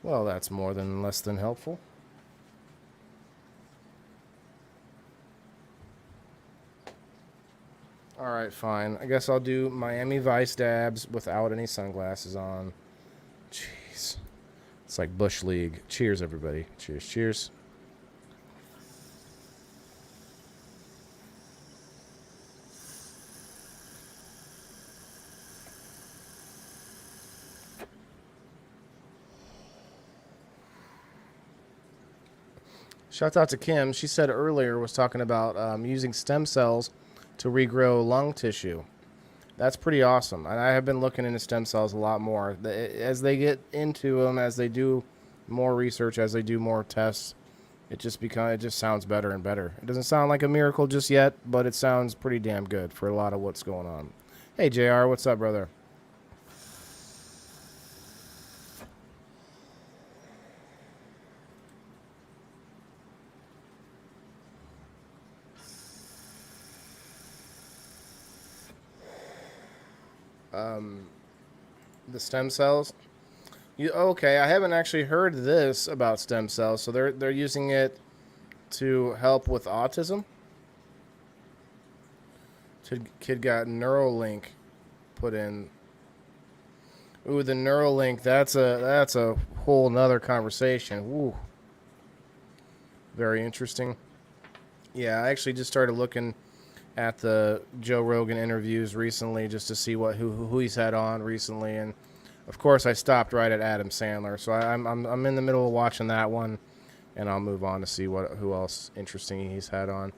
Well, that's less than helpful. All right, fine. I guess I'll do Miami Vice dabs without any sunglasses on. Jeez. It's like Bush League. Cheers, everybody. Cheers, cheers. Shouts out to Kim. She said earlier, was talking about using stem cells to regrow lung tissue. That's pretty awesome. And I have been looking into stem cells a lot more. As they get into them, as they do more research, as they do more tests, it just sounds better and better. It doesn't sound like a miracle just yet, but it sounds pretty damn good for a lot of what's going on. Hey, JR, what's up, brother? The stem cells. Okay, I haven't actually heard this about stem cells. So they're using it to help with autism. Kid got Neuralink put in. Ooh, the Neuralink. That's a whole nother conversation. Ooh, very interesting. Yeah, I actually just started looking at the Joe Rogan interviews recently just to see who he's had on recently, and of course I stopped right at Adam Sandler. So I'm in the middle of watching that one, and I'll move on to see who else interesting he's had on.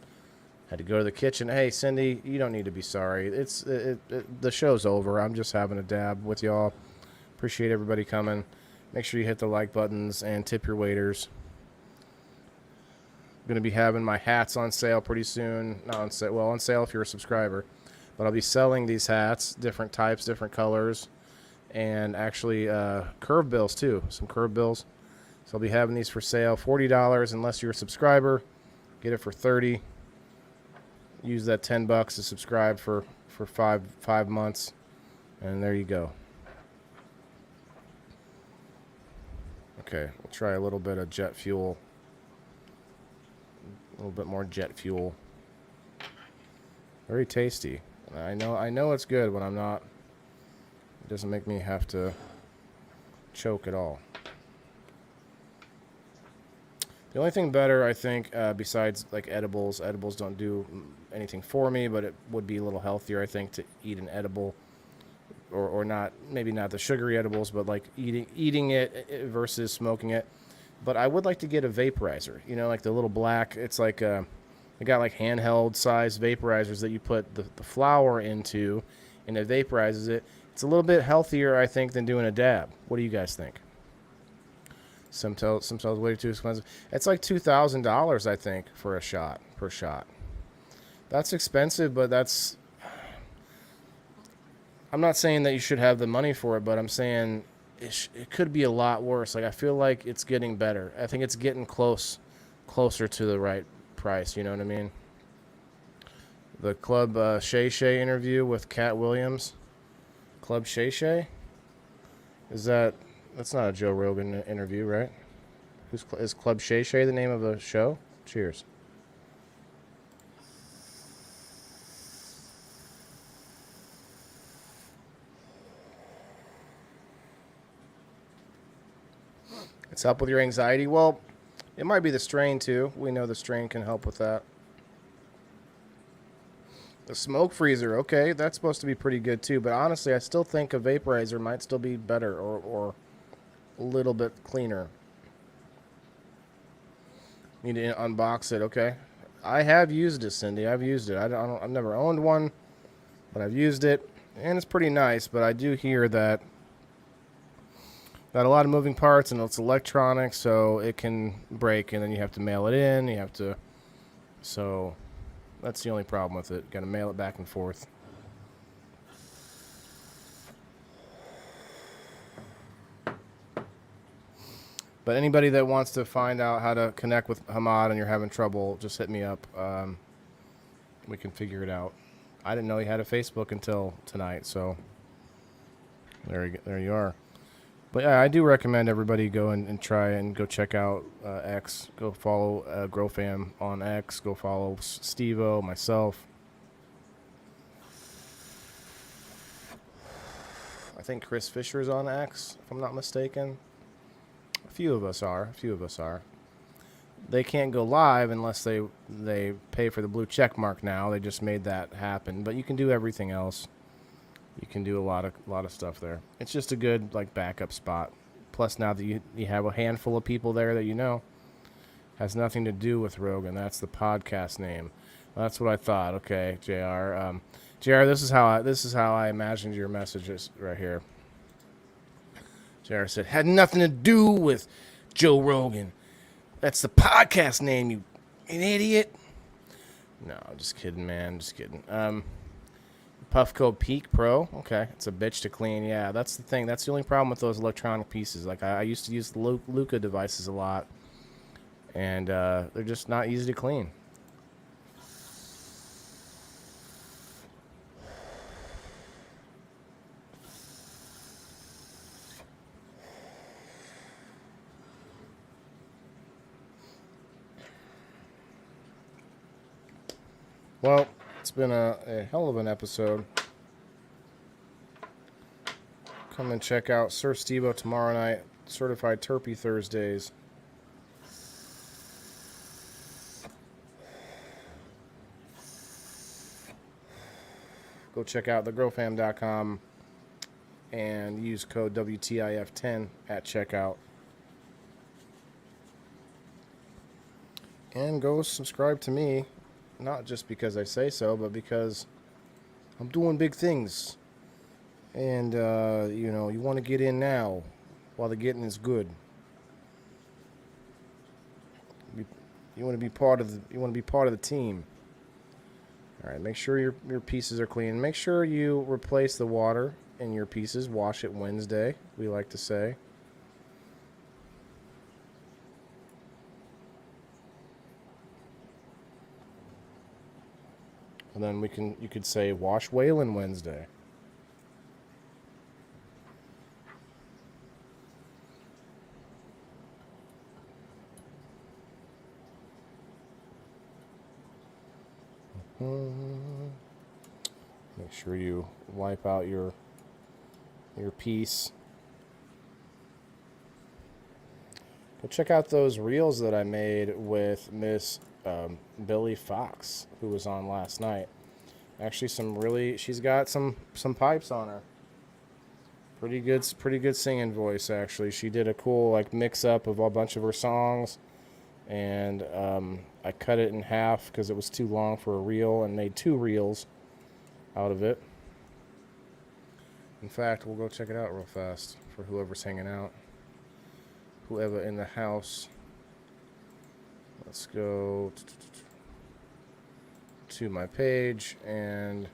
Had to go to the kitchen. Hey Cindy, you don't need to be sorry. The show's over. I'm just having a dab with y'all. Appreciate everybody coming. Make sure you hit the like buttons and tip your waiters. Going to be having my hats on sale pretty soon. Not on sale. Well, on sale if you're a subscriber. But I'll be selling these hats, different types, different colors, and actually curve bills too. Some curve bills. So I'll be having these for sale. $40 unless you're a subscriber. Get it for $30. Use that $10 to subscribe for 5 months, and there you go. Okay, we'll try a little bit of jet fuel. A little bit more jet fuel. Very tasty. I know it's good when I'm not. It doesn't make me have to choke at all. The only thing better, I think, besides like edibles don't do anything for me, but it would be a little healthier, I think, to eat an edible, or not, maybe not the sugary edibles, but like eating it versus smoking it. But I would like to get a vaporizer, like the little black. It's like they got like handheld size vaporizers that you put the flower into, and it vaporizes it. It's a little bit healthier, I think, than doing a dab. What do you guys think? Some tells way too expensive. It's like $2,000, I think, for per shot. That's expensive, but I'm not saying that you should have the money for it, but I'm saying it could be a lot worse. Like, I feel like it's getting better. I think it's getting closer to the right price. You know what I mean? The Club Shay Shay interview with Cat Williams. Club Shay Shay? That's not a Joe Rogan interview, right? Is Club Shay Shay the name of a show? Cheers. It's help with your anxiety. Well, it might be the strain too. We know the strain can help with that. The smoke freezer, okay, that's supposed to be pretty good too. But honestly, I still think a vaporizer might still be better or a little bit cleaner. Need to unbox it, okay. I have used it, Cindy. I've used it. I've never owned one, but I've used it, and it's pretty nice. But I do hear that got a lot of moving parts, and it's electronic, so it can break, and then you have to mail it in. You have to, so that's the only problem with it. Got to mail it back and forth. But anybody that wants to find out how to connect with Hamad and you're having trouble, just hit me up. We can figure it out. I didn't know he had a Facebook until tonight, so there you are. But yeah, I do recommend everybody go and try and go check out X. Go follow GrowFam on X. Go follow Steve-O, myself. I think Chris Fisher is on X, if I'm not mistaken. A few of us are. They can't go live unless they pay for the blue check mark now. They just made that happen. But you can do everything else. You can do a lot of stuff there. It's just a good like backup spot. Plus now that you have a handful of people there that you know, has nothing to do with Rogan. That's the podcast name. Well, that's what I thought. Okay, JR. JR, this is how I imagined your messages right here. JR said, had nothing to do with Joe Rogan. That's the podcast name, you an idiot. No, just kidding, man. Just kidding. Puffco Peak Pro. Okay, it's a bitch to clean. Yeah, that's the thing. That's the only problem with those electronic pieces. Like, I used to use the Luca devices a lot, and they're just not easy to clean. Well, it's been a hell of an episode. Come and check out Sir Steve-O tomorrow night. Certified Terpy Thursdays. Go check out thegrowfam.com and use code WTIF10 at checkout. And go subscribe to me. Not just because I say so, but because I'm doing big things. And, you want to get in now while the getting is good. You want to be part of the team. All right, make sure your pieces are clean. Make sure you replace the water in your pieces. Wash it Wednesday, we like to say. And then you could say wash Waylon Wednesday. Make sure you wipe out your piece. Go check out those reels that I made with Miss Billy Fox, who was on last night. Actually, she's got some pipes on her. Pretty good singing voice, actually. She did a cool like mix up of a bunch of her songs, and I cut it in half because it was too long for a reel, and made 2 reels out of it. In fact, we'll go check it out real fast for whoever's hanging out, whoever in the house. Let's go to my page, and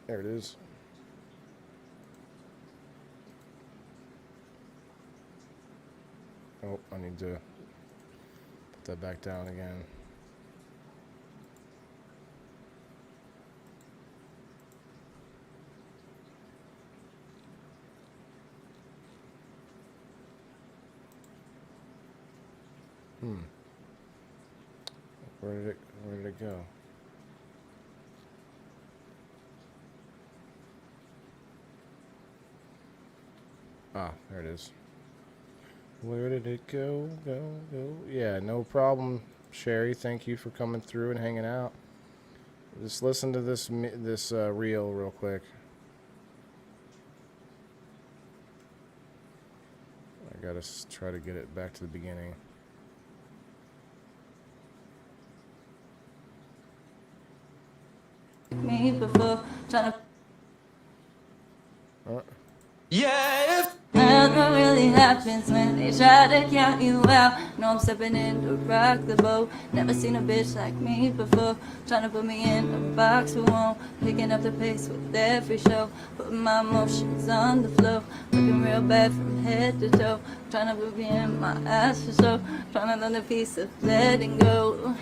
there it is. Oh, I need to put that back down again. Where did it go? Oh, there it is. Where did it go? Go. Yeah, no problem, Sherry. Thank you for coming through and hanging out. Just listen to this reel real quick. I gotta try to get it back to the beginning. Me before trying to. Yeah, if That's what really happens when they try to count you out. Know I'm stepping in to rock the boat. Never seen a bitch like me before. Trying to put me in a box we won't. Picking up the pace with every show. Putting my emotions on the floor. Looking real bad from head to toe. Trying to put me in my ass for show. Trying to learn the piece of letting go.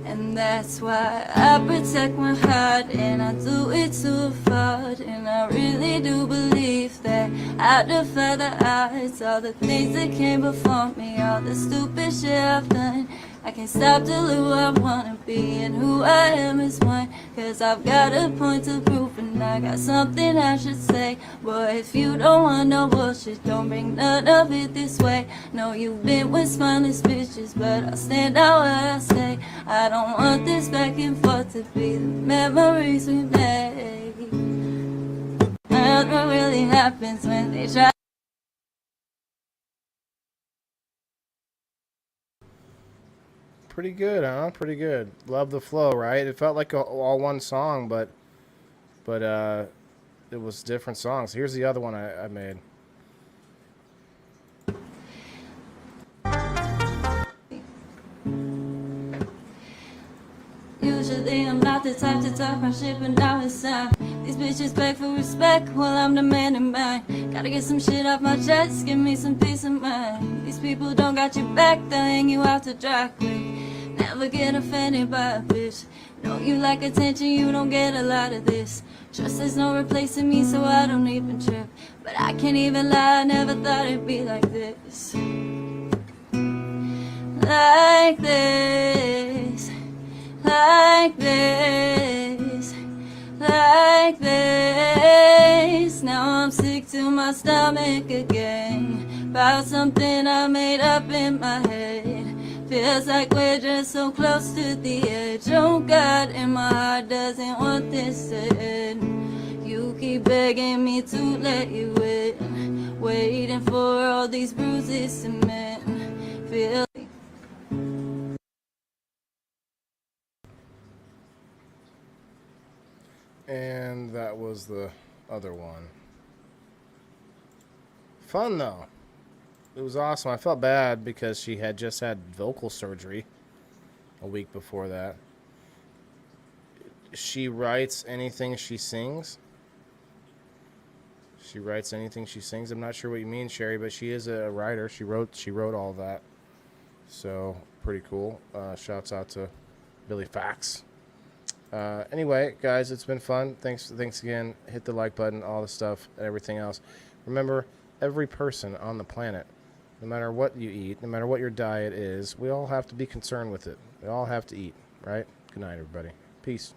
And that's why I protect my heart, and I do it too far. And I really do believe that I defy the odds. All the things that came before me, all the stupid shit I've done, I can't stop till who I wanna be, and who I am is one. Cause I've got a point to prove, and I got something I should say. Boy, if you don't want no bullshit, don't bring none of it this way. No, you've been with spineless bitches, but I'll stand out what I say. I don't want this back and forth to be the memories we made. That's what really happens when they try. Pretty good, huh? Pretty good. Love the flow, right? It felt like all one song, but it was different songs. Here's the other one I made. Usually I'm not the type to talk my shit, but now it's time. These bitches beg for respect while I'm demanding mine. Gotta get some shit off my chest, give me some peace of mind. These people don't got your back, they'll hang you out to dry quick. Never get offended by a bitch. Know you like attention, you don't get a lot of this. Trust there's no replacing me, so I don't even trip. But I can't even lie, I never thought it'd be like this. Like this. Like this, like this. Now I'm sick to my stomach again about something I made up in my head. Feels like we're just so close to the edge. Oh God, and my heart doesn't want this to end. You keep begging me to let you in, waiting for all these bruises to mend. Feel And that was the other one. Fun, though. It was awesome. I felt bad because she had just had vocal surgery a week before that. She writes anything she sings. She writes anything she sings. I'm not sure what you mean, Sherry, but she is a writer. She wrote all that. So, pretty cool. Shouts out to Billy Fax. Anyway, guys, it's been fun. Thanks again. Hit the like button, all the stuff, and everything else. Remember, every person on the planet, no matter what you eat, no matter what your diet is, we all have to be concerned with it. We all have to eat, right? Good night, everybody. Peace.